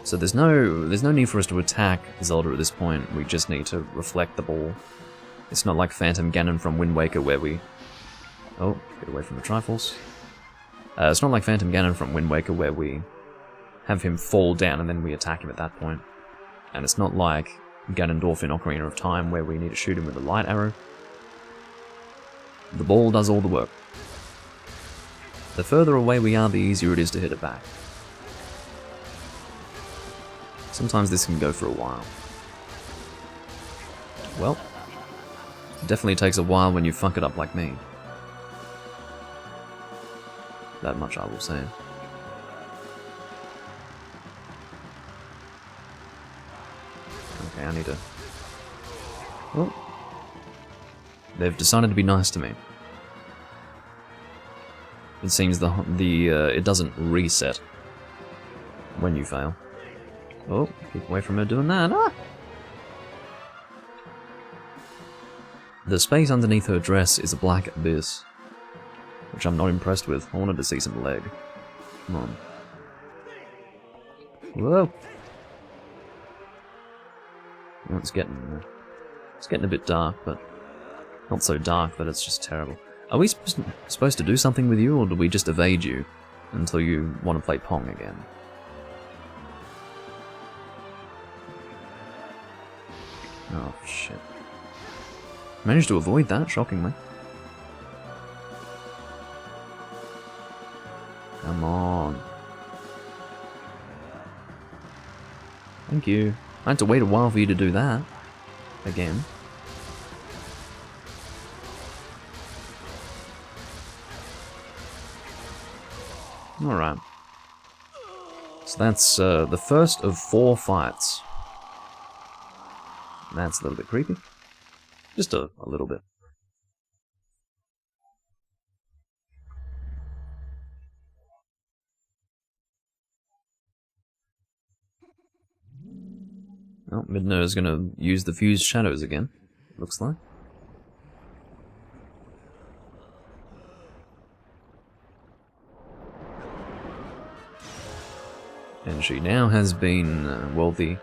So there's no need for us to attack Zelda at this point. We just need to reflect the ball. It's not like Phantom Ganon from Wind Waker where we... Oh, get away from the Triforce. It's not like Phantom Ganon from Wind Waker where we have him fall down and then we attack him at that point. And it's not like Ganondorf in Ocarina of Time where we need to shoot him with a light arrow. The ball does all the work. The further away we are, the easier it is to hit it back. Sometimes this can go for a while. Well, it definitely takes a while when you fuck it up like me. That much I will say. Okay, I need to... Oh. They've decided to be nice to me. It seems it doesn't reset when you fail. Oh, keep away from her doing that. Ah! The space underneath her dress is a black abyss, which I'm not impressed with. I wanted to see some leg. Come on. Whoa! Well, it's getting a bit dark, but not so dark that it's just terrible. Are we supposed to do something with you, or do we just evade you until you want to play Pong again? Oh, shit. Managed to avoid that, shockingly. Come on. Thank you. I had to wait a while for you to do that. Again. Alright. So that's the first of 4 fights. That's a little bit creepy. Just a little bit. Oh, Midna is going to use the fused shadows again, looks like. And she now has been, well, the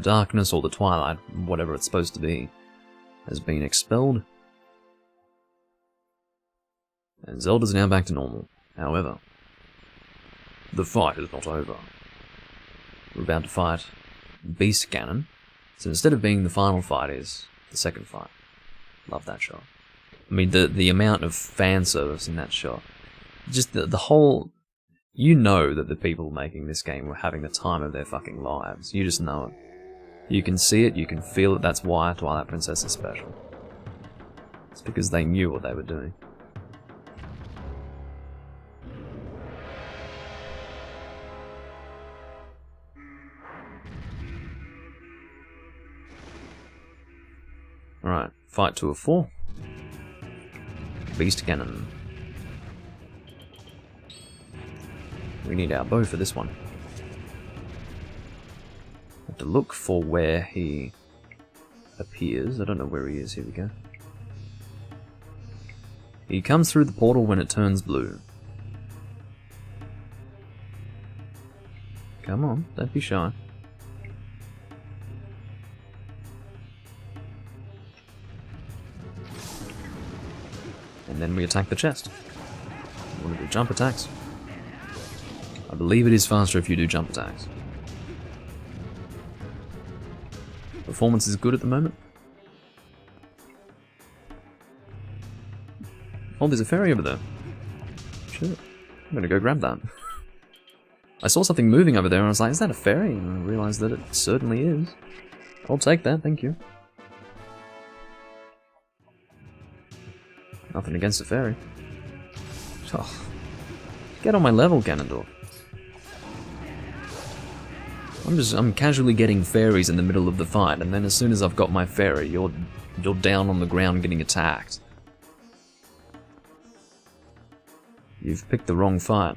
darkness or the twilight, whatever it's supposed to be, has been expelled. And Zelda's now back to normal. However, the fight is not over. We're about to fight Beast Ganon. So instead of being the final fight, is the second fight. Love that shot. I mean, the amount of fan service in that shot. Just the whole... You know that the people making this game were having the time of their fucking lives. You just know it. You can see it, you can feel it, that's why Twilight Princess is special. It's because they knew what they were doing. Alright, fight 2 of 4. Beast Ganon. We need our bow for this one. Have to look for where he appears. I don't know where he is. Here we go. He comes through the portal when it turns blue. Come on, don't be shy. And then we attack the chest. We want to do jump attacks. I believe it is faster if you do jump attacks. Performance is good at the moment. Oh, there's a fairy over there. Shit. I'm gonna go grab that. I saw something moving over there and I was like, is that a fairy? And I realized that it certainly is. I'll take that, thank you. Nothing against a fairy. Oh. Get on my level, Ganondorf. I'm casually getting fairies in the middle of the fight, and then as soon as I've got my fairy, you're down on the ground getting attacked. You've picked the wrong fight.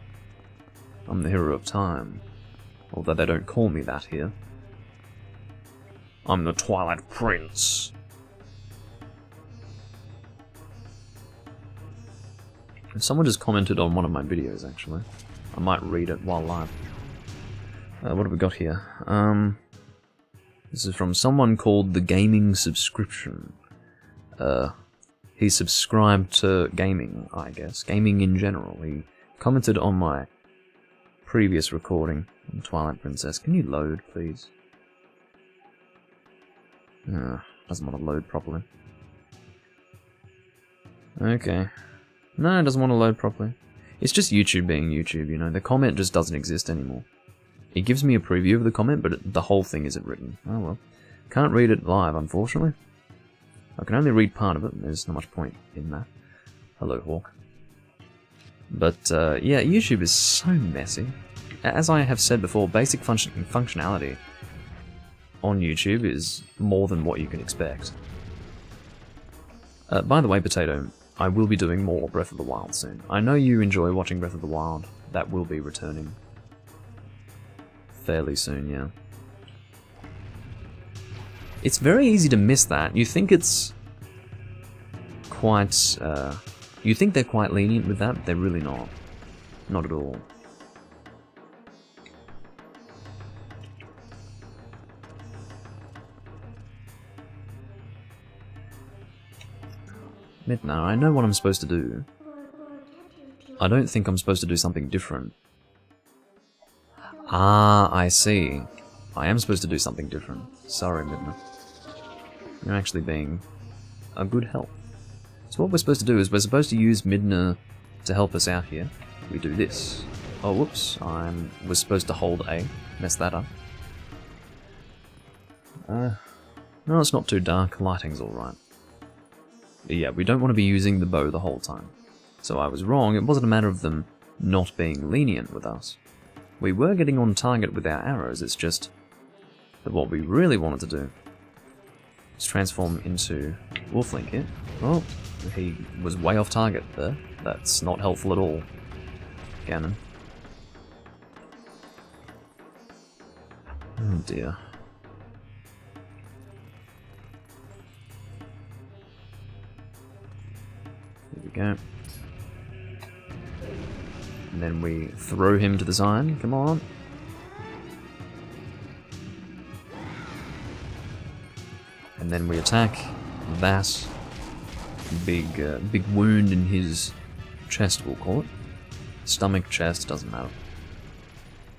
I'm the hero of time. Although they don't call me that here. I'm the Twilight Prince. Someone just commented on one of my videos, actually. I might read it while live. What have we got here? This is from someone called The Gaming Subscription. He subscribed to gaming, I guess. Gaming in general. He commented on my previous recording on Twilight Princess. Can you load, please? Doesn't want to load properly. Okay. No, it doesn't want to load properly. It's just YouTube being YouTube, you know. The comment just doesn't exist anymore. It gives me a preview of the comment, but the whole thing isn't written. Oh well. Can't read it live, unfortunately. I can only read part of it, and there's not much point in that. Hello, Hawk. But, yeah, YouTube is so messy. As I have said before, basic functionality on YouTube is more than what you can expect. By the way, Potato, I will be doing more Breath of the Wild soon. I know you enjoy watching Breath of the Wild. That will be returning fairly soon, yeah. It's very easy to miss that. You think it's quite... you think they're quite lenient with that, but they're really not. Not at all. Midna, I know what I'm supposed to do. I don't think I'm supposed to do something different. Ah, I see. I am supposed to do something different. Sorry, Midna. You're actually being a good help. So what we're supposed to do is we're supposed to use Midna to help us out here. We do this. Oh, whoops. I was supposed to hold A. Messed that up. No, it's not too dark. Lighting's alright. But yeah, we don't want to be using the bow the whole time. So I was wrong. It wasn't a matter of them not being lenient with us. We were getting on target with our arrows. It's just that what we really wanted to do is transform into Wolflink here. Oh, he was way off target there. That's not helpful at all, Ganon. Oh dear. There we go. And then we throw him to the side. Come on. And then we attack that big wound in his chest, we'll call it. Stomach, chest, doesn't matter.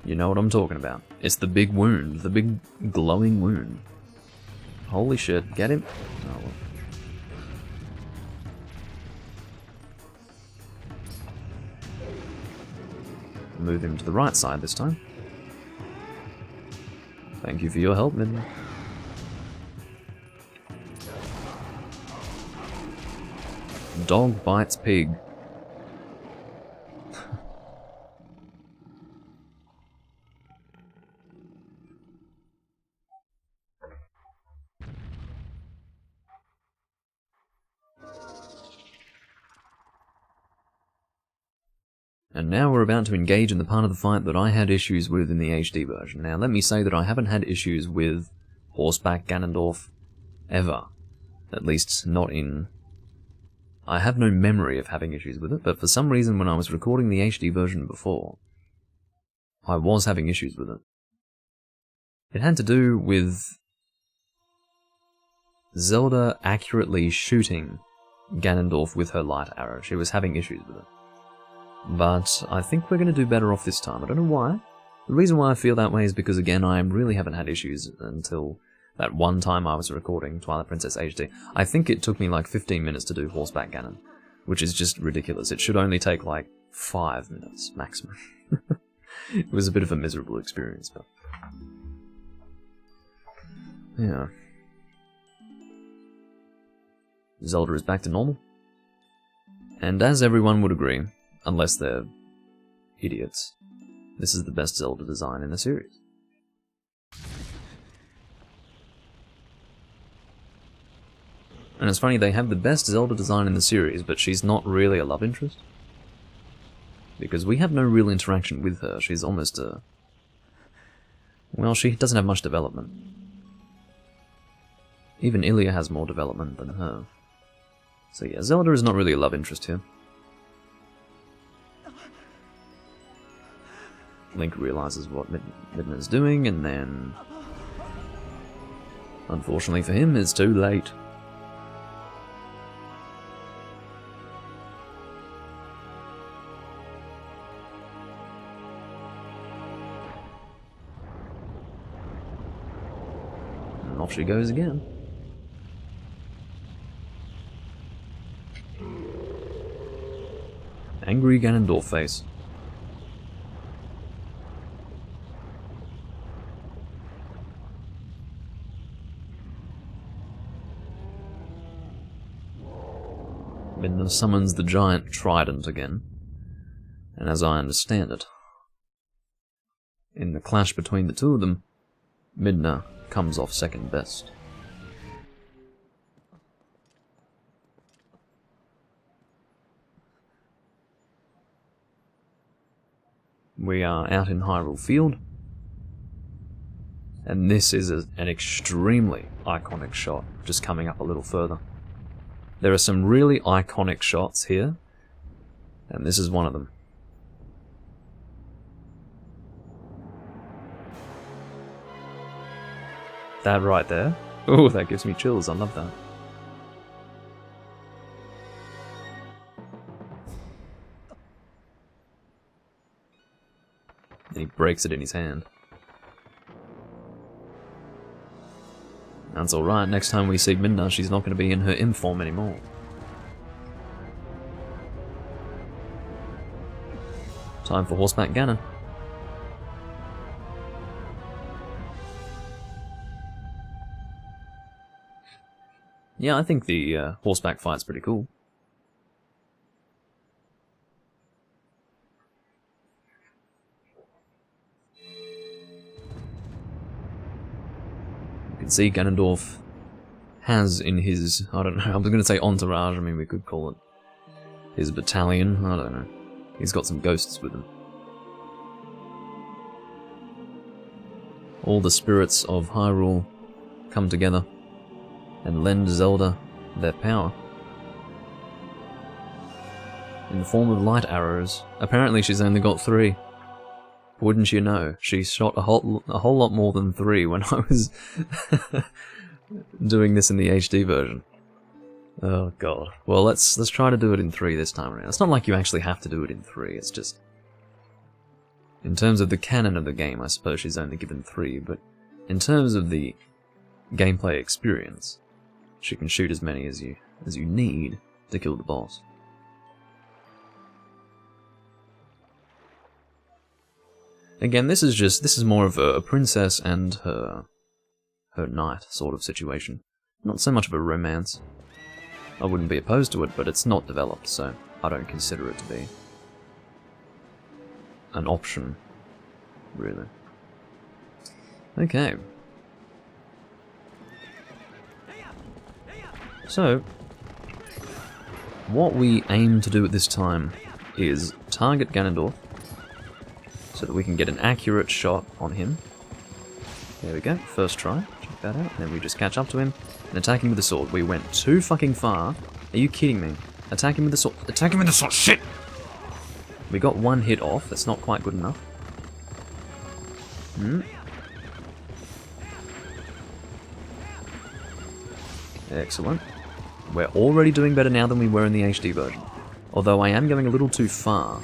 You know what I'm talking about. It's the big wound, the big glowing wound. Holy shit, get him? Oh well. Move him to the right side this time. Thank you for your help, Midna. Dog bites pig. And now we're about to engage in the part of the fight that I had issues with in the HD version. Now let me say that I haven't had issues with horseback Ganondorf ever. At least not in... I have no memory of having issues with it, but for some reason when I was recording the HD version before, I was having issues with it. It had to do with Zelda accurately shooting Ganondorf with her light arrow. She was having issues with it. But I think we're going to do better off this time. I don't know why. The reason why I feel that way is because, again, I really haven't had issues until that one time I was recording Twilight Princess HD. I think it took me like 15 minutes to do horseback Ganon, which is just ridiculous. It should only take like 5 minutes maximum. It was a bit of a miserable experience, but... yeah. Zelda is back to normal. And as everyone would agree, unless they're idiots, this is the best Zelda design in the series. And it's funny, they have the best Zelda design in the series, but she's not really a love interest. Because we have no real interaction with her. She's almost a... well, she doesn't have much development. Even Ilia has more development than her. So yeah, Zelda is not really a love interest here. Link realizes what Midna's doing, and then... unfortunately for him, it's too late. And off she goes again. Angry Ganondorf face. Midna summons the giant trident again, and as I understand it, in the clash between the two of them, Midna comes off second best. We are out in Hyrule Field, and this is an extremely iconic shot, just coming up a little further. There are some really iconic shots here, and this is one of them. That right there. Oh, that gives me chills. I love that. And he breaks it in his hand. That's alright, next time we see Midna, she's not going to be in her imp form anymore. Time for horseback Ganon. Yeah, I think the horseback fight's pretty cool. You can see Ganondorf has in his, I don't know, I was going to say entourage, I mean we could call it his battalion, I don't know. He's got some ghosts with him. All the spirits of Hyrule come together and lend Zelda their power. In the form of light arrows. Apparently she's only got 3. Wouldn't you know? She shot a whole lot more than 3 when I was doing this in the HD version. Oh god. Well, let's try to do it in 3 this time around. It's not like you actually have to do it in 3, it's just... In terms of the canon of the game, I suppose she's only given 3, but in terms of the gameplay experience, she can shoot as many as you need to kill the boss. Again, this is more of a princess and her knight sort of situation. Not so much of a romance. I wouldn't be opposed to it, but it's not developed, so I don't consider it to be an option, really. Okay. So, what we aim to do at this time is target Ganondorf so that we can get an accurate shot on him. There we go, first try, check that out, and then we just catch up to him and attack him with the sword. We went too fucking far. Are you kidding me? Attack him with the sword. Attack him with the sword, shit! We got 1 hit off, that's not quite good enough. Excellent. We're already doing better now than we were in the HD version. Although I am going a little too far.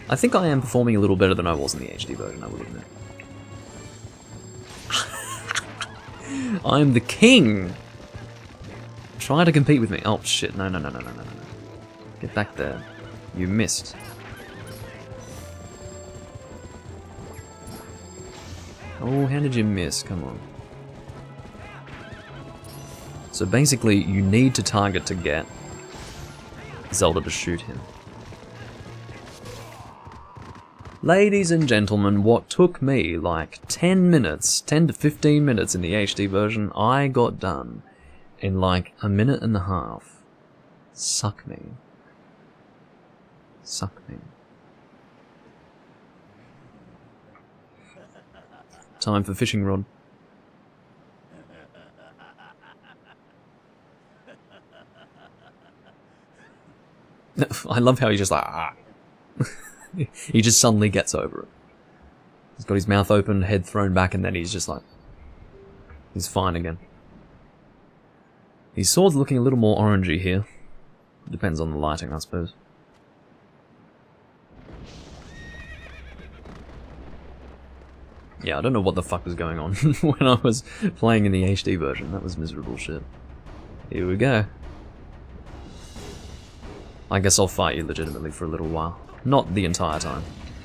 I think I am performing a little better than I was in the HD version, I will admit. I am the king! Try to compete with me. Oh shit, no. Get back there. You missed. Oh, how did you miss? Come on. So basically, you need to target to get Zelda to shoot him. Ladies and gentlemen, what took me like 10 minutes, 10 to 15 minutes in the HD version, I got done in like 1.5 minutes. Suck me. Suck me. Time for fishing rod. I love how he's just like, ah. He just suddenly gets over it. He's got his mouth open, head thrown back, and then he's just like, he's fine again. His sword's looking a little more orangey here. Depends on the lighting, I suppose. Yeah, I don't know what the fuck was going on when I was playing in the HD version. That was miserable shit. Here we go. I guess I'll fight you legitimately for a little while. Not the entire time.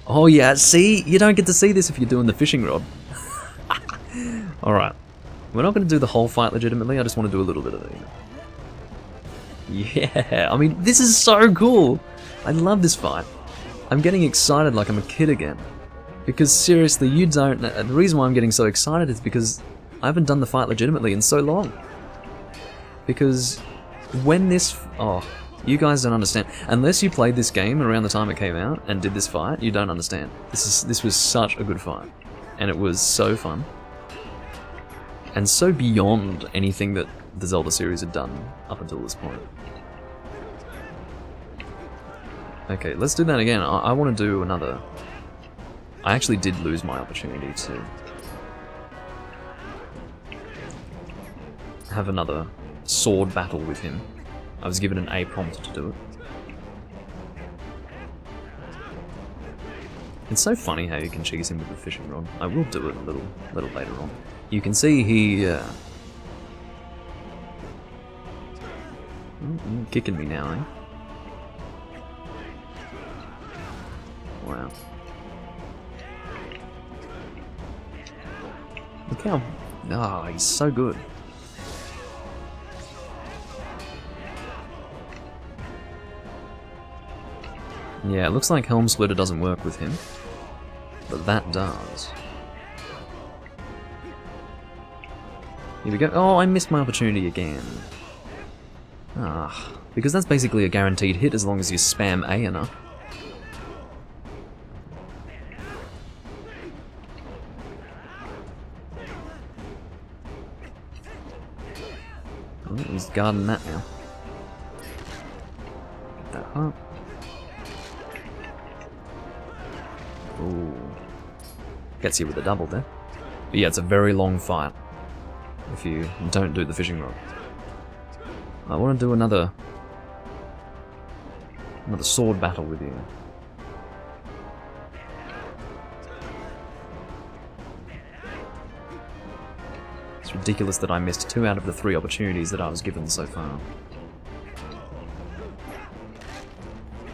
Oh yeah, see? You don't get to see this if you're doing the fishing rod. Alright. We're not going to do the whole fight legitimately, I just want to do a little bit of it. Yeah, I mean, this is so cool! I love this fight. I'm getting excited like I'm a kid again. Because seriously, you don't... The reason why I'm getting so excited is because I haven't done the fight legitimately in so long. Because when this... Oh, you guys don't understand. Unless you played this game around the time it came out and did this fight, you don't understand. This was such a good fight. And it was so fun. and so beyond anything that the Zelda series had done up until this point. Okay, let's do that again. I want to do another... I actually did lose my opportunity to have another sword battle with him. I was given an A prompt to do it. It's so funny how you can cheese him with the fishing rod. I will do it a little later on. You can see he... kicking me now, eh? Wow. Look how... Oh, he's so good. Yeah, it looks like Helm Splitter doesn't work with him. But that does. Here we go. Oh, I missed my opportunity again. Ah, because that's basically a guaranteed hit as long as you spam A enough. Oh, he's guarding that now. Get that up. Ooh. Gets you with a double there. But yeah, it's a very long fight if you don't do the fishing rod. I want to do another sword battle with you. It's ridiculous that I missed 2 out of the 3 opportunities that I was given so far.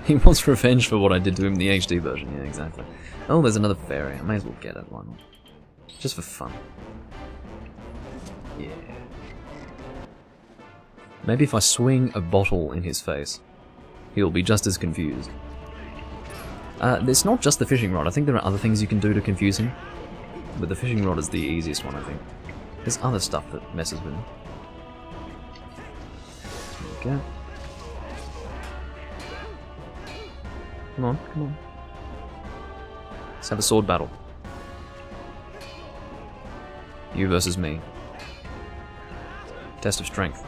He wants revenge for what I did to him in the HD version, yeah, exactly. Oh, there's another fairy. I may as well get it, why not? Just for fun. Yeah. Maybe if I swing a bottle in his face, he'll be just as confused. It's not just the fishing rod. I think there are other things you can do to confuse him. But the fishing rod is the easiest one, I think. There's other stuff that messes with him. There we go. Come on, come on. Let's have a sword battle. You versus me. Test of strength.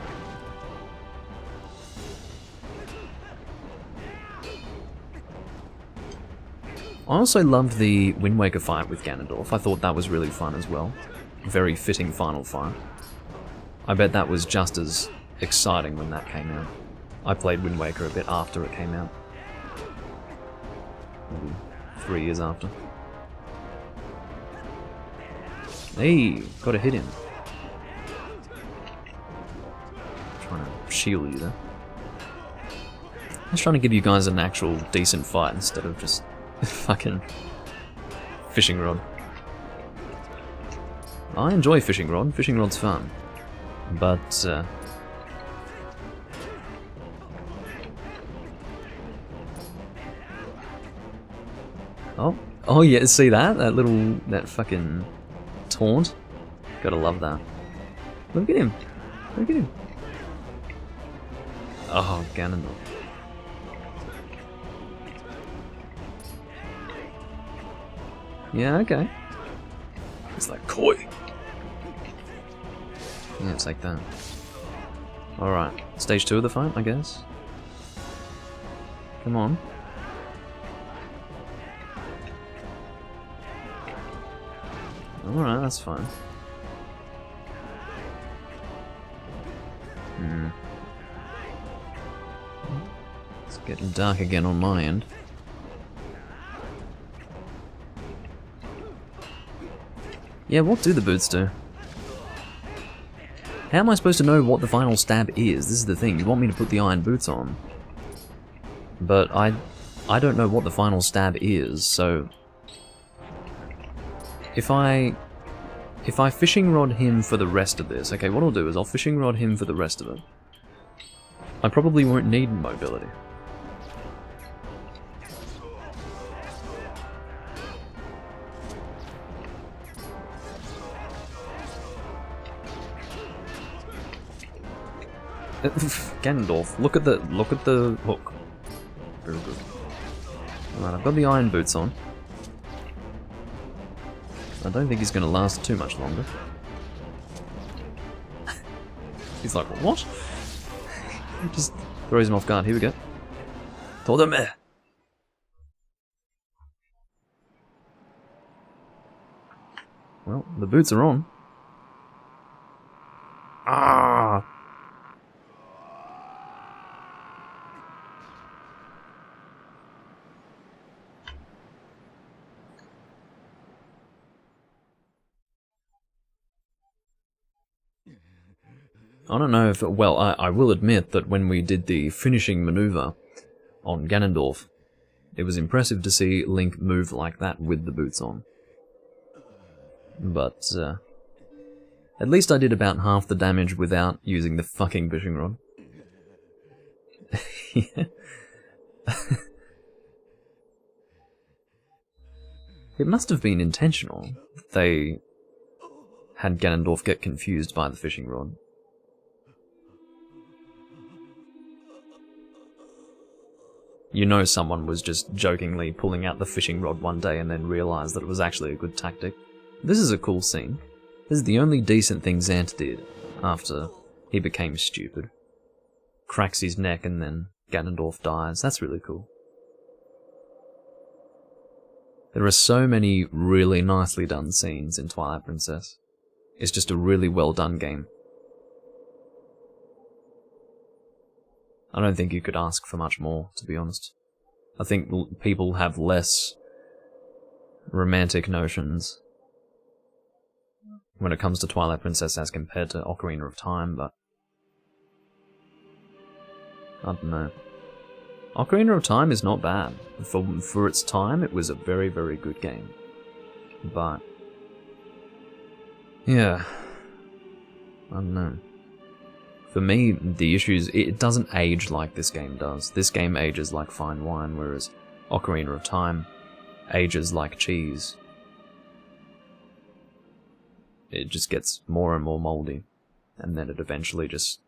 I also loved the Wind Waker fight with Ganondorf. I thought that was really fun as well. Very fitting final fight. I bet that was just as exciting when that came out. I played Wind Waker a bit after it came out. Maybe 3 years after. Hey, gotta hit him. Trying to shield you there. I was trying to give you guys an actual decent fight instead of just fucking fishing rod. I enjoy fishing rod. Fishing rod's fun. But, Oh yeah, see that? That fucking taunt? Gotta love that. Look at him. Look at him. Oh, Ganondorf. Yeah, okay. It's like koi. Yeah, it's like that. Alright, stage 2 of the fight, I guess. Come on. Alright, that's fine. It's getting dark again on my end. Yeah, what do the boots do? How am I supposed to know what the final stab is? This is the thing, you want me to put the iron boots on. But I don't know what the final stab is, so... If I fishing rod him for the rest of this, okay, what I'll do is I'll fishing rod him for the rest of it. I probably won't need mobility. Ganondorf, look at the hook. Very good. Alright, I've got the iron boots on. I don't think he's going to last too much longer. He's like, what? Just throws him off guard. Here we go. Todeme! Well, the boots are on. Ah! I don't know if... Well, I will admit that when we did the finishing maneuver on Ganondorf, it was impressive to see Link move like that with the boots on. But, at least I did about half the damage without using the fucking fishing rod. Yeah. It must have been intentional. They had Ganondorf get confused by the fishing rod. You know someone was just jokingly pulling out the fishing rod one day and then realised that it was actually a good tactic. This is a cool scene. This is the only decent thing Zant did after he became stupid. Cracks his neck and then Ganondorf dies. That's really cool. There are so many really nicely done scenes in Twilight Princess. It's just a really well done game. I don't think you could ask for much more, to be honest. I think people have less romantic notions when it comes to Twilight Princess as compared to Ocarina of Time, but I don't know. Ocarina of Time is not bad. For its time, it was a very, very good game. But yeah, I don't know. For me, the issue is it doesn't age like this game does. This game ages like fine wine, whereas Ocarina of Time ages like cheese. It just gets more and more moldy, and then it eventually just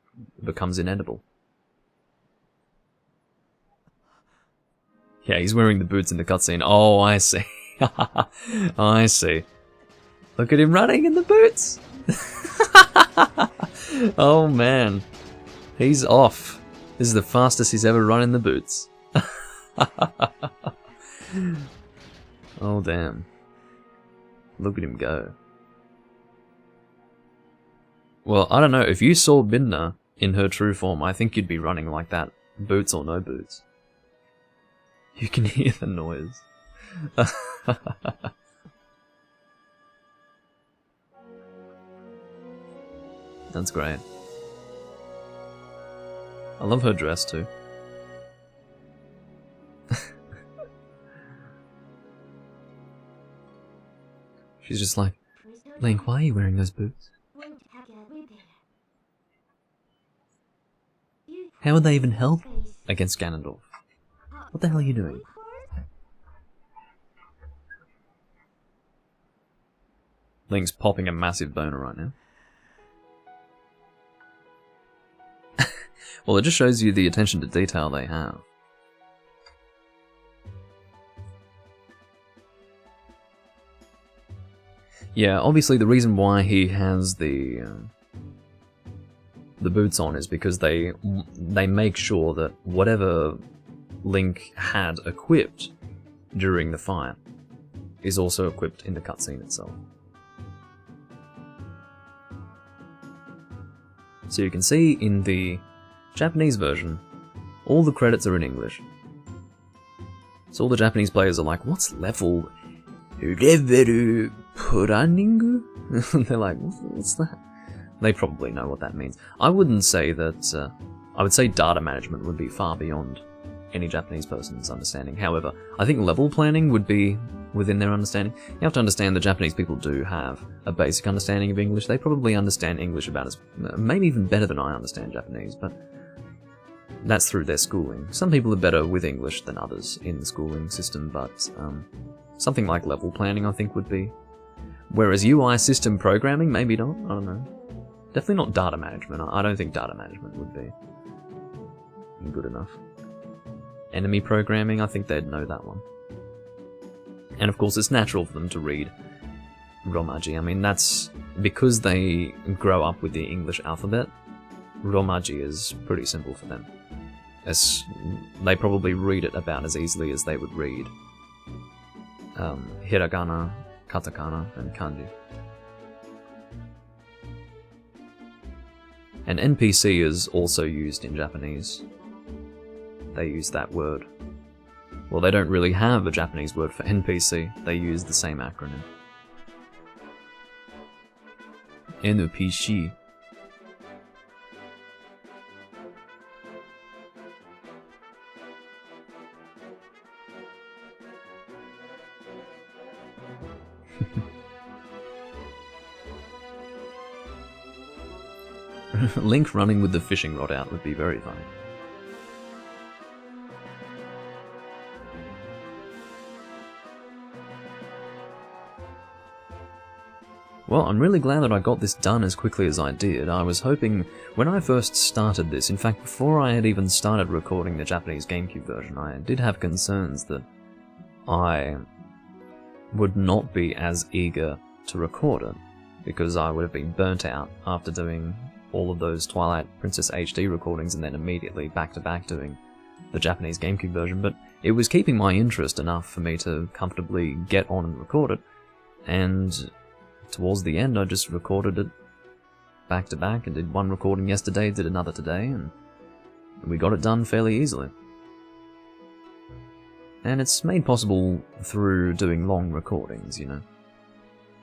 becomes inedible. Yeah, he's wearing the boots in the cutscene. Oh, I see. I see. Look at him running in the boots! Oh man, he's off. This is the fastest he's ever run in the boots. Oh damn. Look at him go. Well, I don't know, if you saw Midna in her true form, I think you'd be running like that, boots or no boots. You can hear the noise. That's great. I love her dress too. She's just like, Link, why are you wearing those boots? How would they even help against Ganondorf? What the hell are you doing? Link's popping a massive boner right now. Well, it just shows you the attention to detail they have. Yeah, obviously the reason why he has the boots on is because they make sure that whatever Link had equipped during the fight is also equipped in the cutscene itself. So you can see in the Japanese version, all the credits are in English. So all the Japanese players are like, what's level? Level planning? They're like, what's that? They probably know what that means. I wouldn't say that, I would say data management would be far beyond any Japanese person's understanding. However, I think level planning would be within their understanding. You have to understand that Japanese people do have a basic understanding of English. They probably understand English about as, maybe even better than I understand Japanese, but that's through their schooling. Some people are better with English than others in the schooling system, but something like level planning I think would be. Whereas UI system programming, maybe not, I don't know. Definitely not data management. I don't think data management would be good enough. Enemy programming, I think they'd know that one. And of course it's natural for them to read Romaji. I mean, that's because they grow up with the English alphabet. Romaji is pretty simple for them. They probably read it about as easily as they would read hiragana, katakana, and kanji. And NPC is also used in Japanese. They use that word. Well, they don't really have a Japanese word for NPC, they use the same acronym. NPC. Link running with the fishing rod out would be very funny. Well, I'm really glad that I got this done as quickly as I did. I was hoping, when I first started this, in fact before I had even started recording the Japanese GameCube version, I did have concerns that I would not be as eager to record it, because I would have been burnt out after doing all of those Twilight Princess HD recordings and then immediately back-to-back doing the Japanese GameCube version, but it was keeping my interest enough for me to comfortably get on and record it, and towards the end I just recorded it back-to-back and did one recording yesterday, did another today, and we got it done fairly easily. And it's made possible through doing long recordings, you know.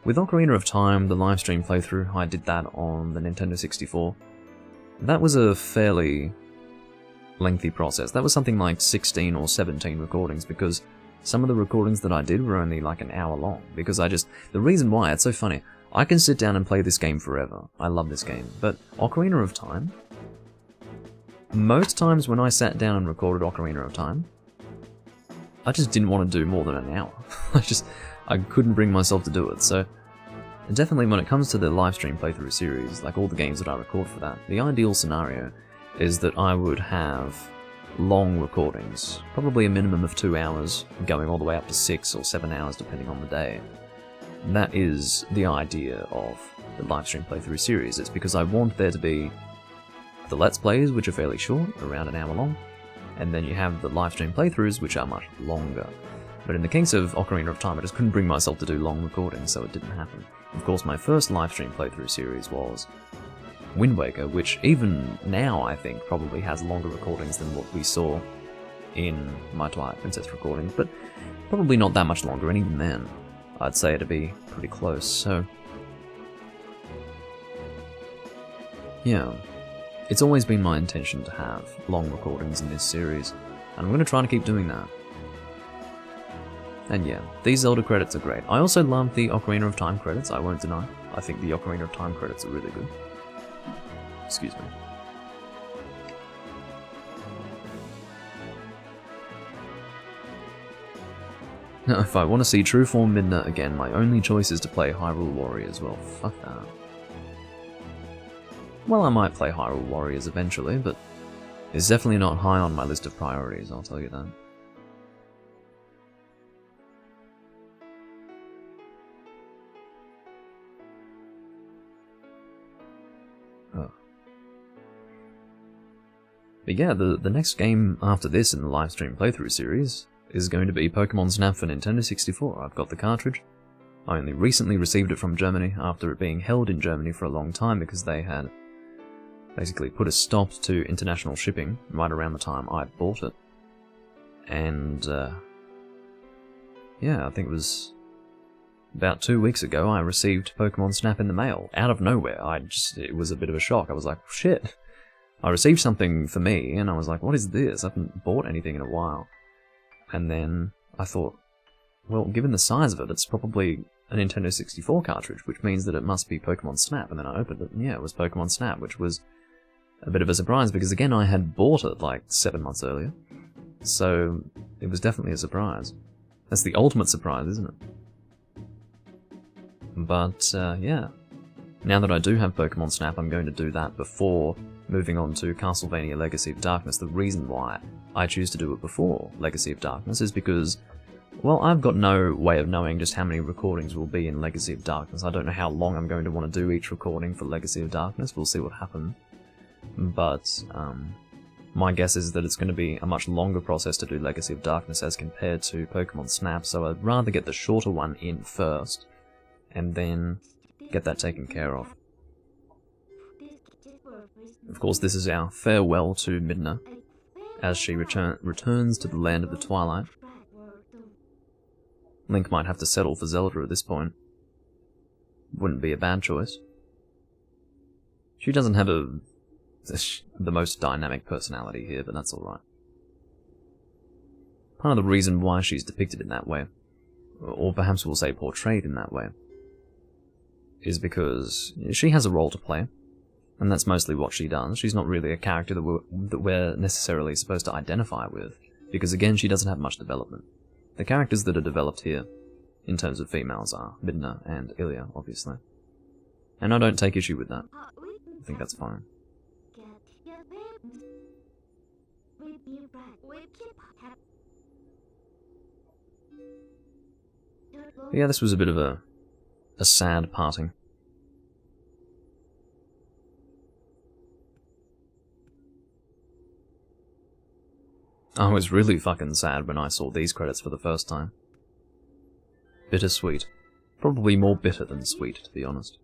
With Ocarina of Time, the livestream playthrough, I did that on the Nintendo 64. That was a fairly lengthy process. That was something like 16 or 17 recordings, because some of the recordings that I did were only like an hour long, because the reason why, it's so funny, I can sit down and play this game forever. I love this game, but Ocarina of Time, most times when I sat down and recorded Ocarina of Time, I just didn't want to do more than an hour. I couldn't bring myself to do it, so definitely when it comes to the livestream playthrough series, like all the games that I record for that, the ideal scenario is that I would have long recordings, probably a minimum of 2 hours, going all the way up to 6 or 7 hours depending on the day. That is the idea of the livestream playthrough series. It's because I want there to be the Let's Plays, which are fairly short, around an hour long, and then you have the livestream playthroughs, which are much longer. But in the case of Ocarina of Time, I just couldn't bring myself to do long recordings, so it didn't happen. Of course, my first livestream playthrough series was Wind Waker, which even now I think probably has longer recordings than what we saw in my Twilight Princess recordings, but probably not that much longer, and even then, I'd say it'd be pretty close, so yeah. It's always been my intention to have long recordings in this series, and I'm going to try to keep doing that. And yeah, these Zelda credits are great. I also love the Ocarina of Time credits, I won't deny. I think the Ocarina of Time credits are really good. Excuse me. Now, if I want to see True Form Midna again, my only choice is to play Hyrule Warriors. Well, fuck that. Well, I might play Hyrule Warriors eventually, but it's definitely not high on my list of priorities, I'll tell you that. Oh. But yeah, the next game after this in the livestream playthrough series is going to be Pokemon Snap for Nintendo 64. I've got the cartridge. I only recently received it from Germany after it being held in Germany for a long time because they had basically put a stop to international shipping right around the time I bought it. And yeah, I think it was about 2 weeks ago I received Pokemon Snap in the mail. Out of nowhere, it was a bit of a shock. I was like, shit. I received something for me, and I was like, what is this? I haven't bought anything in a while. And then I thought, well, given the size of it, it's probably a Nintendo 64 cartridge, which means that it must be Pokemon Snap. And then I opened it, and yeah, it was Pokemon Snap, which was a bit of a surprise, because again, I had bought it like 7 months earlier. So it was definitely a surprise. That's the ultimate surprise, isn't it? But yeah, now that I do have Pokemon Snap, I'm going to do that before moving on to Castlevania Legacy of Darkness. The reason why I choose to do it before Legacy of Darkness is because, well, I've got no way of knowing just how many recordings will be in Legacy of Darkness. I don't know how long I'm going to want to do each recording for Legacy of Darkness. We'll see what happens. but my guess is that it's going to be a much longer process to do Legacy of Darkness as compared to Pokemon Snap, so I'd rather get the shorter one in first, and then get that taken care of. Of course, this is our farewell to Midna, as she returns to the land of the Twilight. Link might have to settle for Zelda at this point. Wouldn't be a bad choice. She doesn't have the most dynamic personality here, but that's alright. Part of the reason why she's depicted in that way, or perhaps we'll say portrayed in that way, is because she has a role to play, and that's mostly what she does. She's not really a character that we're necessarily supposed to identify with, because again, she doesn't have much development. The characters that are developed here, in terms of females, are Midna and Ilya, obviously. And I don't take issue with that. I think that's fine. But yeah, this was a bit of a sad parting. I was really fucking sad when I saw these credits for the first time. Bittersweet. Probably more bitter than sweet, to be honest.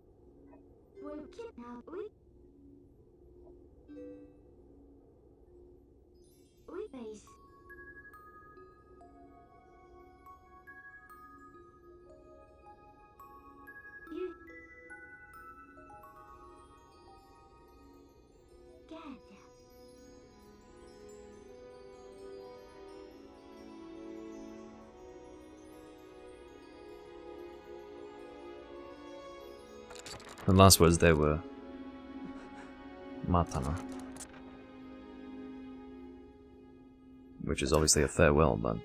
The last words there were Matana, which is obviously a farewell, but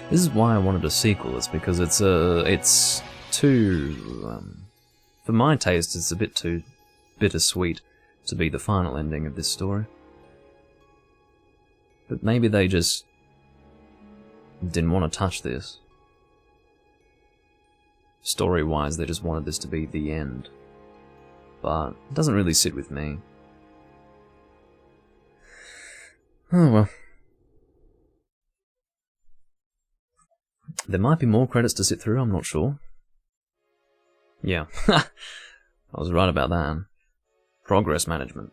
this is why I wanted a sequel, is because it's too, for my taste, it's a bit too bittersweet to be the final ending of this story. But maybe they just didn't want to touch this. Story-wise, they just wanted this to be the end. But it doesn't really sit with me. Oh well. There might be more credits to sit through, I'm not sure. Yeah, I was right about that. Progress management.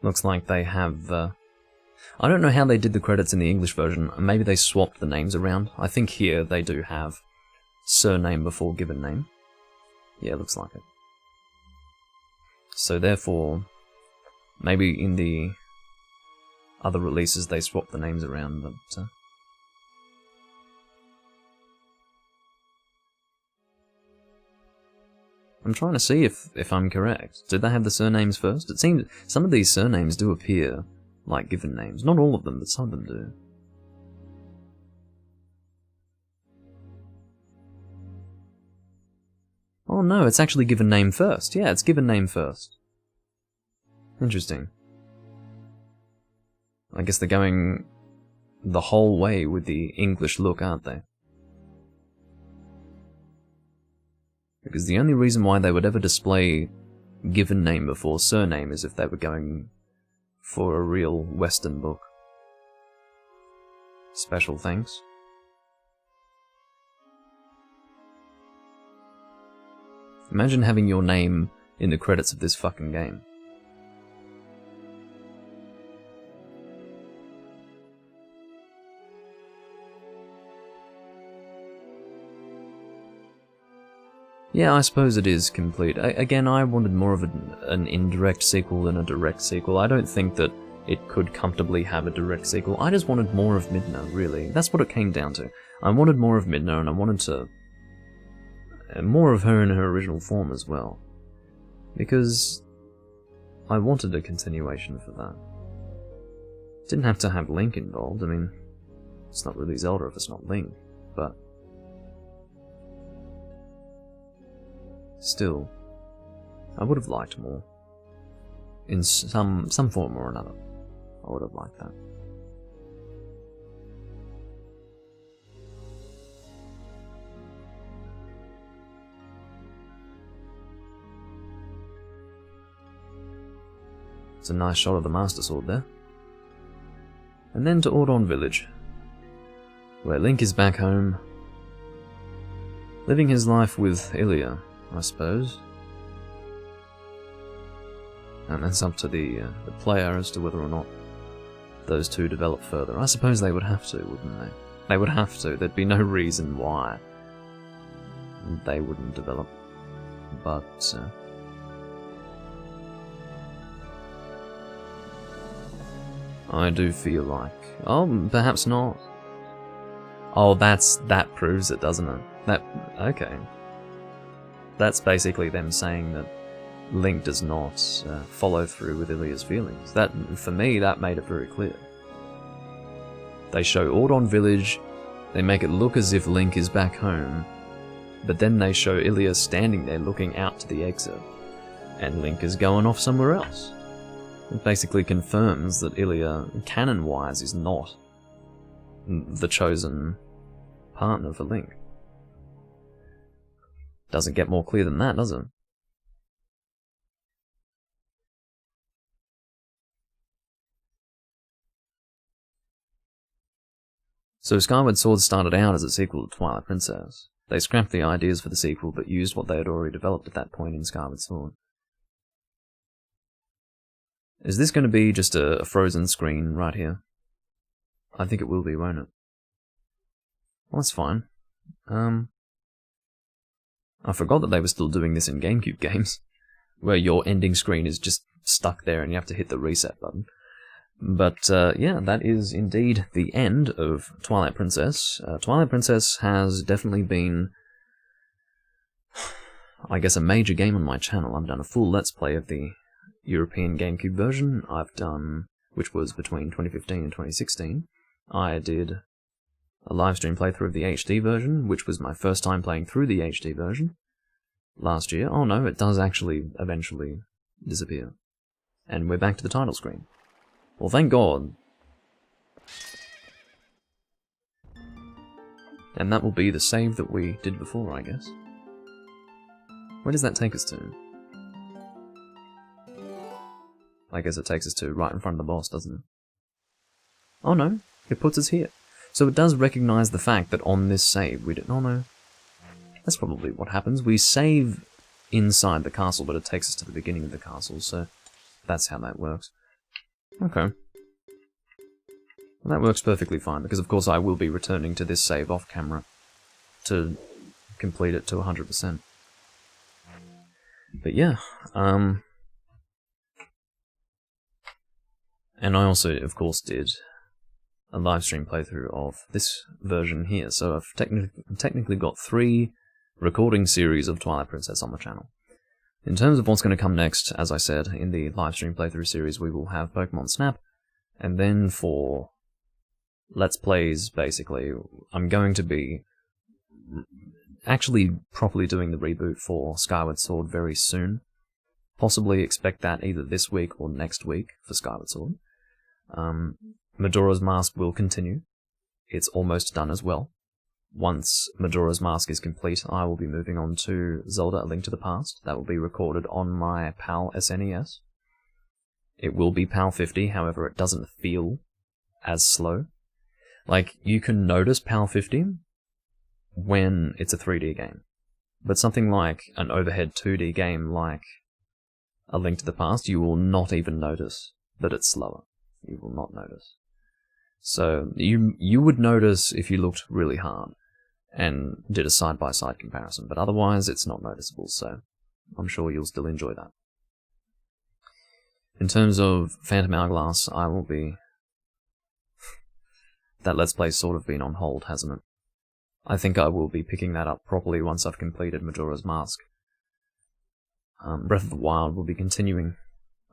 Looks like they have, I don't know how they did the credits in the English version. Maybe they swapped the names around. I think here they do have surname before given name. Yeah, looks like it. So therefore, maybe in the other releases they swapped the names around, but... I'm trying to see if I'm correct. Did they have the surnames first? It seems some of these surnames do appear like given names. Not all of them, but some of them do. Oh no, it's actually given name first. Yeah, it's given name first. Interesting. I guess they're going the whole way with the English look, aren't they? Because the only reason why they would ever display given name before surname is if they were going for a real Western book. Special thanks. Imagine having your name in the credits of this fucking game. Yeah, I suppose it is complete. Again, I wanted more of an indirect sequel than a direct sequel. I don't think that it could comfortably have a direct sequel. I just wanted more of Midna, really. That's what it came down to. I wanted more of Midna, and I wanted to... more of her in her original form as well. Because I wanted a continuation for that. Didn't have to have Link involved. I mean, it's not really Zelda if it's not Link, but still, I would have liked more. In some form or another, I would have liked that. It's a nice shot of the Master Sword there. And then to Ordon Village, where Link is back home, living his life with Ilia, I suppose. And it's up to the player as to whether or not those two develop further. I suppose they would have to, wouldn't they? They would have to. There'd be no reason why they wouldn't develop. But I do feel like... Oh, perhaps not. Oh, that proves it, doesn't it? Okay. That's basically them saying that Link does not follow through with Ilia's feelings. That, for me, that made it very clear. They show Ordon Village, they make it look as if Link is back home, but then they show Ilia standing there looking out to the exit, and Link is going off somewhere else. It basically confirms that Ilia, canon-wise, is not the chosen partner for Link. Doesn't get more clear than that, does it? So Skyward Sword started out as a sequel to Twilight Princess. They scrapped the ideas for the sequel, but used what they had already developed at that point in Skyward Sword. Is this going to be just a frozen screen right here? I think it will be, won't it? Well, that's fine. I forgot that they were still doing this in GameCube games, where your ending screen is just stuck there and you have to hit the reset button. But yeah, that is indeed the end of Twilight Princess. Twilight Princess has definitely been, I guess, a major game on my channel. I've done a full Let's Play of the European GameCube version. I've done, which was between 2015 and 2016. I did a livestream playthrough of the HD version, which was my first time playing through the HD version last year. Oh no, it does actually eventually disappear. And we're back to the title screen. Well, thank God. And that will be the save that we did before, I guess. Where does that take us to? I guess it takes us to right in front of the boss, doesn't it? Oh no, it puts us here. So it does recognize the fact that on this save we didn't... Oh no. That's probably what happens. We save inside the castle, but it takes us to the beginning of the castle, so that's how that works. Okay. Well, that works perfectly fine, because of course I will be returning to this save off camera to complete it to 100%. But yeah, and I also, of course, did a livestream playthrough of this version here, so I've technically got 3 recording series of Twilight Princess on the channel. In terms of what's going to come next, as I said, in the livestream playthrough series we will have Pokemon Snap, and then for Let's Plays, basically, I'm going to be actually properly doing the reboot for Skyward Sword very soon. Possibly expect that either this week or next week for Skyward Sword. Majora's Mask will continue. It's almost done as well. Once Majora's Mask is complete, I will be moving on to Zelda: A Link to the Past. That will be recorded on my PAL SNES. It will be PAL 50, however it doesn't feel as slow. Like, you can notice PAL 50 when it's a 3D game. But something like an overhead 2D game like A Link to the Past, you will not even notice that it's slower. You will not notice. So, you would notice if you looked really hard and did a side-by-side comparison, but otherwise it's not noticeable, so I'm sure you'll still enjoy that. In terms of Phantom Hourglass, I will be... That Let's Play's sort of been on hold, hasn't it? I think I will be picking that up properly once I've completed Majora's Mask. Breath of the Wild will be continuing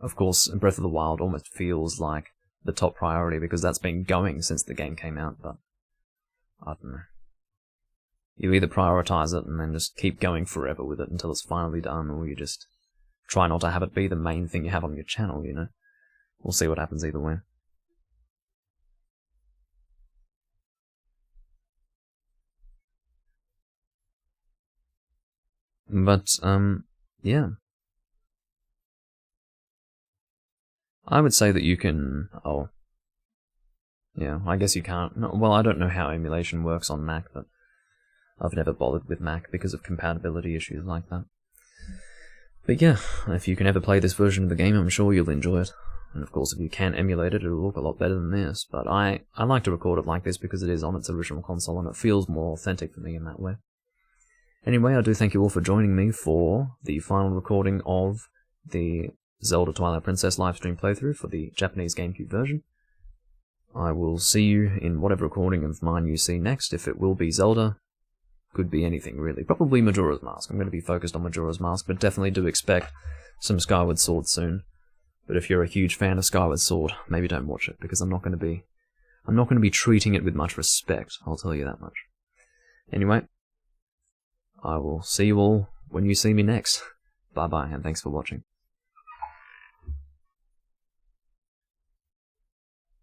of course, Breath of the Wild almost feels like the top priority because that's been going since the game came out, but I don't know. You either prioritize it and then just keep going forever with it until it's finally done, or you just try not to have it be the main thing you have on your channel, you know? We'll see what happens either way. But, yeah. I would say that you can... Oh. Yeah, I guess you can't... No, well, I don't know how emulation works on Mac, but I've never bothered with Mac because of compatibility issues like that. But yeah, if you can ever play this version of the game, I'm sure you'll enjoy it. And of course, if you can emulate it, it'll look a lot better than this. But I like to record it like this because it is on its original console, and it feels more authentic for me in that way. Anyway, I do thank you all for joining me for the final recording of the Zelda Twilight Princess livestream playthrough for the Japanese GameCube version. I will see you in whatever recording of mine you see next. If it will be Zelda, could be anything really. Probably Majora's Mask. I'm going to be focused on Majora's Mask, but definitely do expect some Skyward Sword soon. But if you're a huge fan of Skyward Sword, maybe don't watch it, because I'm not going to be treating it with much respect, I'll tell you that much. Anyway, I will see you all when you see me next. Bye bye, and thanks for watching.